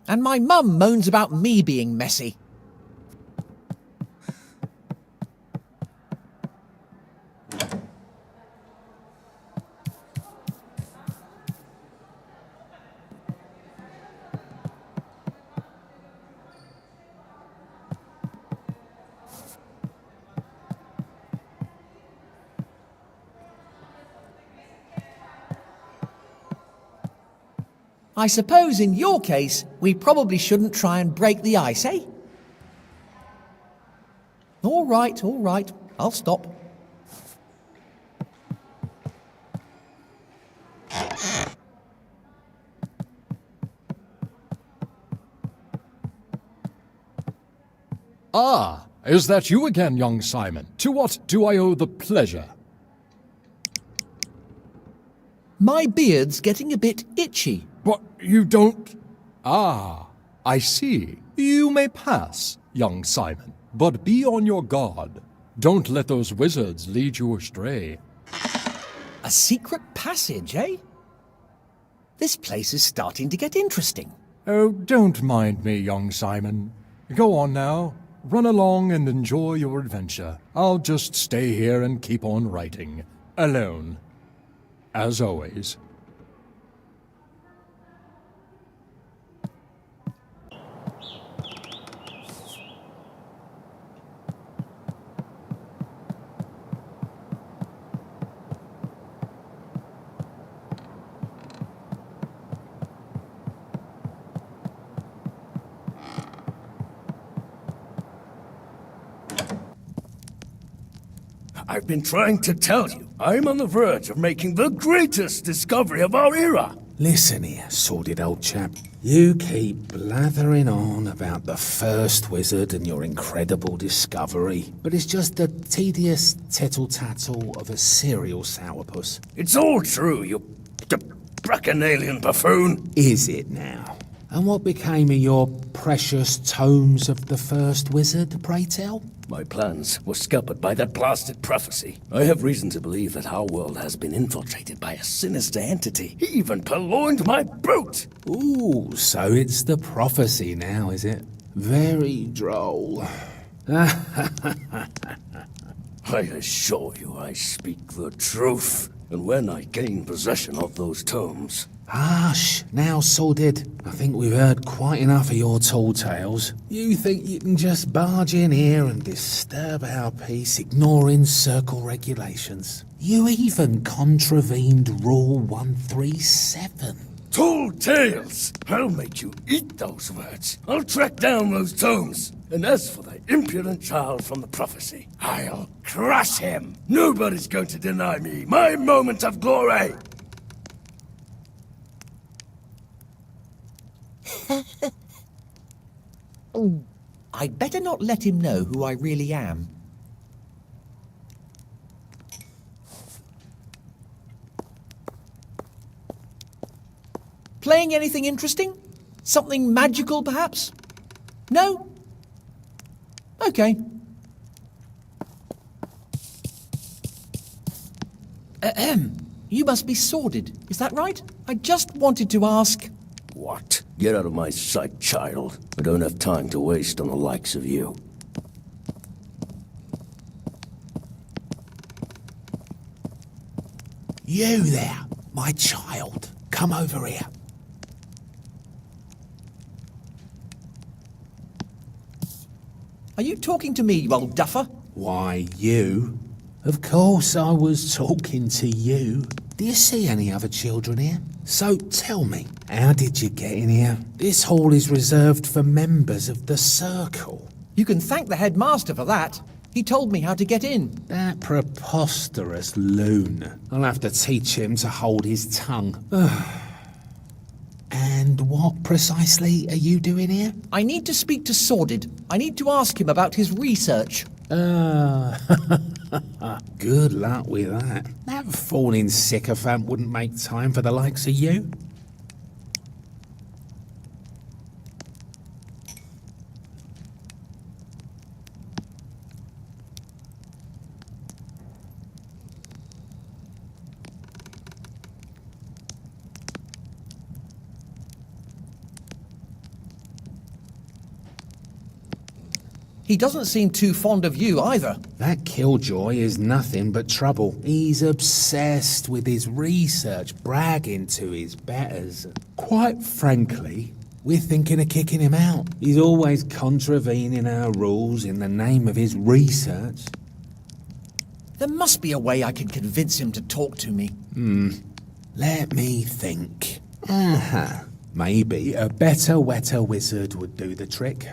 And my mum moans about me being messy. I suppose in your case, we probably shouldn't try and break the ice, eh? All right, I'll stop. Ah, Is that you again, young Simon? To what do I owe the pleasure? My beard's getting a bit itchy. But you don't... Ah, I see. You may pass, young Simon, but be on your guard. Don't let those wizards lead you astray. A secret passage, eh? This place is starting to get interesting. Oh, don't mind me, young Simon. Go on now. Run along and enjoy your adventure. I'll just stay here and keep on writing. Alone. As always. I've been trying to tell you, I'm on the verge of making the greatest discovery of our era. Listen here, sordid old chap. You keep blathering on about the first wizard and your incredible discovery, but it's just the tedious tittle-tattle of a serial sourpuss. It's all true, you bacchanalian buffoon. Is it now? And what became of your precious tomes of the first wizard, pray tell? My plans were scuppered by that blasted prophecy. I have reason to believe that our world has been infiltrated by a sinister entity. He even purloined my boot! Ooh, so it's the prophecy now, is it? Very droll. I assure you I speak the truth. And when I gain possession of those tomes... Hush! Now, sordid. I think we've heard quite enough of your tall tales. You think you can just barge in here and disturb our peace, ignoring circle regulations? You even contravened Rule 137. Tall tales! I'll make you eat those words. I'll track down those tomes. And as for the impudent child from the prophecy, I'll crush him. Nobody's going to deny me my moment of glory. I'd better not let him know who I really am. Playing anything interesting? Something magical, perhaps? No? Okay. Ahem. You must be sordid, is that right? I just wanted to ask... What? Get out of my sight, child. I don't have time to waste on the likes of you. You there, my child. Come over here. Are you talking to me, you old duffer? Why, you? Of course I was talking to you. Do you see any other children here? So tell me, how did you get in here? This hall is reserved for members of the Circle. You can thank the headmaster for that. He told me how to get in. That preposterous loon. I'll have to teach him to hold his tongue. And what precisely are you doing here? I need to speak to Sordid. I need to ask him about his research. Good luck with that. That fawning sycophant wouldn't make time for the likes of you. He doesn't seem too fond of you either. That killjoy is nothing but trouble. He's obsessed with his research, bragging to his betters. Quite frankly, we're thinking of kicking him out. He's always contravening our rules in the name of his research. There must be a way I can convince him to talk to me. Let me think. Maybe a better, wetter wizard would do the trick.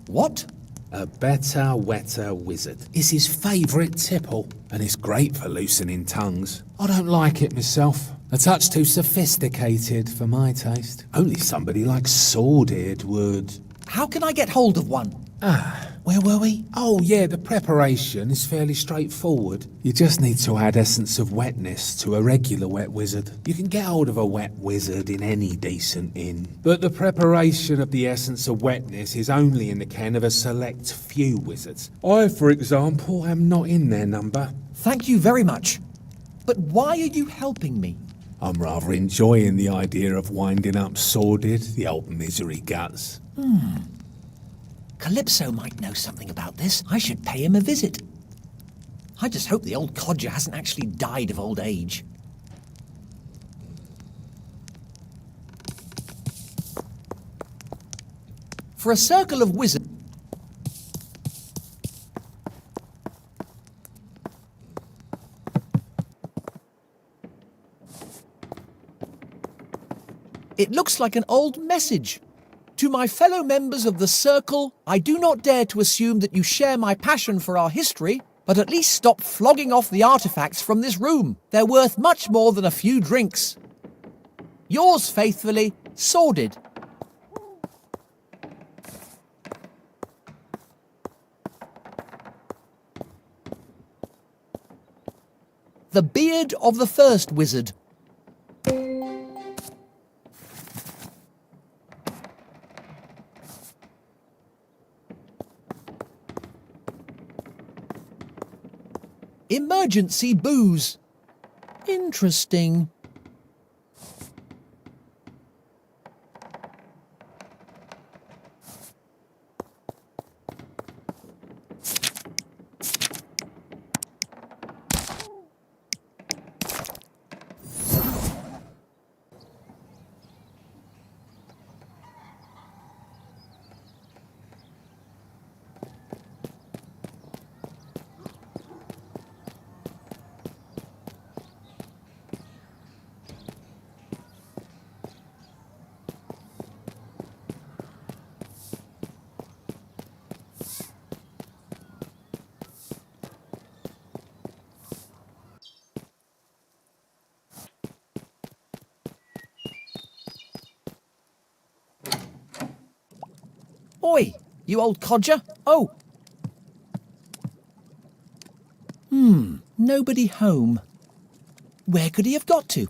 What? A better, wetter wizard is his favourite tipple, and it's great for loosening tongues. I don't like it myself. A touch too sophisticated for my taste. Only somebody like Sordid would. How can I get hold of one? Where were we? Oh yeah, the preparation is fairly straightforward. You just need to add essence of wetness to a regular wet wizard. You can get hold of a wet wizard in any decent inn, but the preparation of the essence of wetness is only in the ken of a select few wizards. I, for example, am not in their number. Thank you very much. But why are you helping me? I'm rather enjoying the idea of winding up Sordid, the old misery guts. Calypso might know something about this. I should pay him a visit. I just hope the old codger hasn't actually died of old age. For a circle of wizards... It looks like an old message. To my fellow members of the Circle, I do not dare to assume that you share my passion for our history, but at least stop flogging off the artifacts from this room. They're worth much more than a few drinks. Yours faithfully, Sordid. The beard of the first wizard. Emergency booze. Interesting. Oi, you old codger. Oh. Nobody home. Where could he have got to?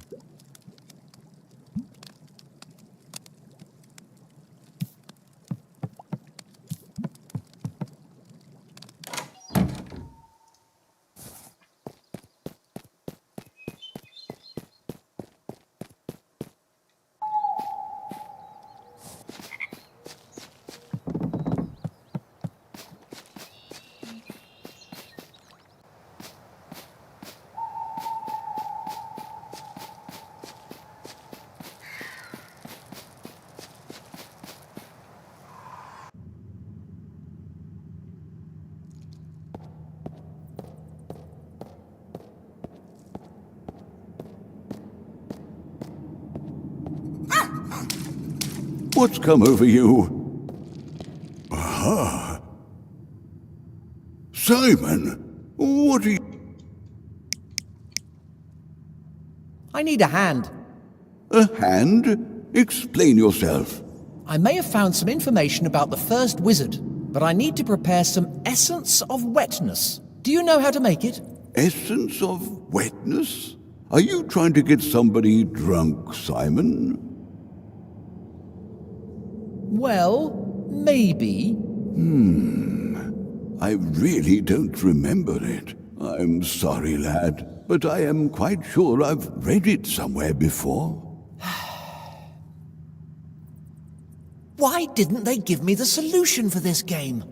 What's come over you? Aha! Simon, what are you... I need a hand. A hand? Explain yourself. I may have found some information about the first wizard, but I need to prepare some essence of wetness. Do you know how to make it? Essence of wetness? Are you trying to get somebody drunk, Simon? Well, maybe. I really don't remember it. I'm sorry, lad, but I am quite sure I've read it somewhere before. Why didn't they give me the solution for this game?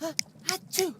Achoo!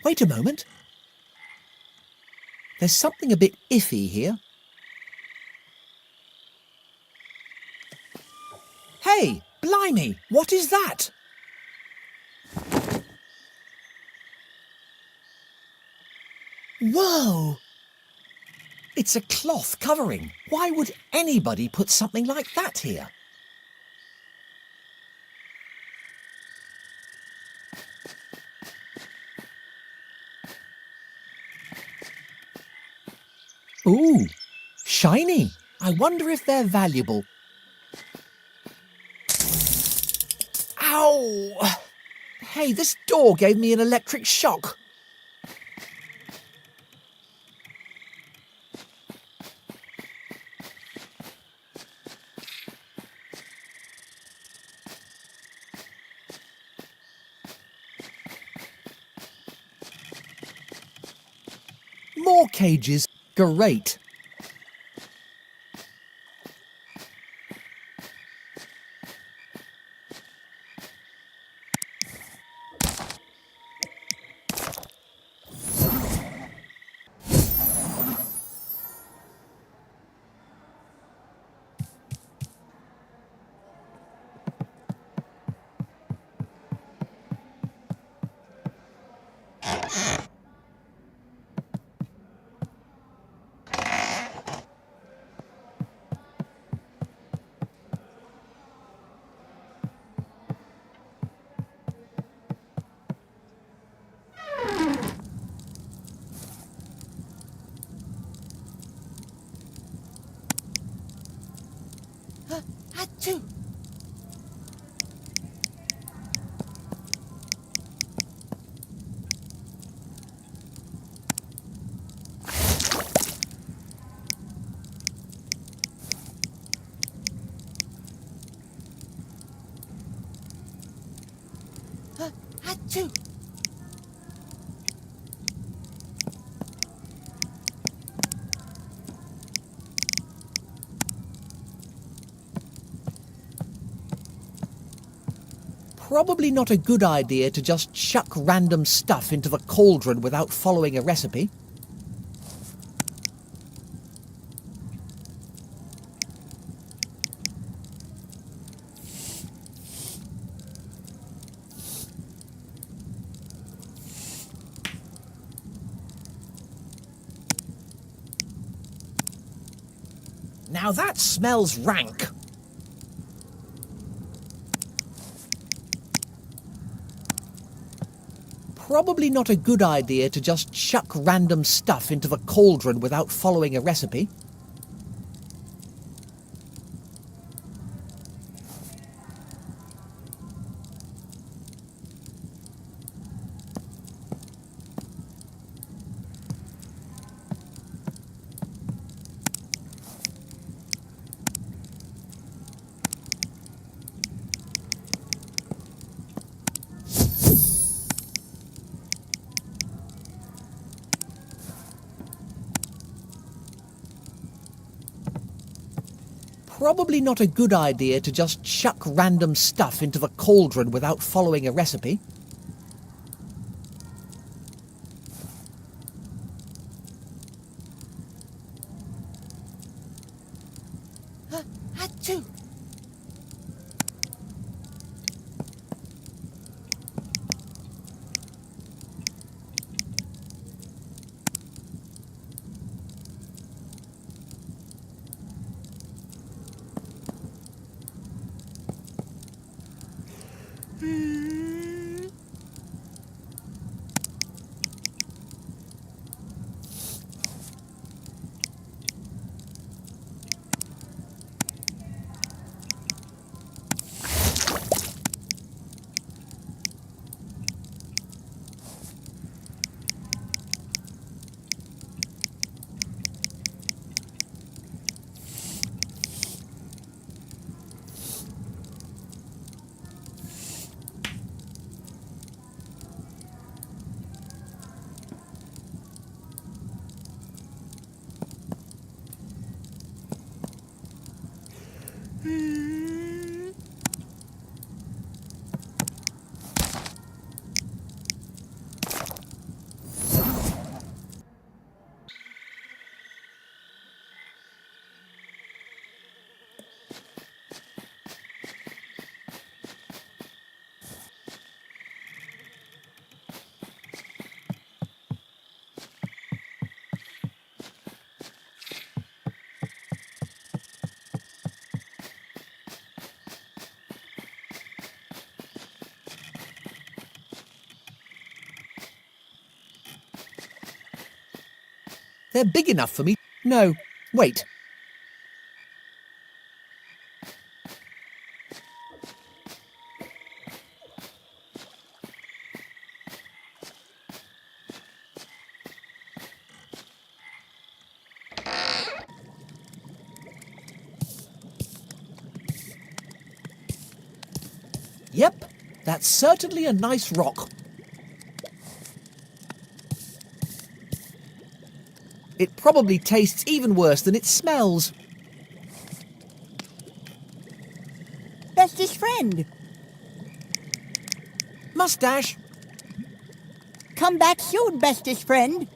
Wait a moment. There's something a bit iffy here. Hey, blimey, what is that? Whoa! It's a cloth covering. Why would anybody put something like that here? Ooh, shiny. I wonder if they're valuable. Ow! Hey, this door gave me an electric shock. More cages. Great. Achoo! Achoo! Probably not a good idea to just chuck random stuff into the cauldron without following a recipe. Now that smells rank. Probably not a good idea to just chuck random stuff into the cauldron without following a recipe. Probably not a good idea to just chuck random stuff into the cauldron without following a recipe. Achoo! They're big enough for me. No, wait. Yep, that's certainly a nice rock. It probably tastes even worse than it smells. Bestest friend, Mustache, come back soon, bestest friend.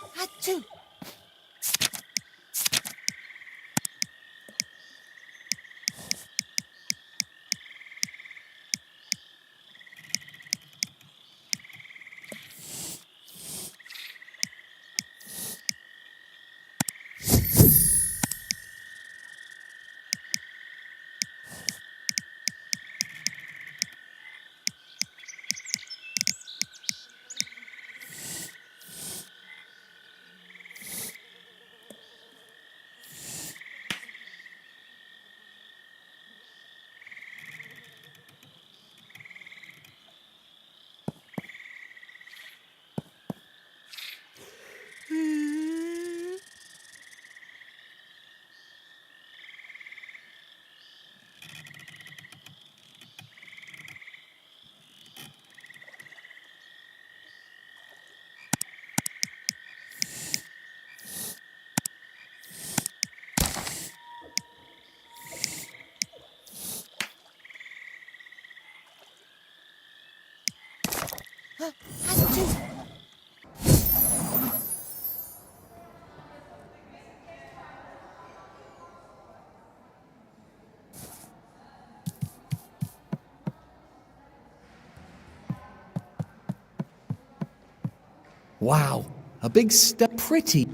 Achoo. Wow, a big pretty.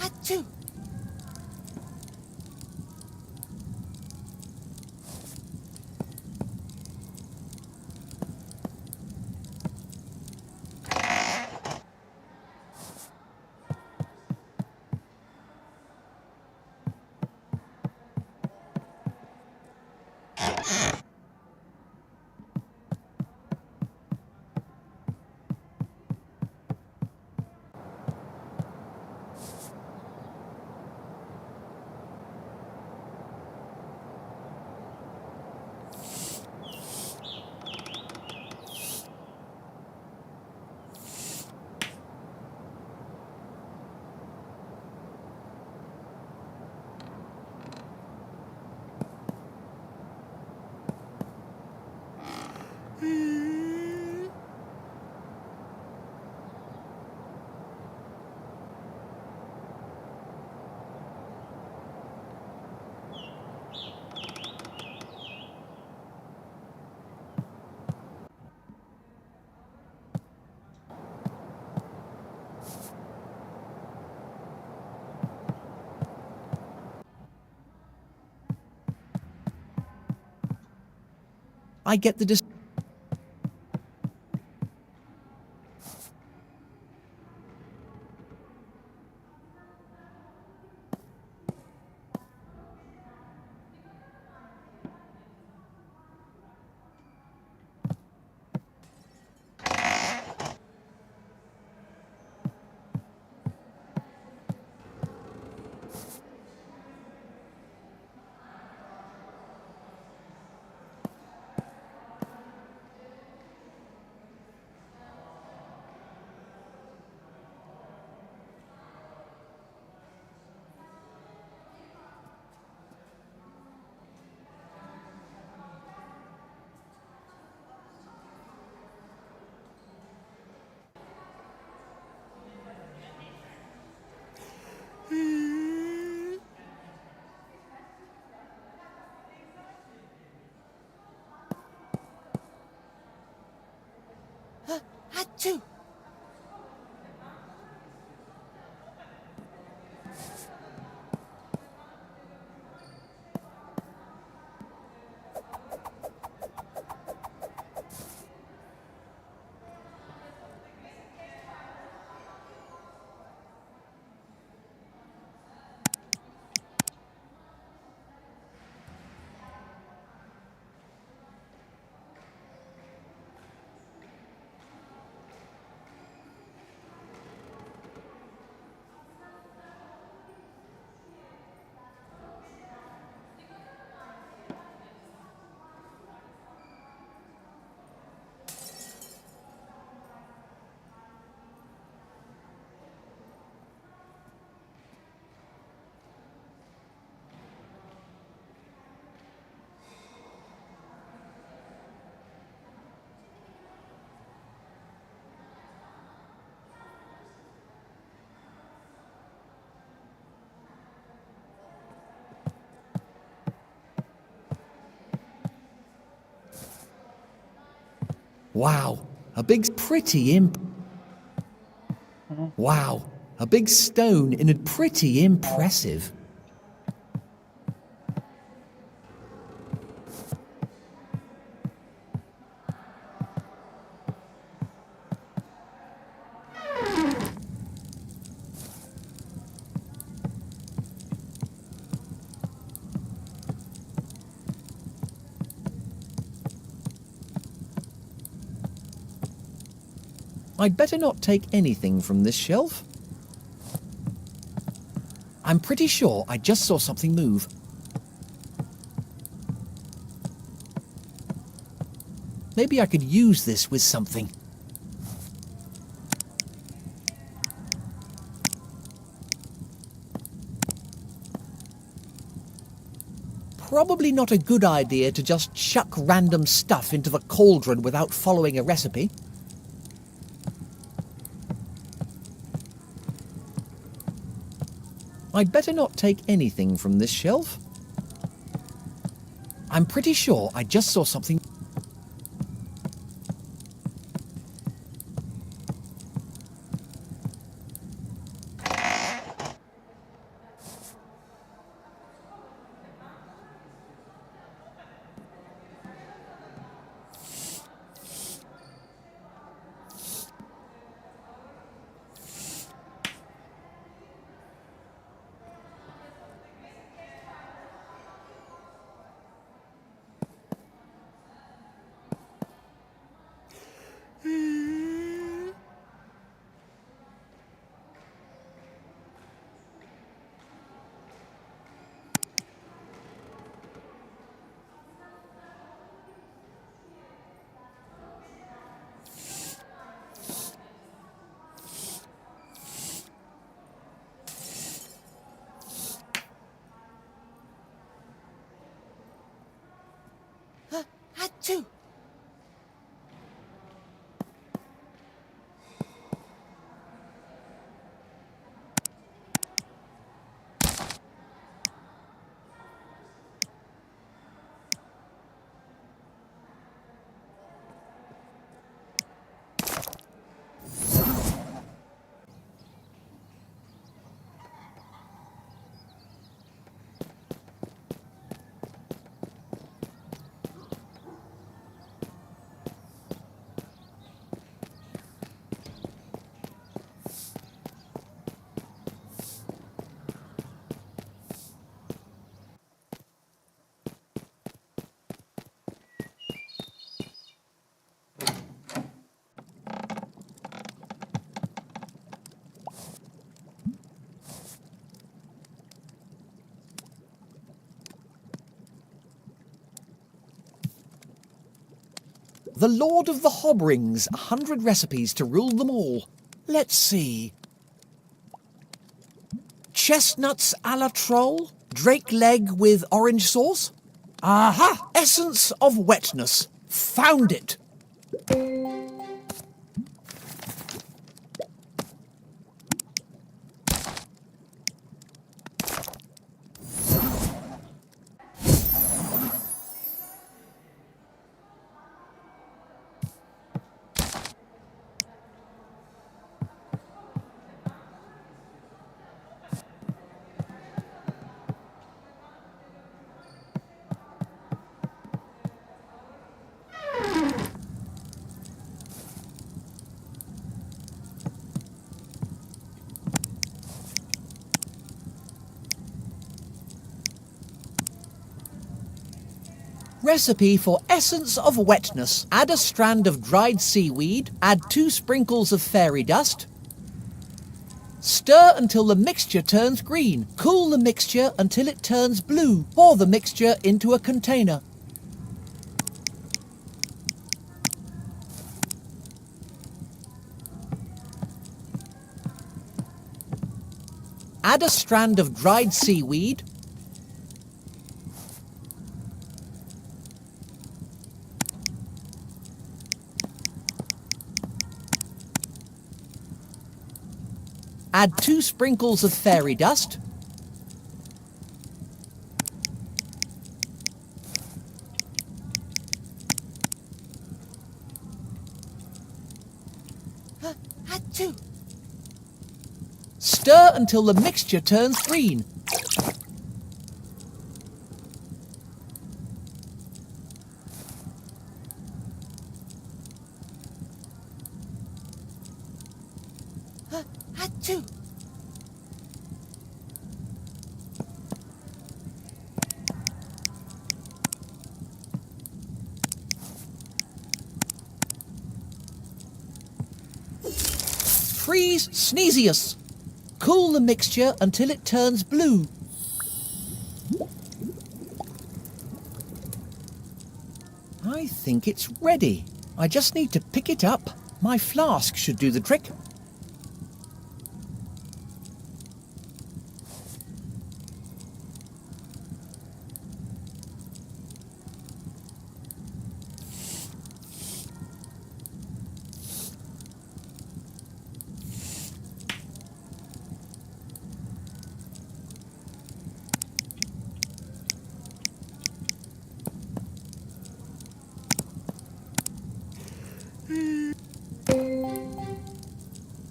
Achoo. I get the Achoo! Wow, a big pretty Wow, a big stone in a pretty impressive. I'd better not take anything from this shelf. I'm pretty sure I just saw something move. Maybe I could use this with something. Probably not a good idea to just chuck random stuff into the cauldron without following a recipe. I'd better not take anything from this shelf. I'm pretty sure I just saw something. Achoo! The Lord of the Hobrings, 100 recipes to rule them all. Let's see. Chestnuts a la troll, drake leg with orange sauce. Aha! Essence of wetness. Found it. recipe for essence of wetness. Add a strand of dried seaweed, add 2 sprinkles of fairy dust. Stir until the mixture turns green. Cool the mixture until it turns blue. Pour the mixture into a container. Add a strand of dried seaweed. Add 2 sprinkles of fairy dust. Add 2. Stir until the mixture turns green. Add 2. Freeze Sneezius. Cool the mixture until it turns blue. I think it's ready. I just need to pick it up. My flask should do the trick.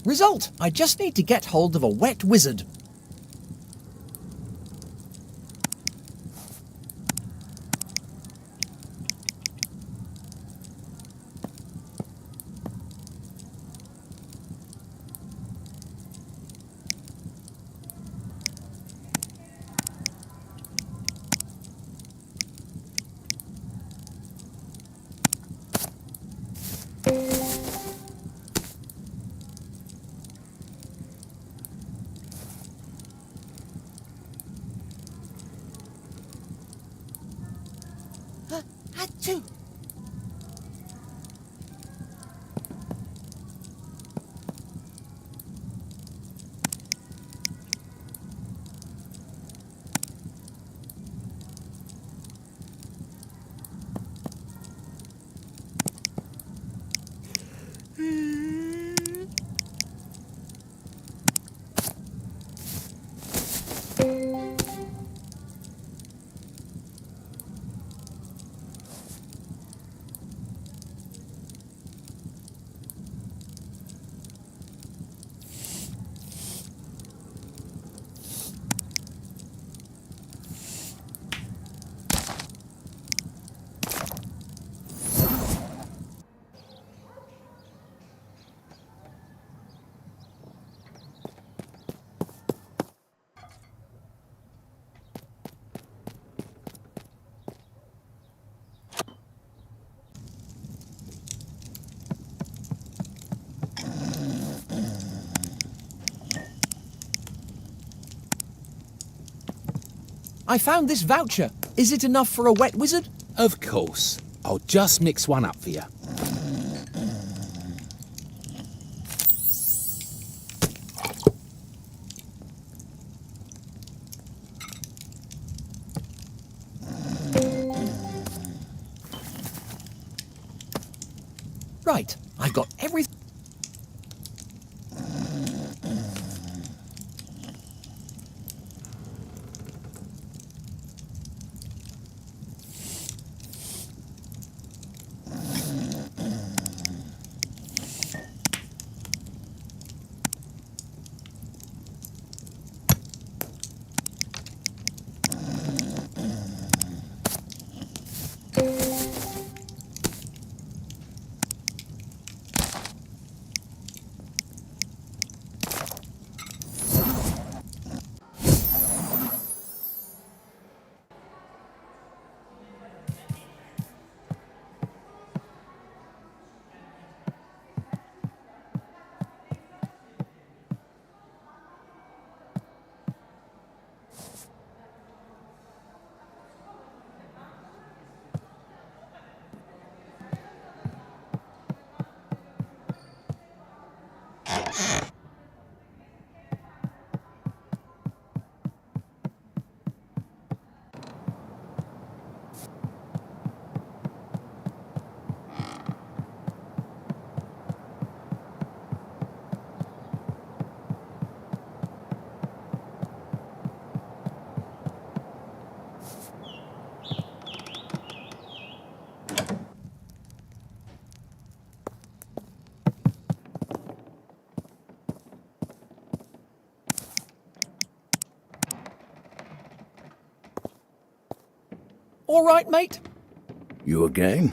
Result! I just need to get hold of a wet wizard. Add 2. I found this voucher. Is it enough for a wet wizard? Of course. I'll just mix one up for you. Right, I've got everything. All right, mate? You a game?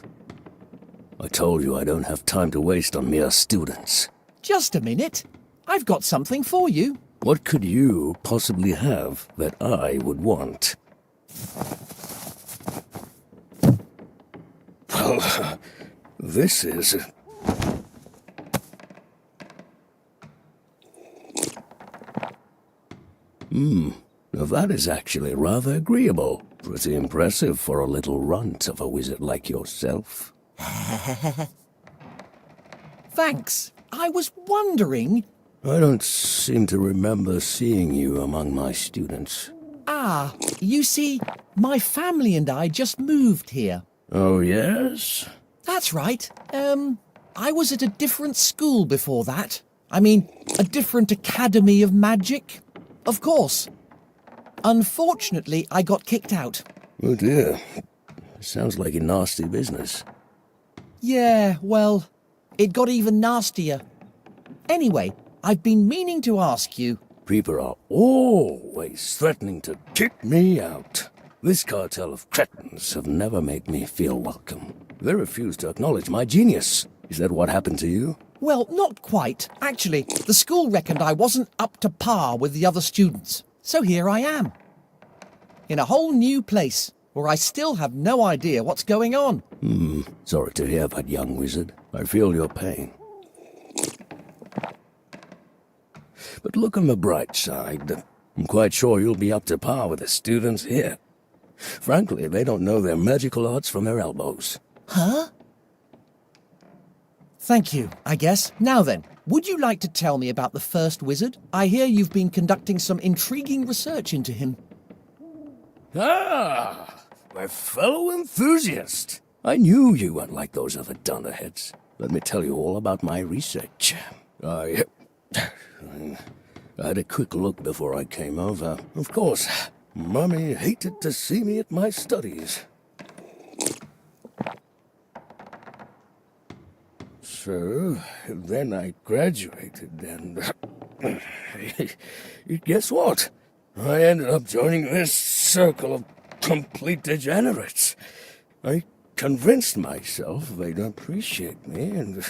I told you I don't have time to waste on mere students. Just a minute. I've got something for you. What could you possibly have that I would want? Well, this is... Now that is actually rather agreeable. Pretty impressive for a little runt of a wizard like yourself. Thanks. I was wondering... I don't seem to remember seeing you among my students. Ah, you see, my family and I just moved here. Oh, yes? That's right. I was at a different school before that. I mean, a different academy of magic. Of course. Unfortunately, I got kicked out. Oh dear. Sounds like a nasty business. Yeah, well, it got even nastier. Anyway, I've been meaning to ask you... People are always threatening to kick me out. This cartel of cretins have never made me feel welcome. They refuse to acknowledge my genius. Is that what happened to you? Well, not quite. Actually, the school reckoned I wasn't up to par with the other students. So here I am. In a whole new place, where I still have no idea what's going on. Sorry to hear that, young wizard. I feel your pain. But look on the bright side. I'm quite sure you'll be up to par with the students here. Frankly, they don't know their magical arts from their elbows. Huh? Thank you, I guess. Now then, would you like to tell me about the first wizard? I hear you've been conducting some intriguing research into him. Ah, my fellow enthusiast. I knew you weren't like those other dunderheads. Let me tell you all about my research. I had a quick look before I came over. Of course, Mummy hated to see me at my studies. So, then I graduated and... guess what? I ended up joining this circle of complete degenerates. I convinced myself they'd appreciate me,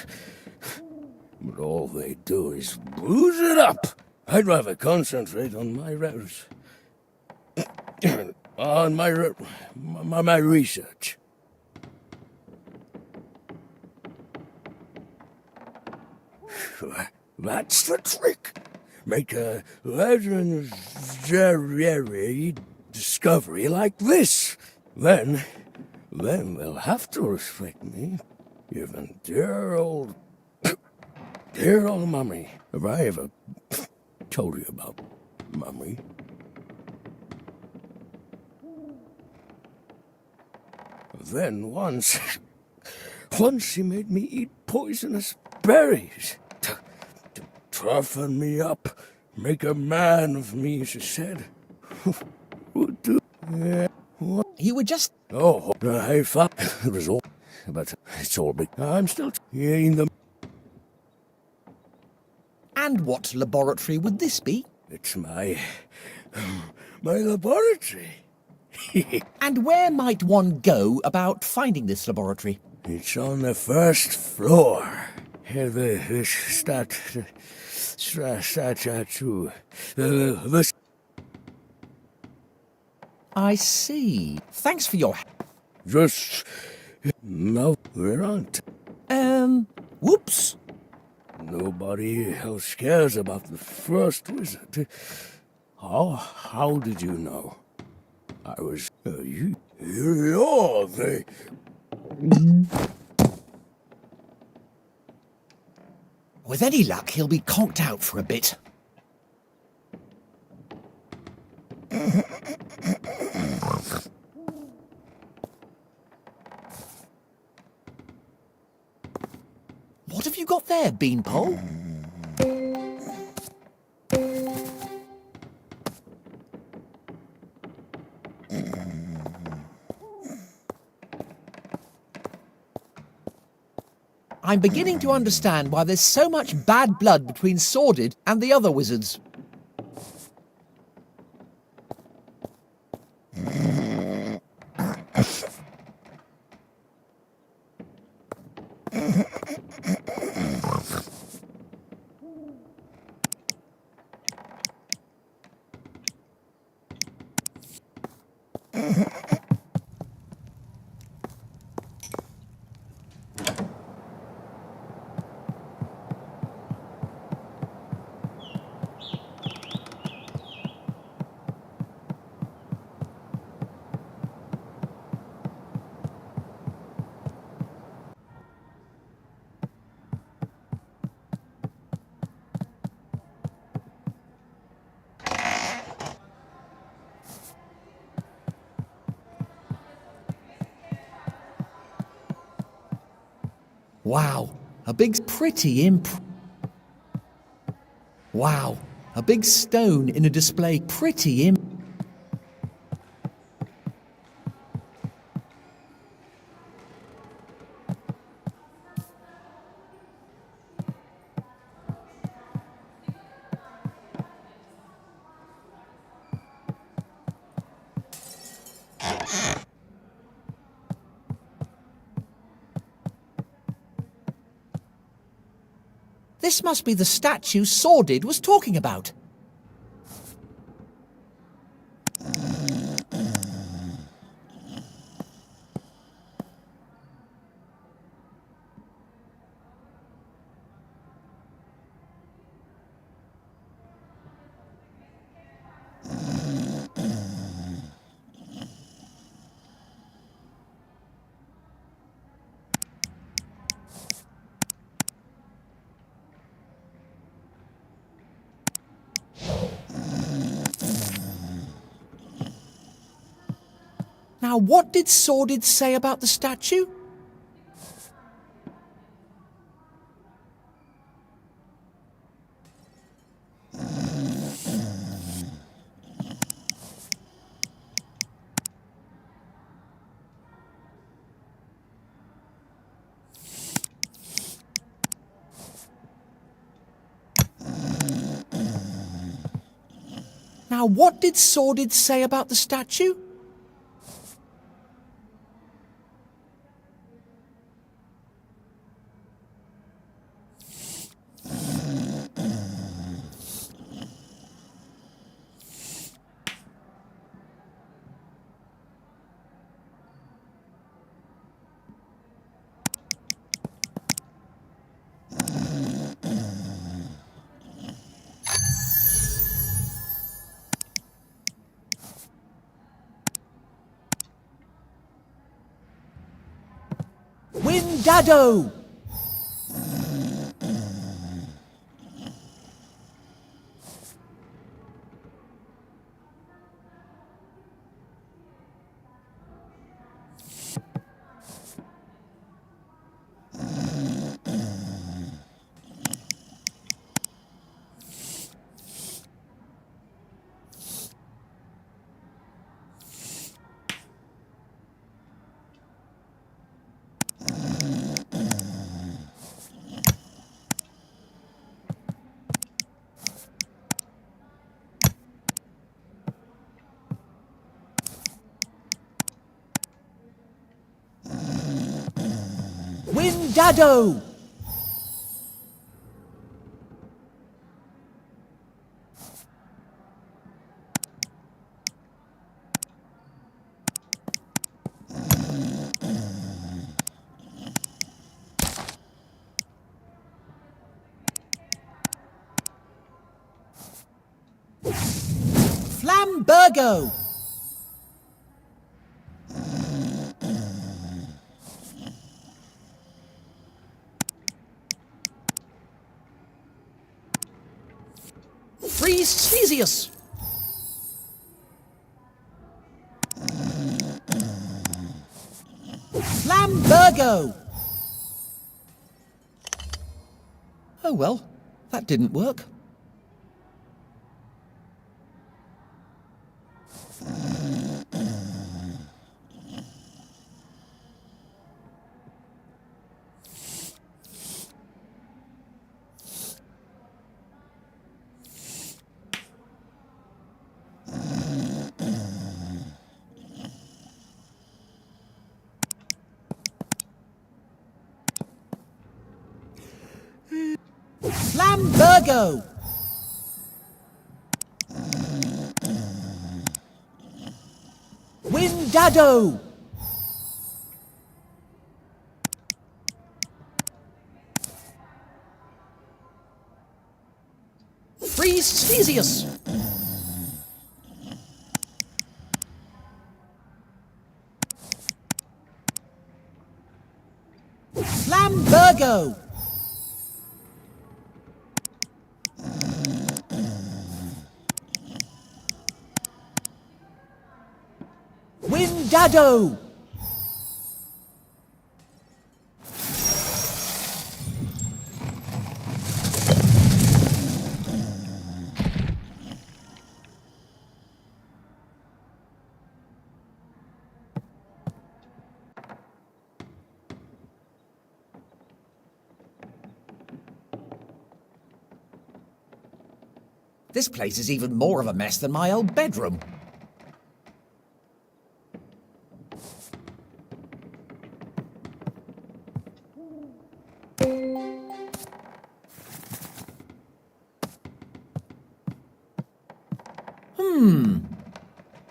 but all they do is booze it up. I'd rather concentrate on my my research. That's the trick. Make a legendary discovery like this. Then they'll have to respect me. Even dear old Mummy. Have I ever told you about Mummy? Then once she made me eat poisonous berries to toughen me up, make a man of me, she said. Would do. You were just... Oh, I thought it was all, but it's all big. I'm still in the... And what laboratory would this be? It's my laboratory. And where might one go about finding this laboratory? It's on the first floor. I see. Thanks for your... Just... No, we're on. Whoops. Nobody else cares about the first wizard. How did you know? I was... You're With any luck, he'll be conked out for a bit. What have you got there, Beanpole? I'm beginning to understand why there's so much bad blood between Sordid and the other wizards. Wow, a big Wow, a big stone in a display pretty This must be the statue Sordid was talking about. Now, what did Sordid say about the statue? Now, what did Sordid say about the statue? Windado! Windado! Flambergo! Freeze Cesius! Flambergo! Oh well, that didn't work. Flambergo! Windado! Freeze Cesius! Flambergo! Windado! This place is even more of a mess than my old bedroom.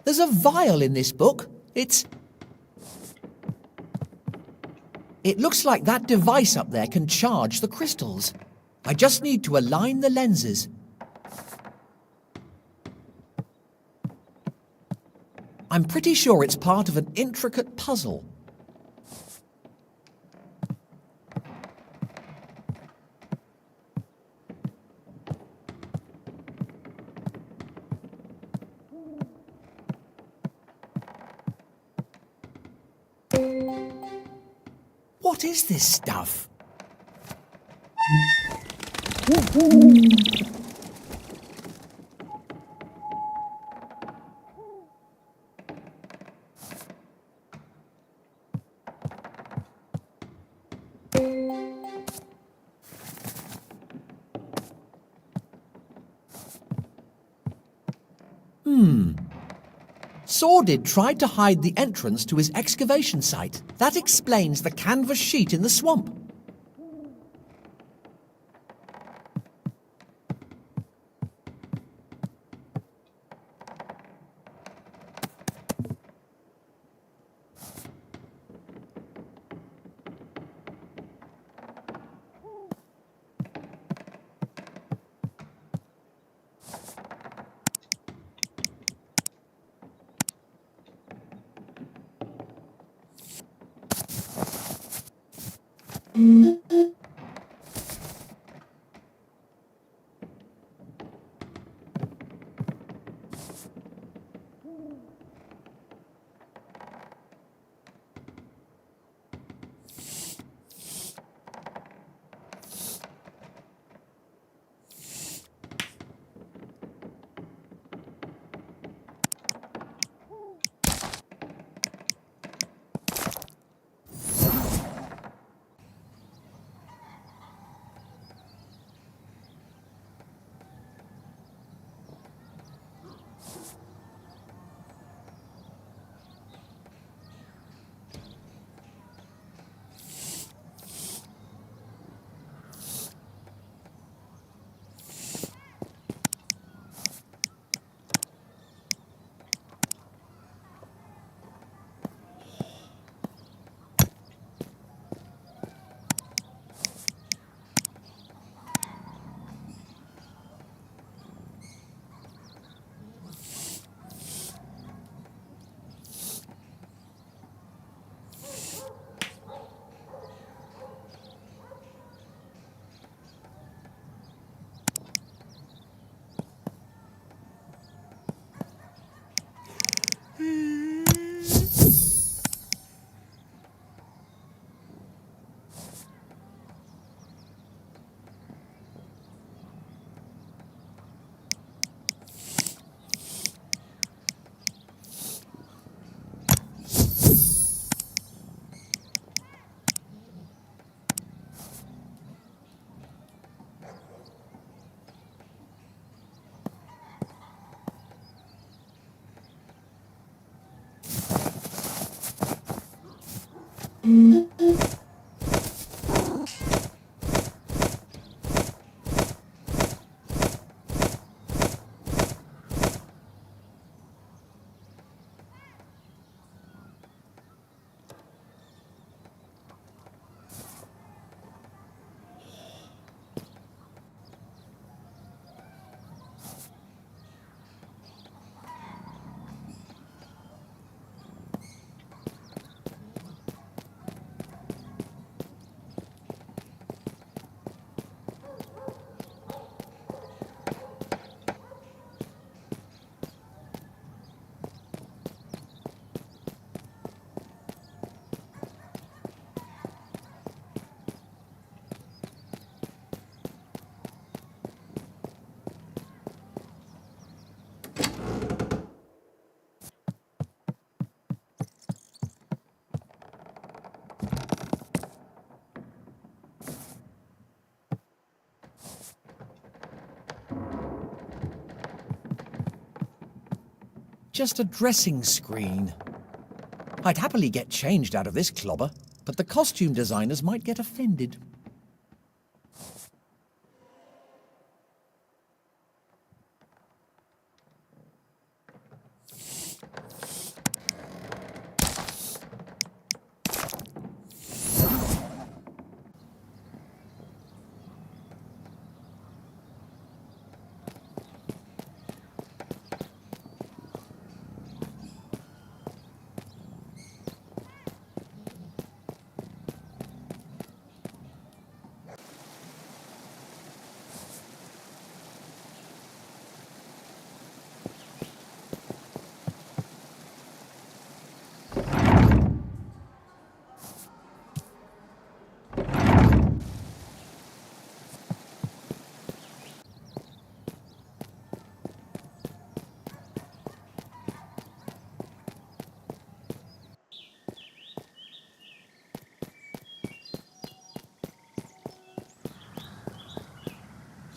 There's a vial in this book. It looks like that device up there can charge the crystals. I just need to align the lenses. I'm pretty sure it's part of an intricate puzzle. What is this stuff? Sordid tried to hide the entrance to his excavation site. That explains the canvas sheet in the swamp. Just a dressing screen. I'd happily get changed out of this clobber, but the costume designers might get offended.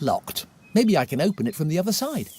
Locked. Maybe I can open it from the other side.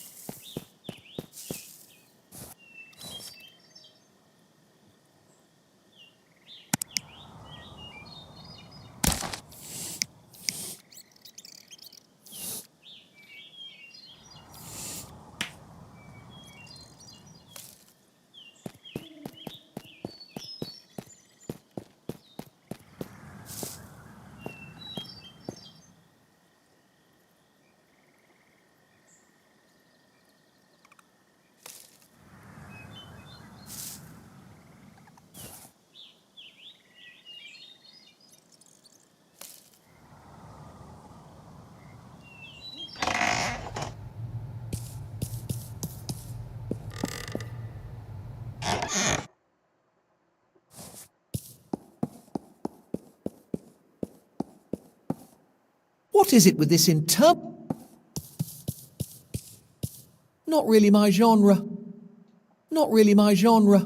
What is it with this Not really my genre. Not really my genre.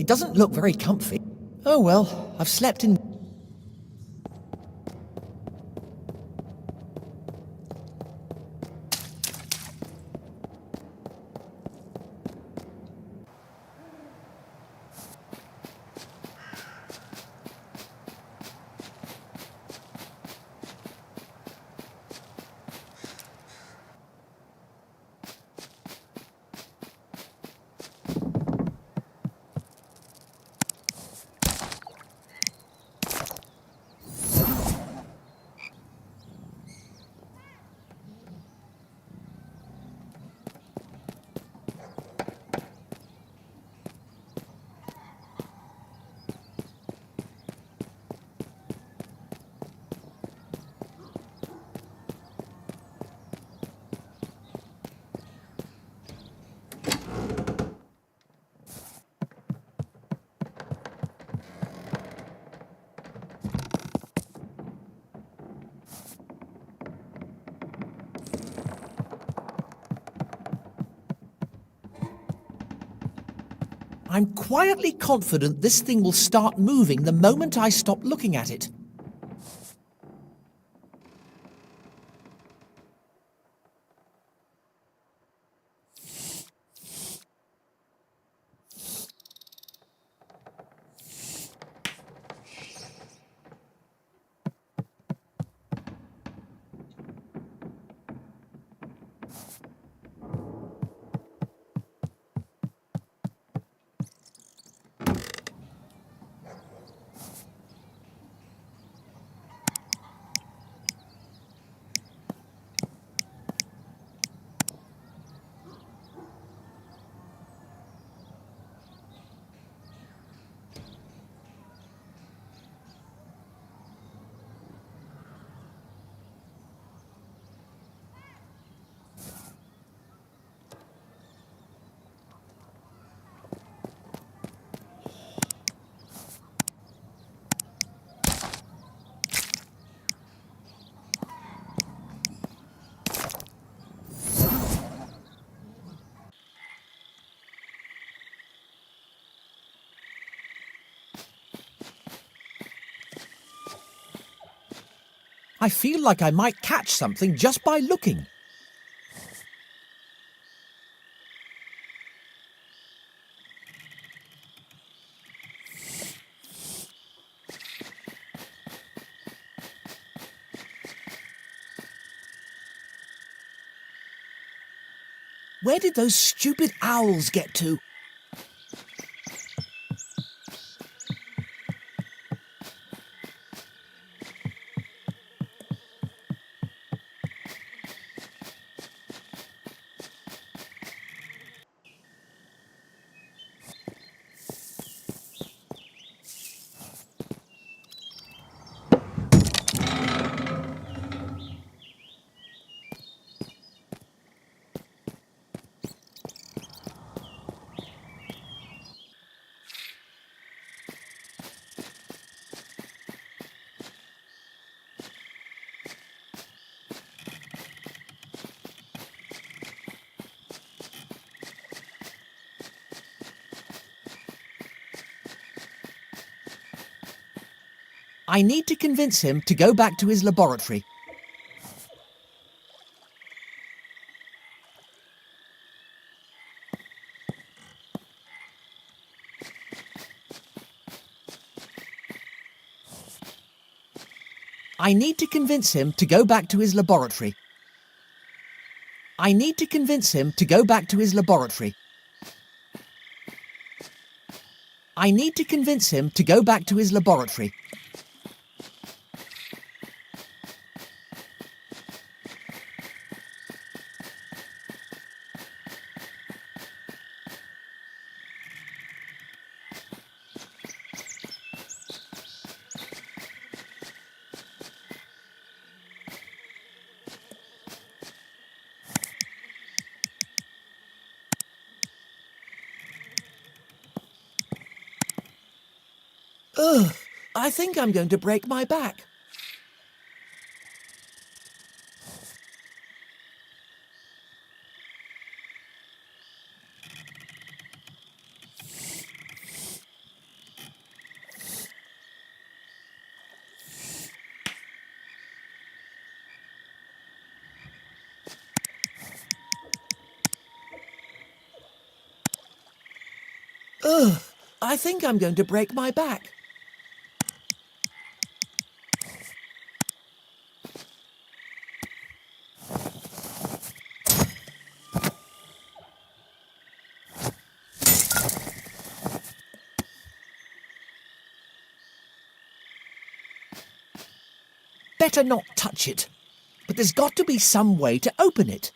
It doesn't look very comfy. Oh well, I've slept in... I'm quietly confident this thing will start moving the moment I stop looking at it. I feel like I might catch something just by looking. Where did those stupid owls get to? I need to convince him to go back to his laboratory. I need to convince him to go back to his laboratory. I need to convince him to go back to his laboratory. I need to convince him to go back to his laboratory. Ugh, I think I'm going to break my back. Ugh, I think I'm going to break my back. Better not touch it. But there's got to be some way to open it.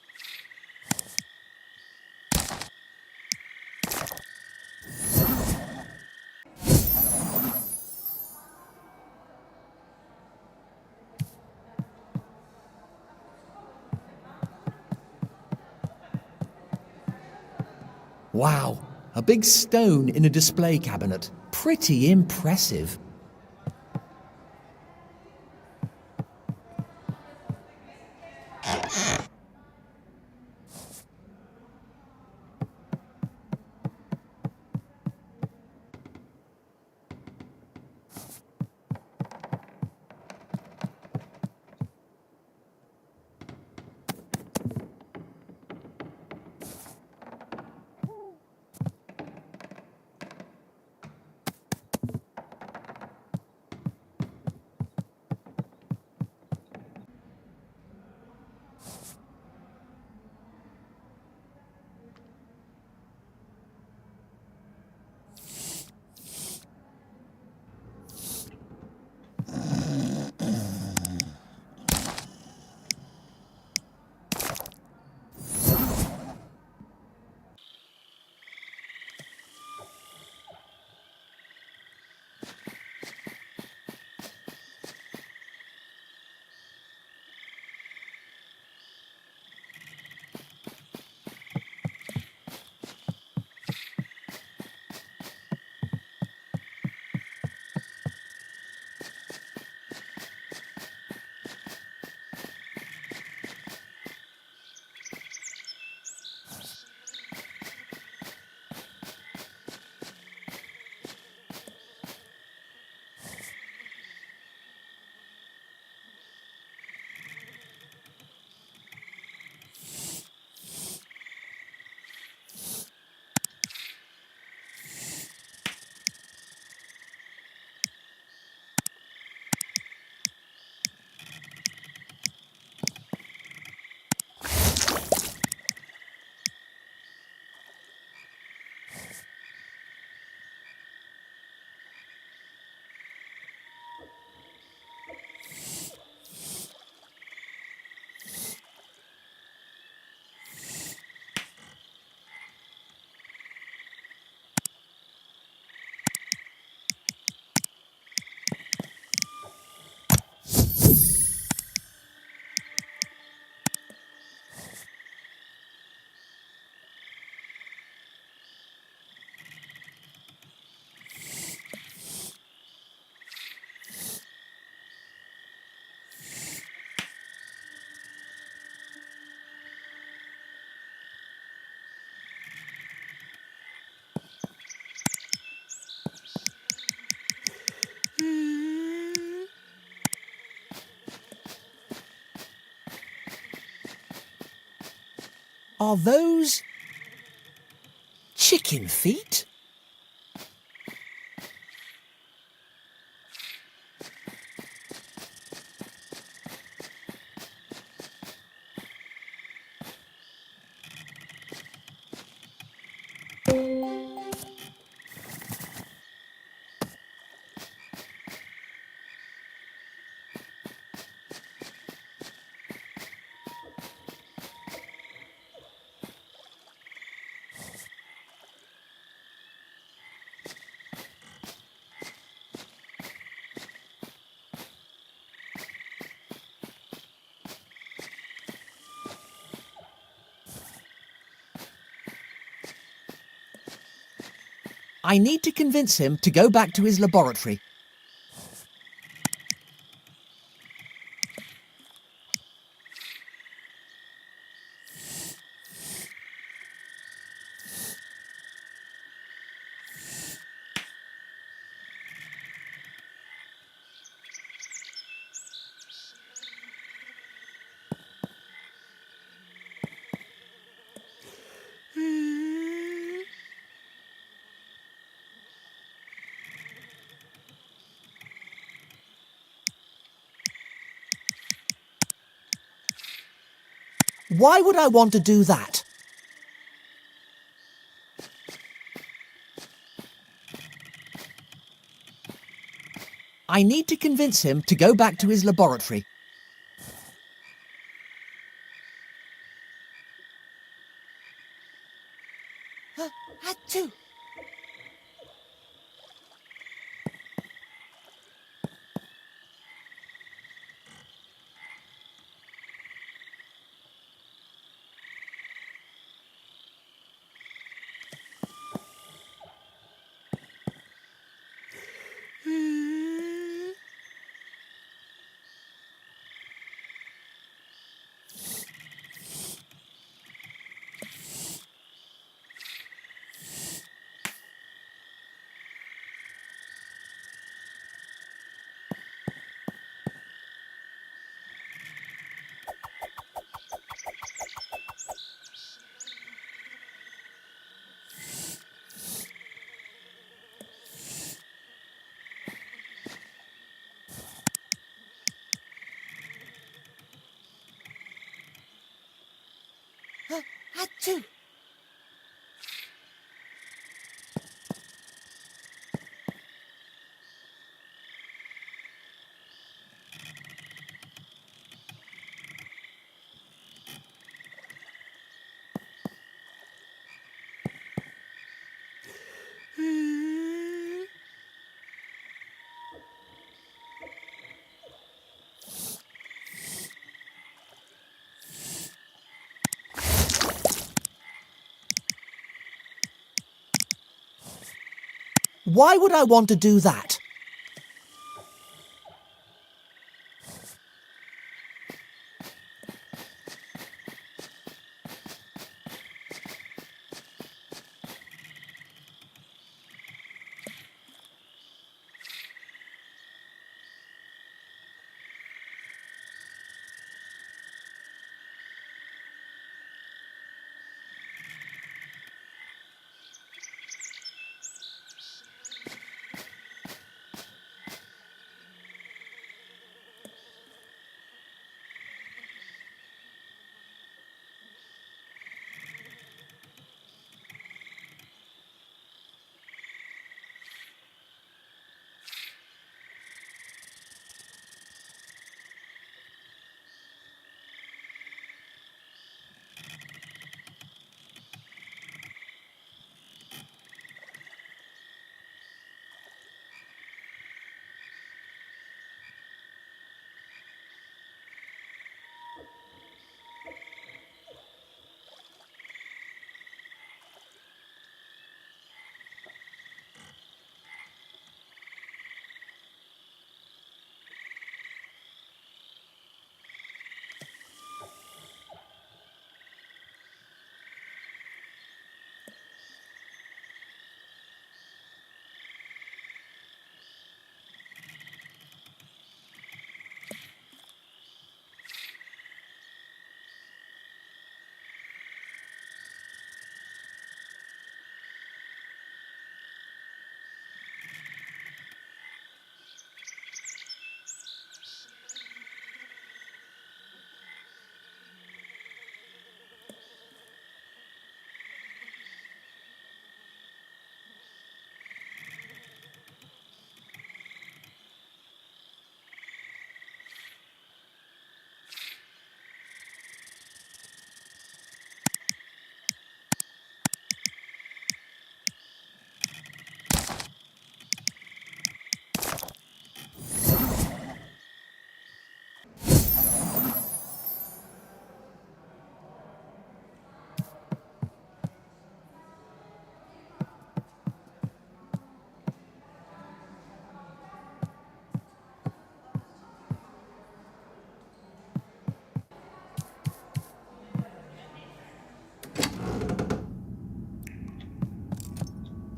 Wow, a big stone in a display cabinet. Pretty impressive. Are those chicken feet? I need to convince him to go back to his laboratory. Why would I want to do that? I need to convince him to go back to his laboratory. Achoo! Achoo! Why would I want to do that?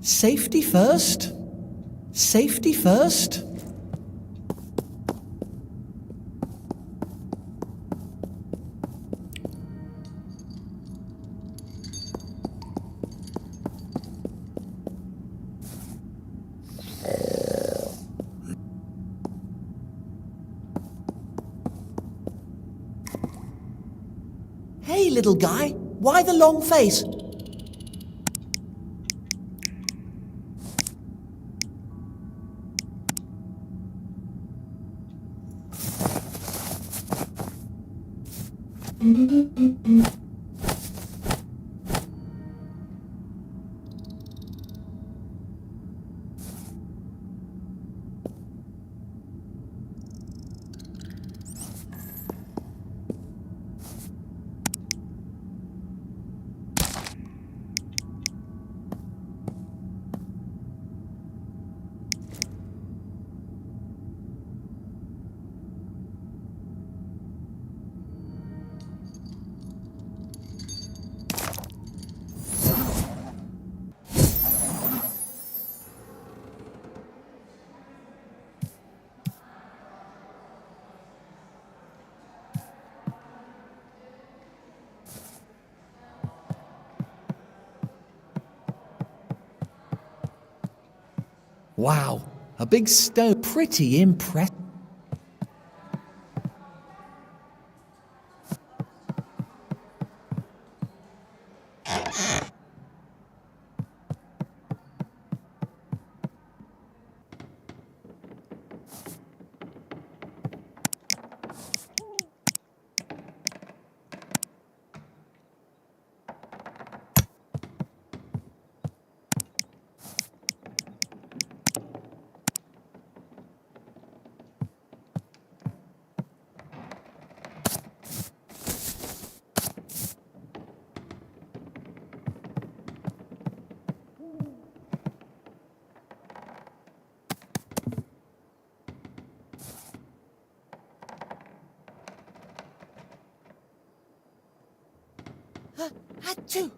Safety first? Safety first? little guy. Why the long face? Wow, a big stone. Pretty impressive. Achoo!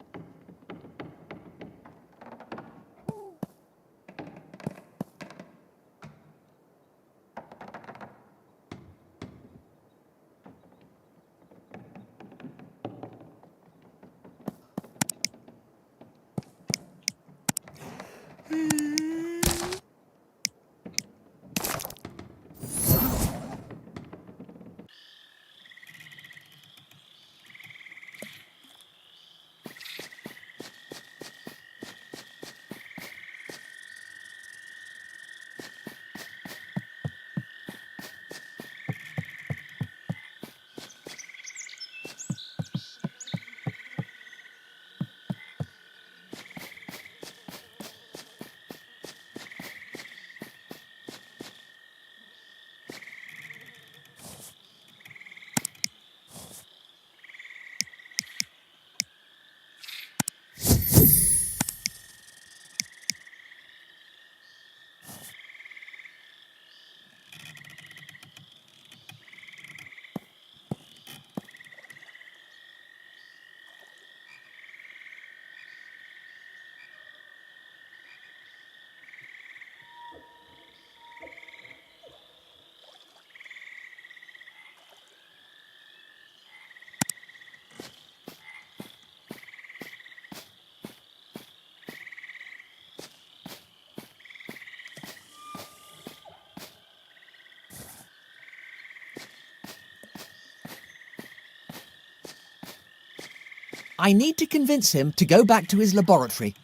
I need to convince him to go back to his laboratory.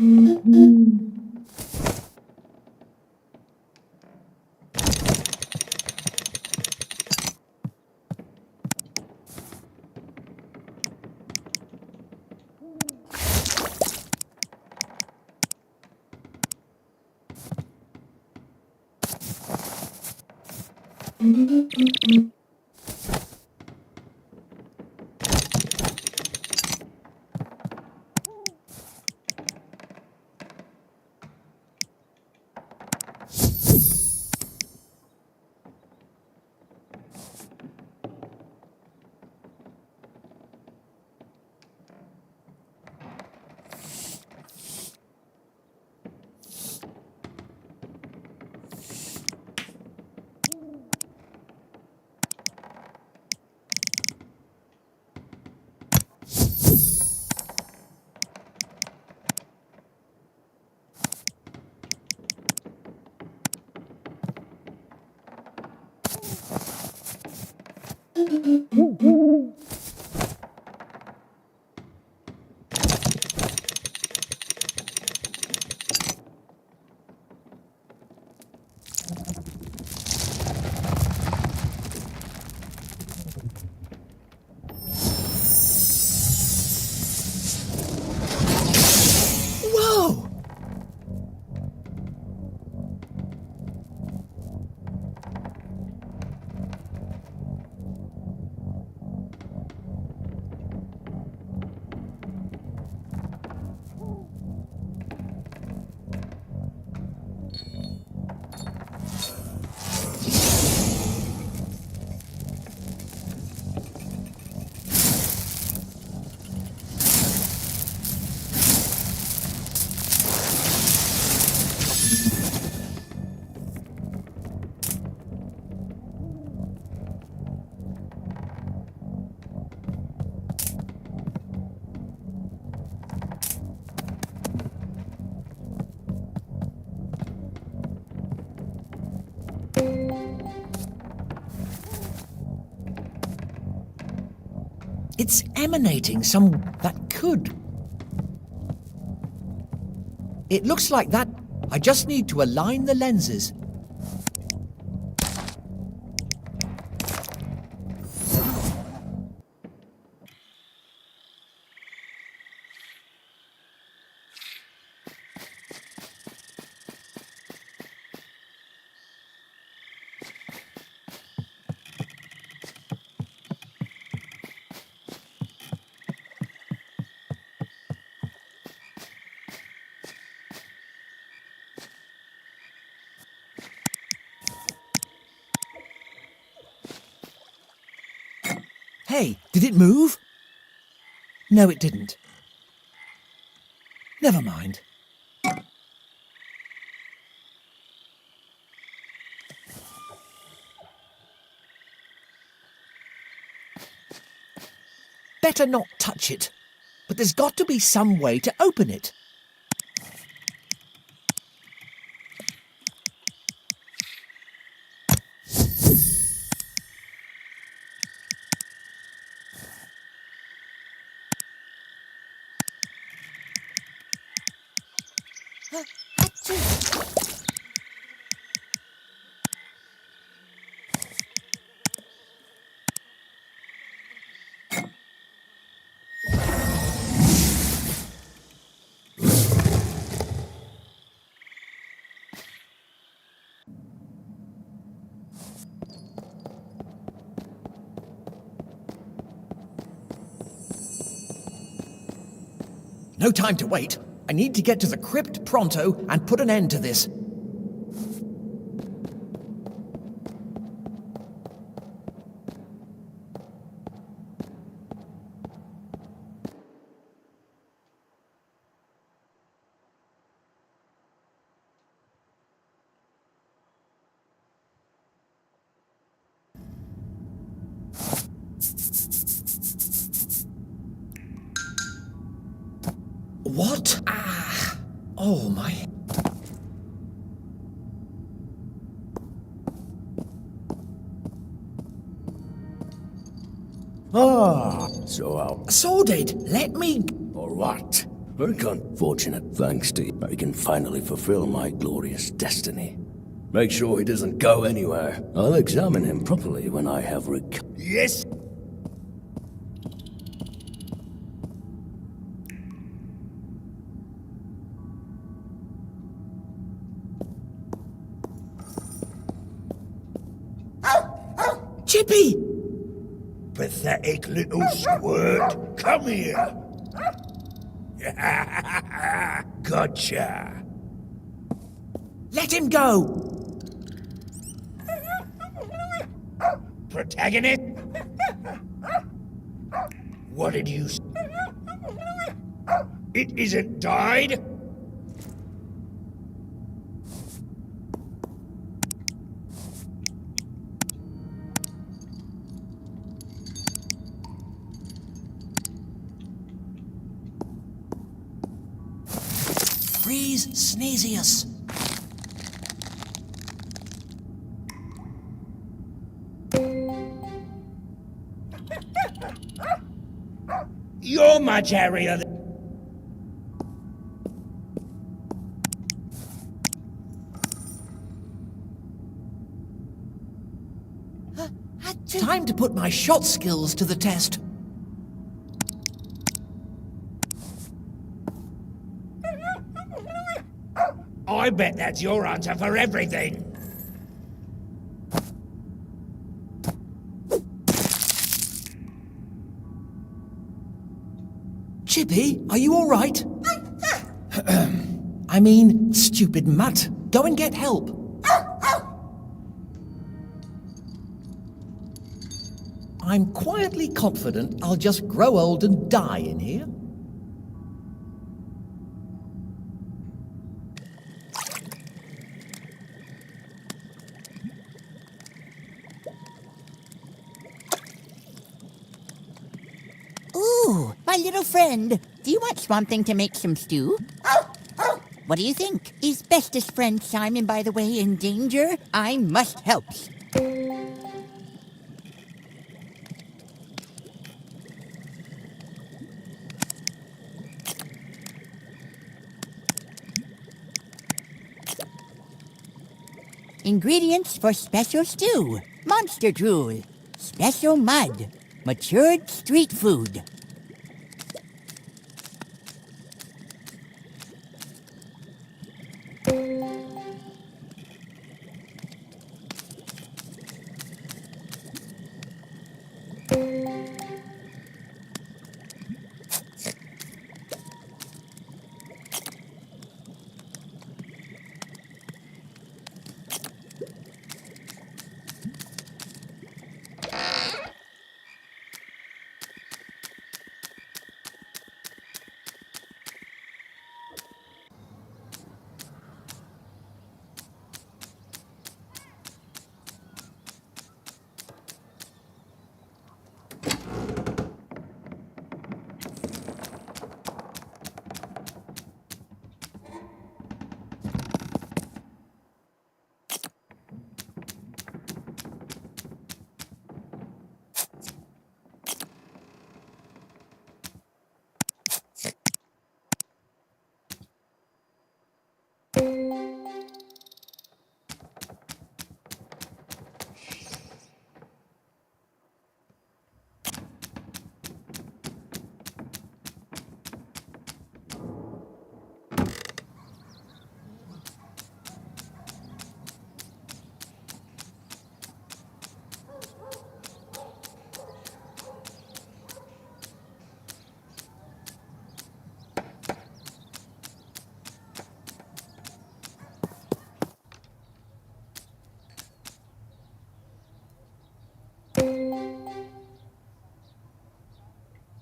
Whoa! It's emanating some that could. It looks like that. I just need to align the lenses. Hey, did it move? No, it didn't. Never mind. Better not touch it. But there's got to be some way to open it. No time to wait. I need to get to the crypt pronto and put an end to this. What? Ah! Oh my... Ah, so Sorted! Let me... for what? Very unfortunate, thanks to you. I can finally fulfill my glorious destiny. Make sure he doesn't go anywhere. I'll examine him properly when I have Yes. Chippy! Pathetic little squirt. Come here. Gotcha. Let him go! Protagonist? What did you say? It isn't died? Freeze Sneezius! You're much hairier than... Time to put my shot skills to the test. I bet that's your answer for everything. Chippy, are you all right? I mean, stupid mutt. Go and get help. I'm quietly confident I'll just grow old and die in here. Ooh, my little friend. Do you want Swamp Thing to make some stew? What do you think? Is bestest friend Simon, by the way, in danger? I must help. Ingredients for special stew. Monster drool. Special mud. Matured street food.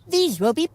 These will be...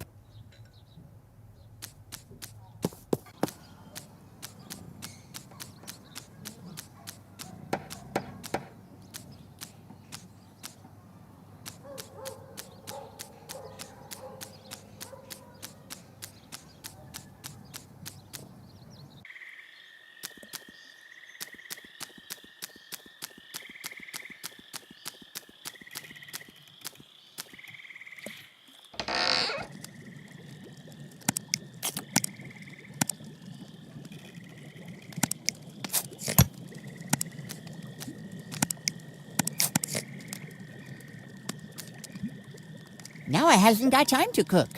I hasn't got time to cook.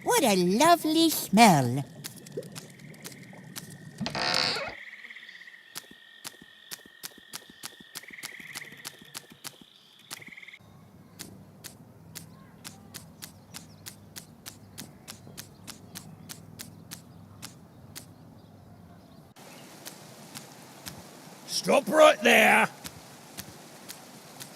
What a lovely smell. Stop right there.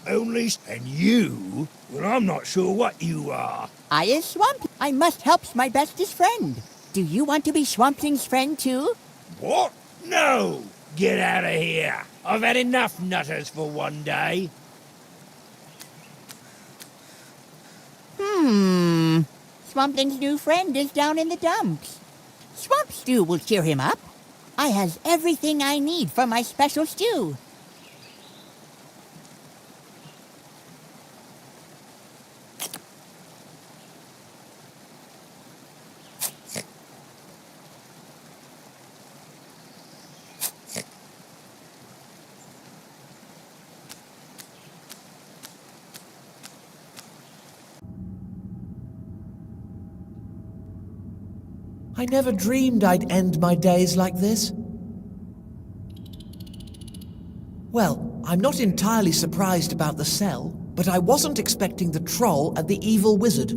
Only, and you? Well, I'm not sure what you are. I is Swamp. I must help my bestest friend. Do you want to be Swamping's friend too? What? No! Get out of here. I've had enough nutters for one day. Swamping's new friend is down in the dumps. Swamp Stew will cheer him up. I has everything I need for my special stew. I never dreamed I'd end my days like this. Well, I'm not entirely surprised about the cell, but I wasn't expecting the troll and the evil wizard.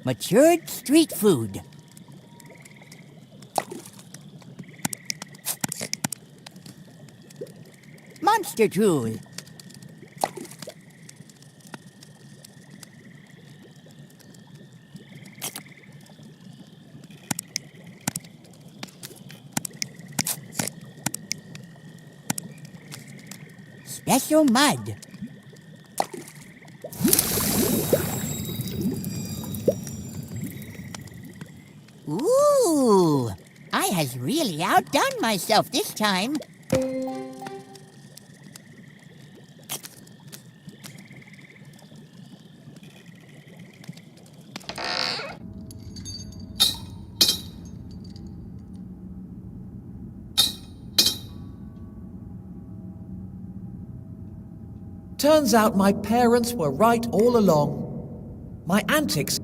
Matured street food. Monster drool. Special mud. Ooh, I has really outdone myself this time. Turns out my parents were right all along. My antics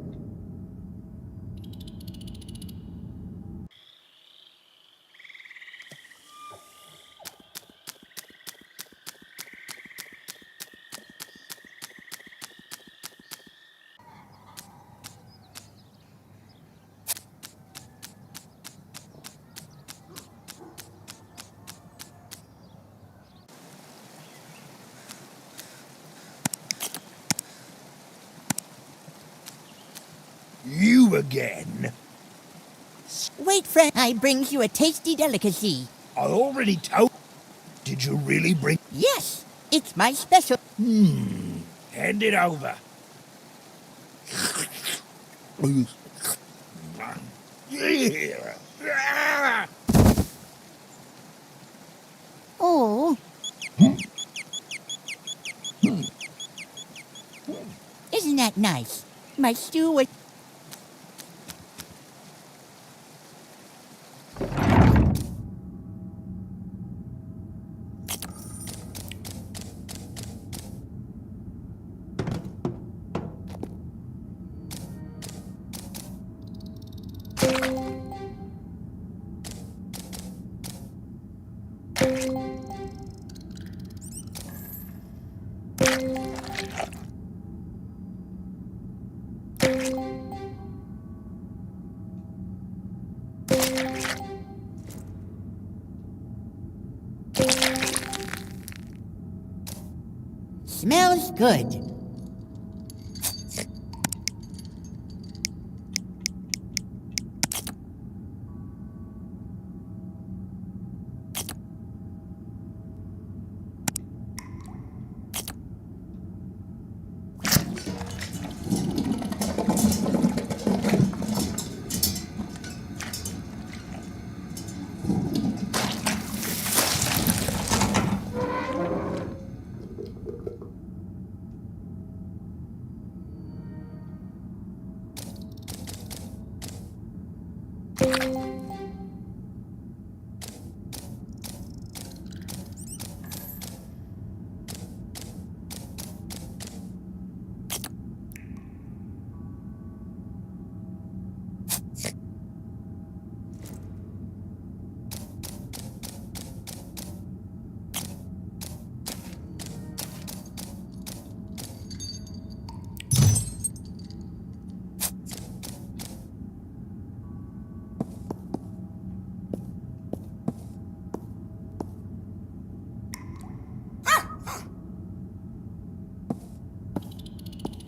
You again? Wait, friend, I brings you a tasty delicacy. I already told. Did you really bring? Yes, it's my special. Hand it over. Oh. Isn't that nice? My stew was... Smells good.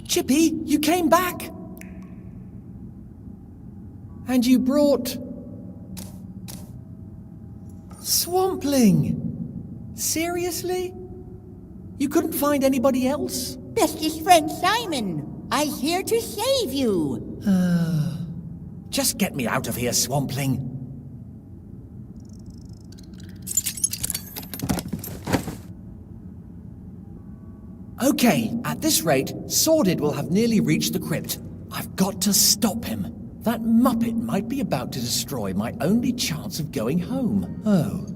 Chippy, you came back! And you brought... Swampling! Seriously? You couldn't find anybody else? Bestest friend Simon, I'm here to save you. Just get me out of here, Swampling. Okay, at this rate, Sordid will have nearly reached the crypt. I've got to stop him. That muppet might be about to destroy my only chance of going home. Oh.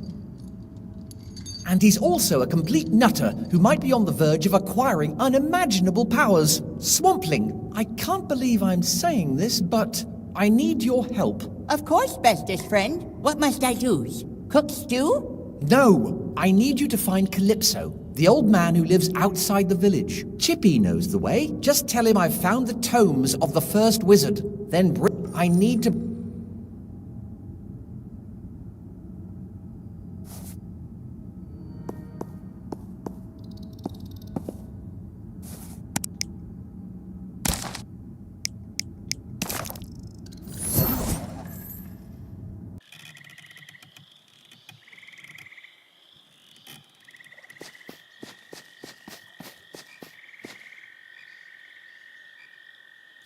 And he's also a complete nutter who might be on the verge of acquiring unimaginable powers. Swampling, I can't believe I'm saying this, but I need your help. Of course, bestest friend. What must I do? Cook stew? No, I need you to find Calypso, the old man who lives outside the village. Chippy knows the way. Just tell him I've found the tomes of the first wizard. Then I need to...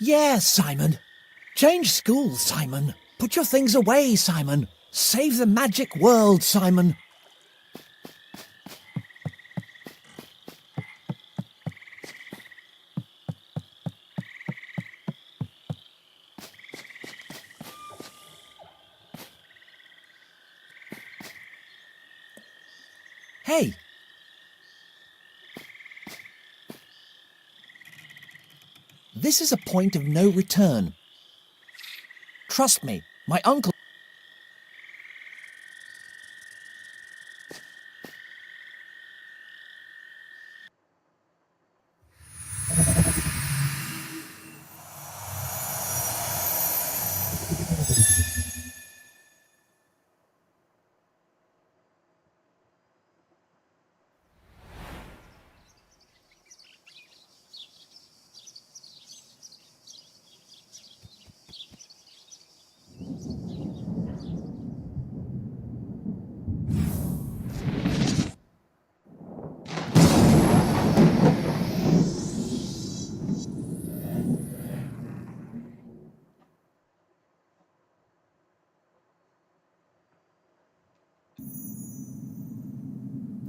Yeah, Simon. Change schools, Simon. Put your things away, Simon. Save the magic world, Simon. Hey. This is a point of no return. Trust me, my uncle...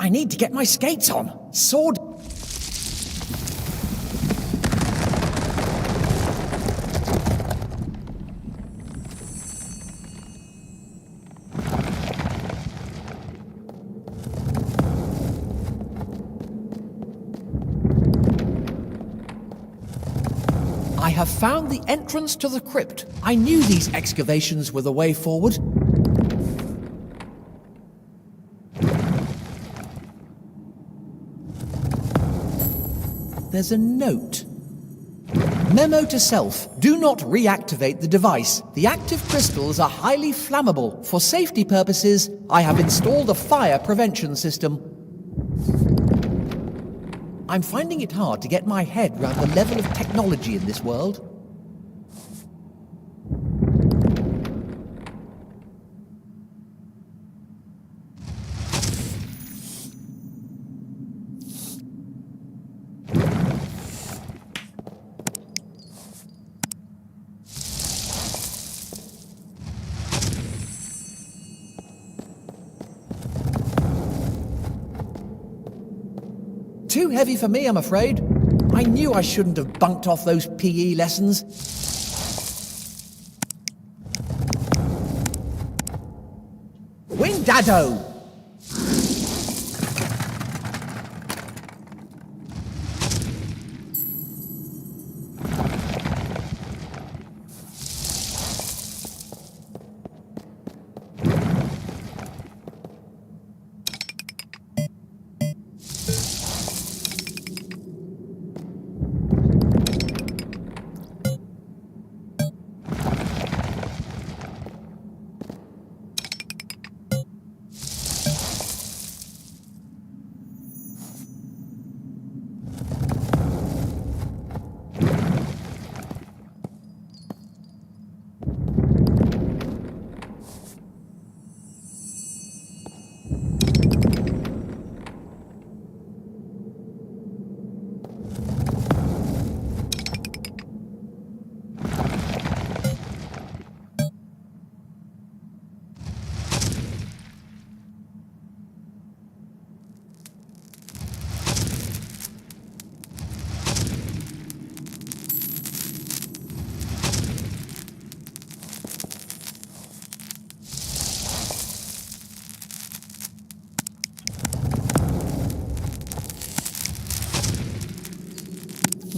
I need to get my skates on. Sword... I have found the entrance to the crypt. I knew these excavations were the way forward. There's a note. Memo to self. Do not reactivate the device. The active crystals are highly flammable. For safety purposes, I have installed a fire prevention system. I'm finding it hard to get my head around the level of technology in this world. Too heavy for me, I'm afraid. I knew I shouldn't have bunked off those PE lessons. Windado!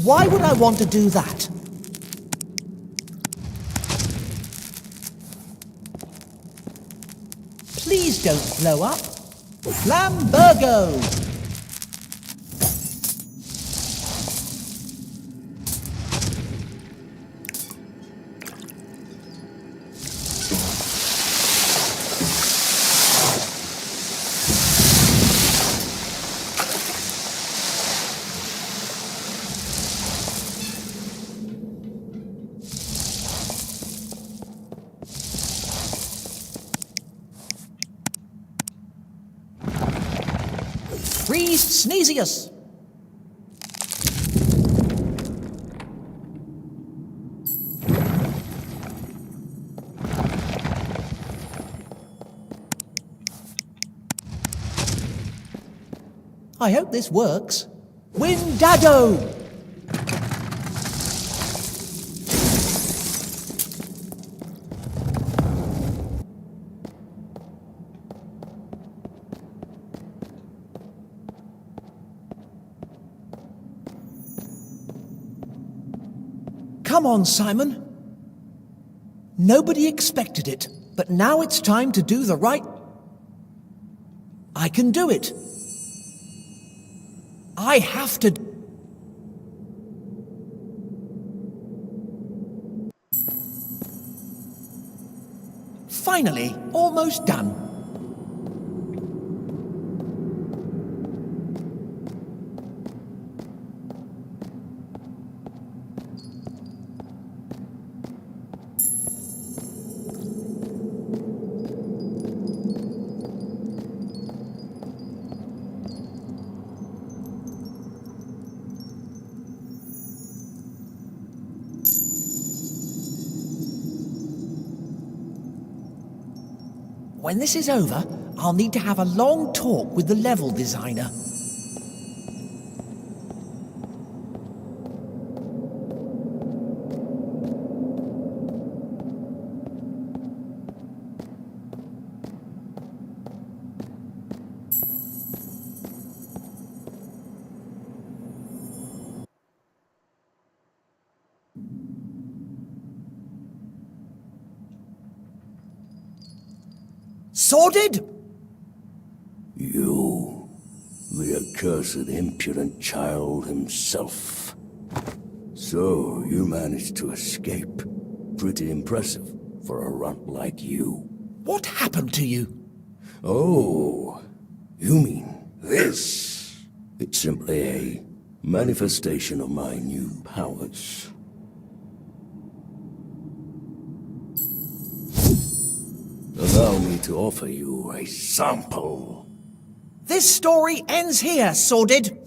Why would I want to do that? Please don't blow up. Flambergo! Freeze Sneezius! I hope this works. Windado! Come on, Simon. Nobody expected it, but now it's time to do the right... I can do it. I have to... Finally, almost done. When this is over, I'll need to have a long talk with the level designer. Sorted? You, the accursed impudent child himself. So, you managed to escape. Pretty impressive for a runt like you. What happened to you? Oh, you mean this? It's simply a Manifestation of my new powers. Allow me to offer you a sample. This story ends here, Sordid.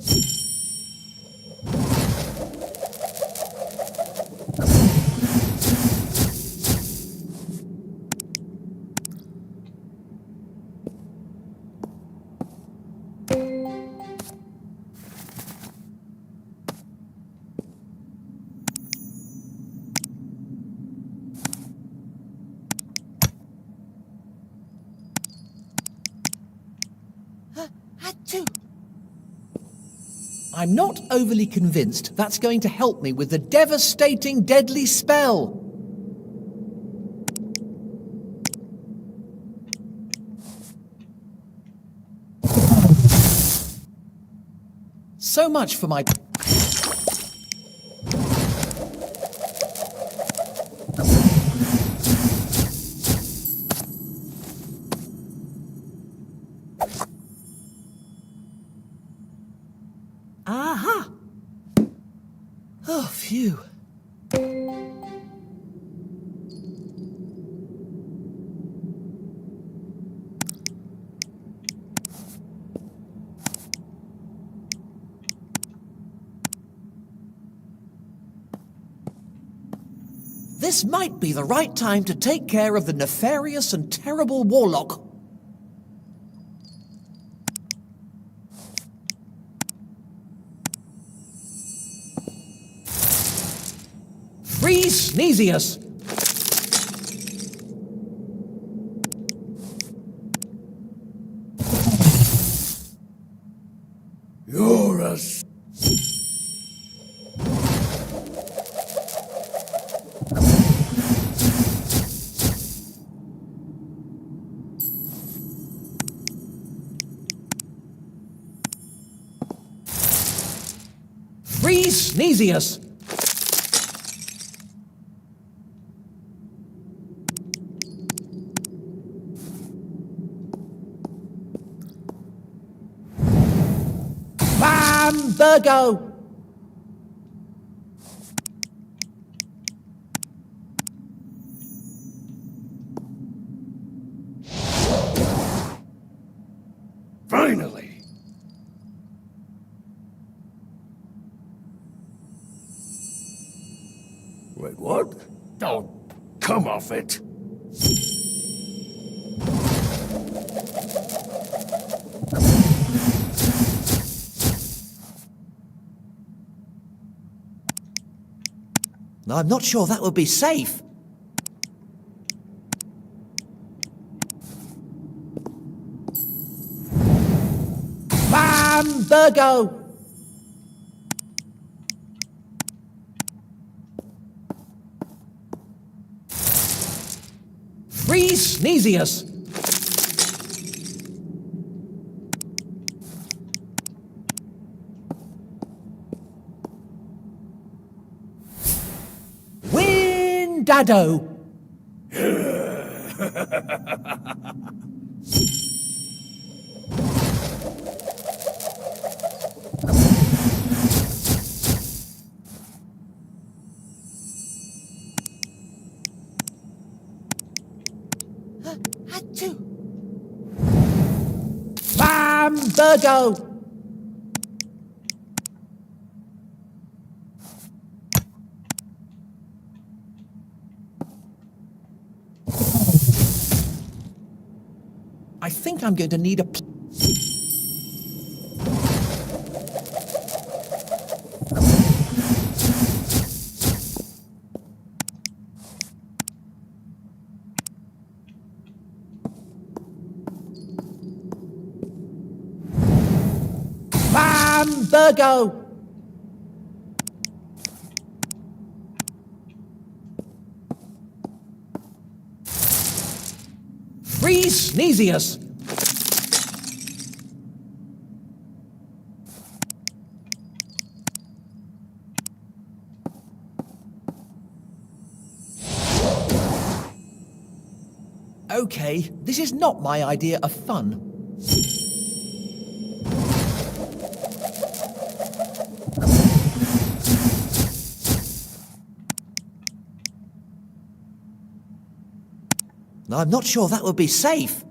I'm not overly convinced that's going to help me with the devastating deadly spell. So much for my... Aha! Oh, phew. This might be the right time to take care of the nefarious and terrible warlock. Freeze Sneezius! You're a... Freeze Sneezius! Virgo! Finally! Wait, what? Oh, come off it! I'm not sure that would be safe. Bam! Virgo! Freeze Sneezius! Dado. Bam! Virgo! I think I'm going to need a... Bam! Virgo! Freeze Sneezius! Okay, this is not my idea of fun. I'm not sure that would be safe.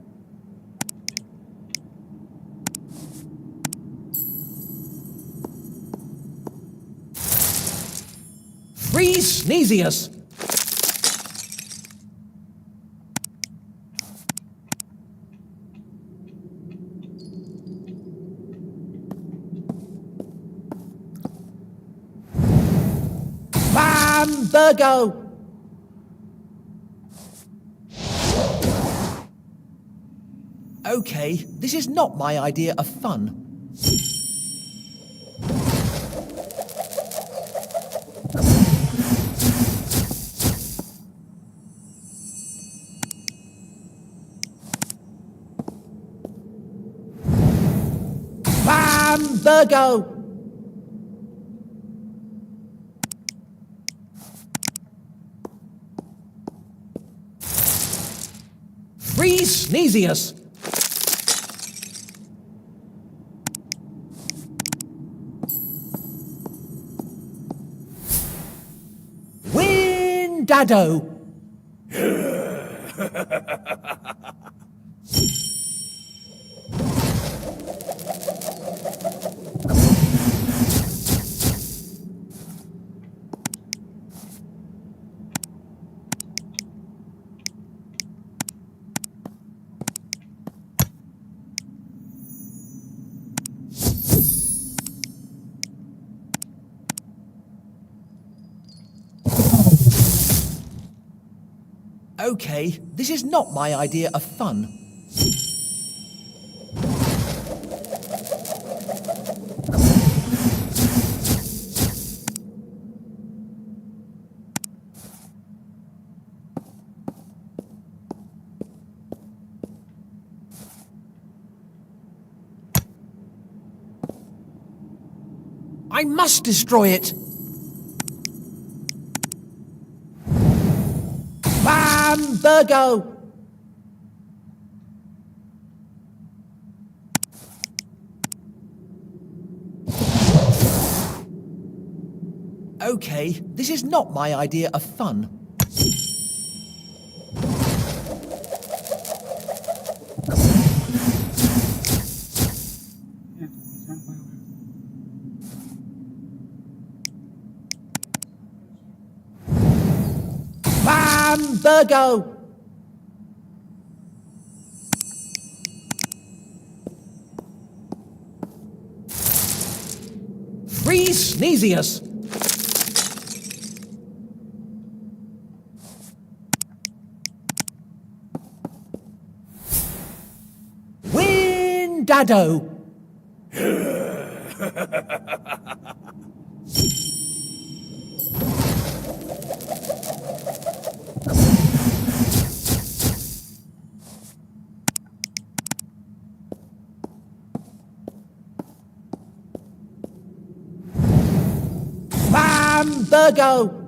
Freeze, Sneezius! Bam! Virgo! Okay, this is not my idea of fun. Bam! Virgo! Freeze, Sneezius! Dado. Okay, this is not my idea of fun. I must destroy it! Bam! Virgo! Okay, this is not my idea of fun. Bam! Virgo! Freeze, Sneezius! Dado. Bam! Virgo!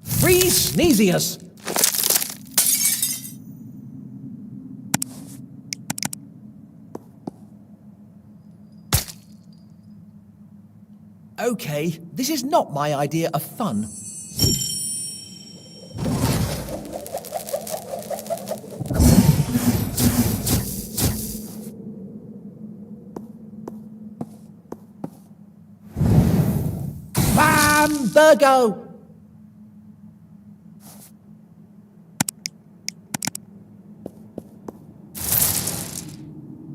Freeze, Sneezius! Okay, this is not my idea of fun. Bam! Virgo!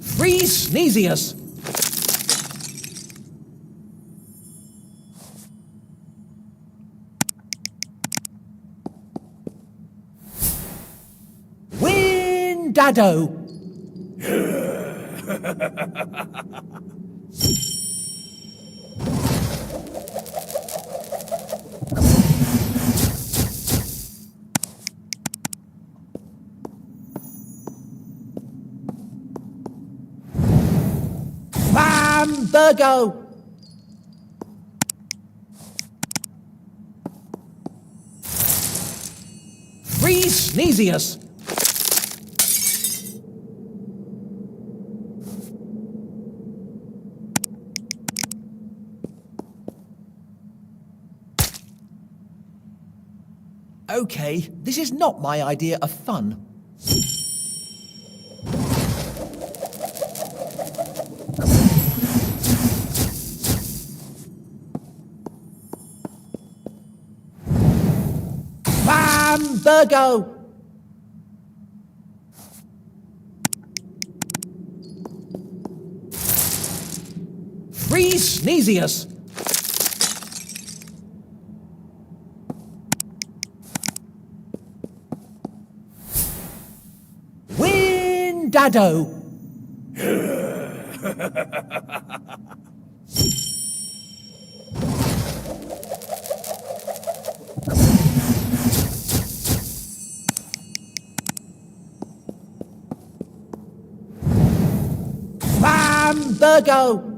Freeze, Sneezius! Dado. Bam! Virgo. Freeze, Sneezius! Okay, this is not my idea of fun. Bambergo! Free Sneezius! Windado! Bambergo!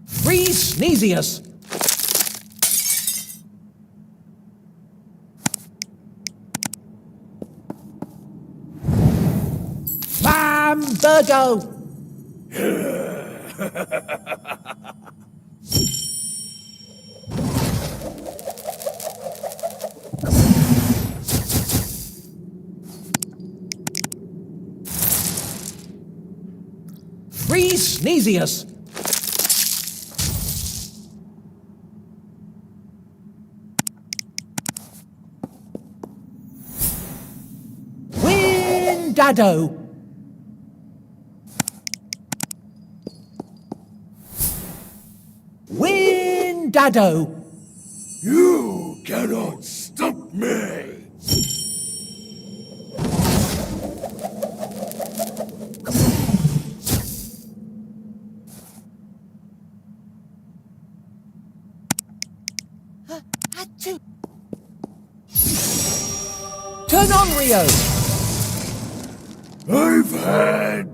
Free Sneezius! Bambergo! Free Sneezius! Windado! Windado! You cannot stop me! Turn on, Rio! I've had...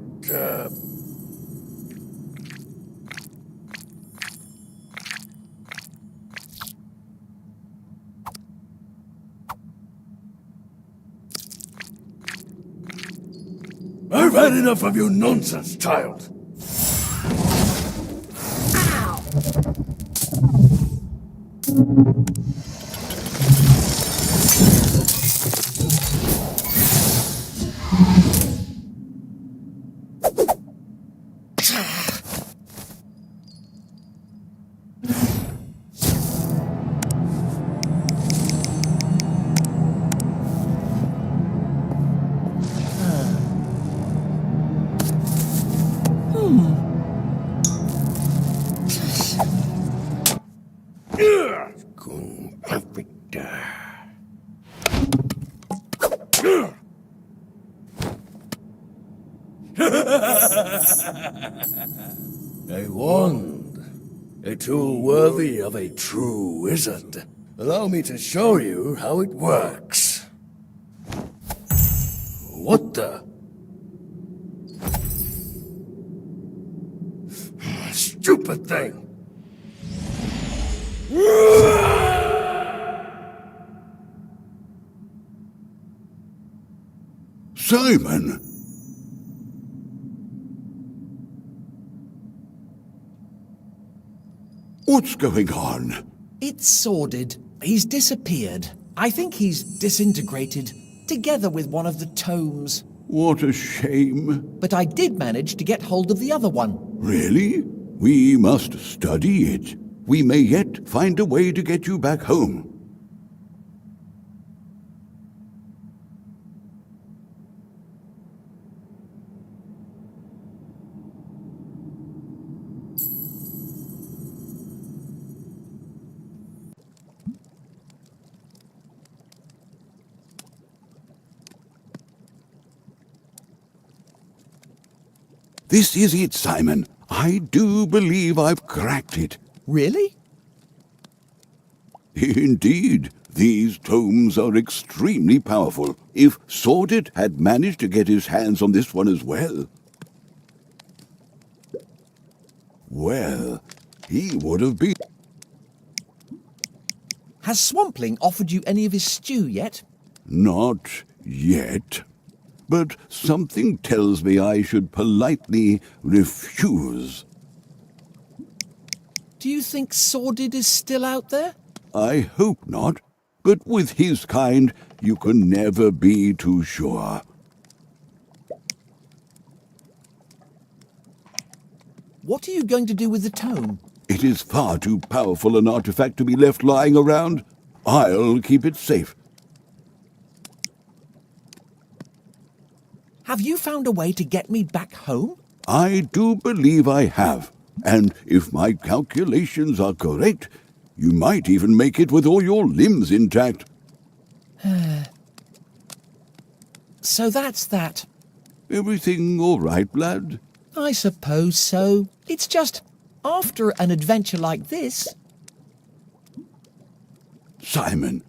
I've had enough of your nonsense, child! A wand. A tool worthy of a true wizard. Allow me to show you how it works. What the? Stupid thing! Simon! What's going on? It's sordid. He's disappeared. I think he's disintegrated, together with one of the tomes. What a shame. But I did manage to get hold of the other one. Really? We must study it. We may yet find a way to get you back home. This is it, Simon. I do believe I've cracked it. Really? Indeed. These tomes are extremely powerful. If Sordid had managed to get his hands on this one as well, he would have been... Has Swampling offered you any of his stew yet? Not yet. But something tells me I should politely refuse. Do you think Sordid is still out there? I hope not, but with his kind, you can never be too sure. What are you going to do with the tome? It is far too powerful an artifact to be left lying around. I'll keep it safe. Have you found a way to get me back home? I do believe I have. And if my calculations are correct, you might even make it with all your limbs intact. So that's that. Everything all right, lad? I suppose so. It's just, after an adventure like this... Simon,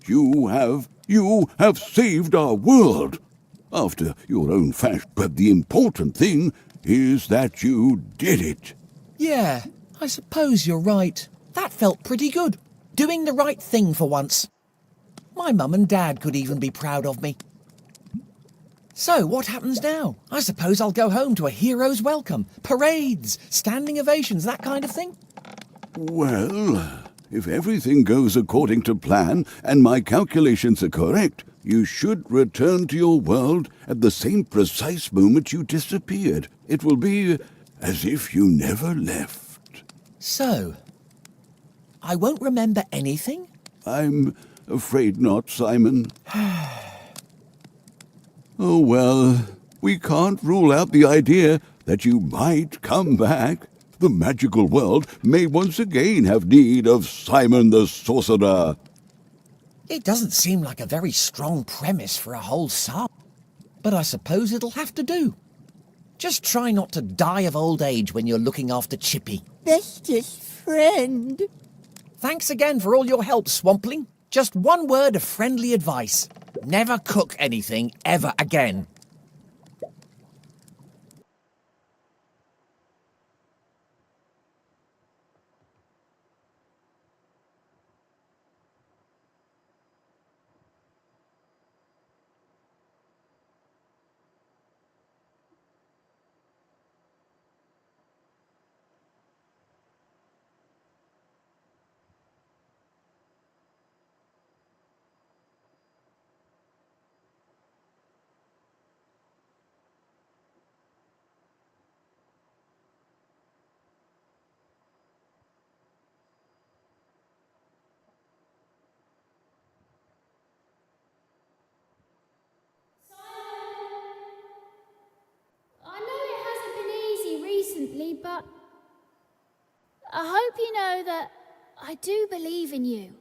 you have saved our world. After your own fashion, but the important thing is that you did it. Yeah, I suppose you're right. That felt pretty good. Doing the right thing for once. My mum and dad could even be proud of me. So, what happens now? I suppose I'll go home to a hero's welcome, parades, standing ovations, that kind of thing? Well, if everything goes according to plan and my calculations are correct, you should return to your world at the same precise moment you disappeared. It will be as if you never left. So, I won't remember anything? I'm afraid not, Simon. Oh, well, we can't rule out the idea that you might come back. The magical world may once again have need of Simon the Sorcerer. It doesn't seem like a very strong premise for a whole saga, but I suppose it'll have to do. Just try not to die of old age when you're looking after Chippy. Bestest friend. Thanks again for all your help, Swampling. Just one word of friendly advice. Never cook anything ever again. But I hope you know that I do believe in you.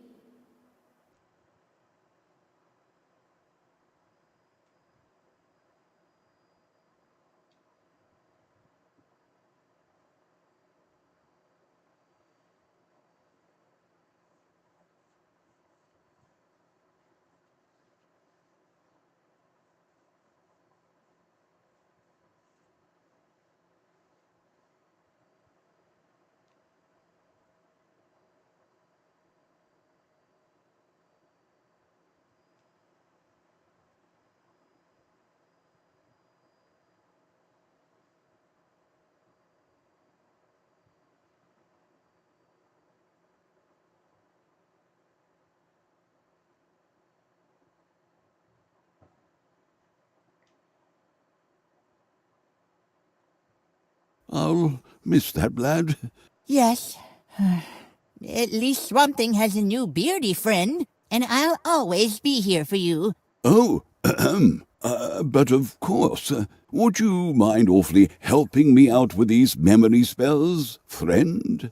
I'll miss that lad. Yes. At least Swamp Thing has a new beardy friend, and I'll always be here for you. Oh, but of course. Would you mind awfully helping me out with these memory spells, friend?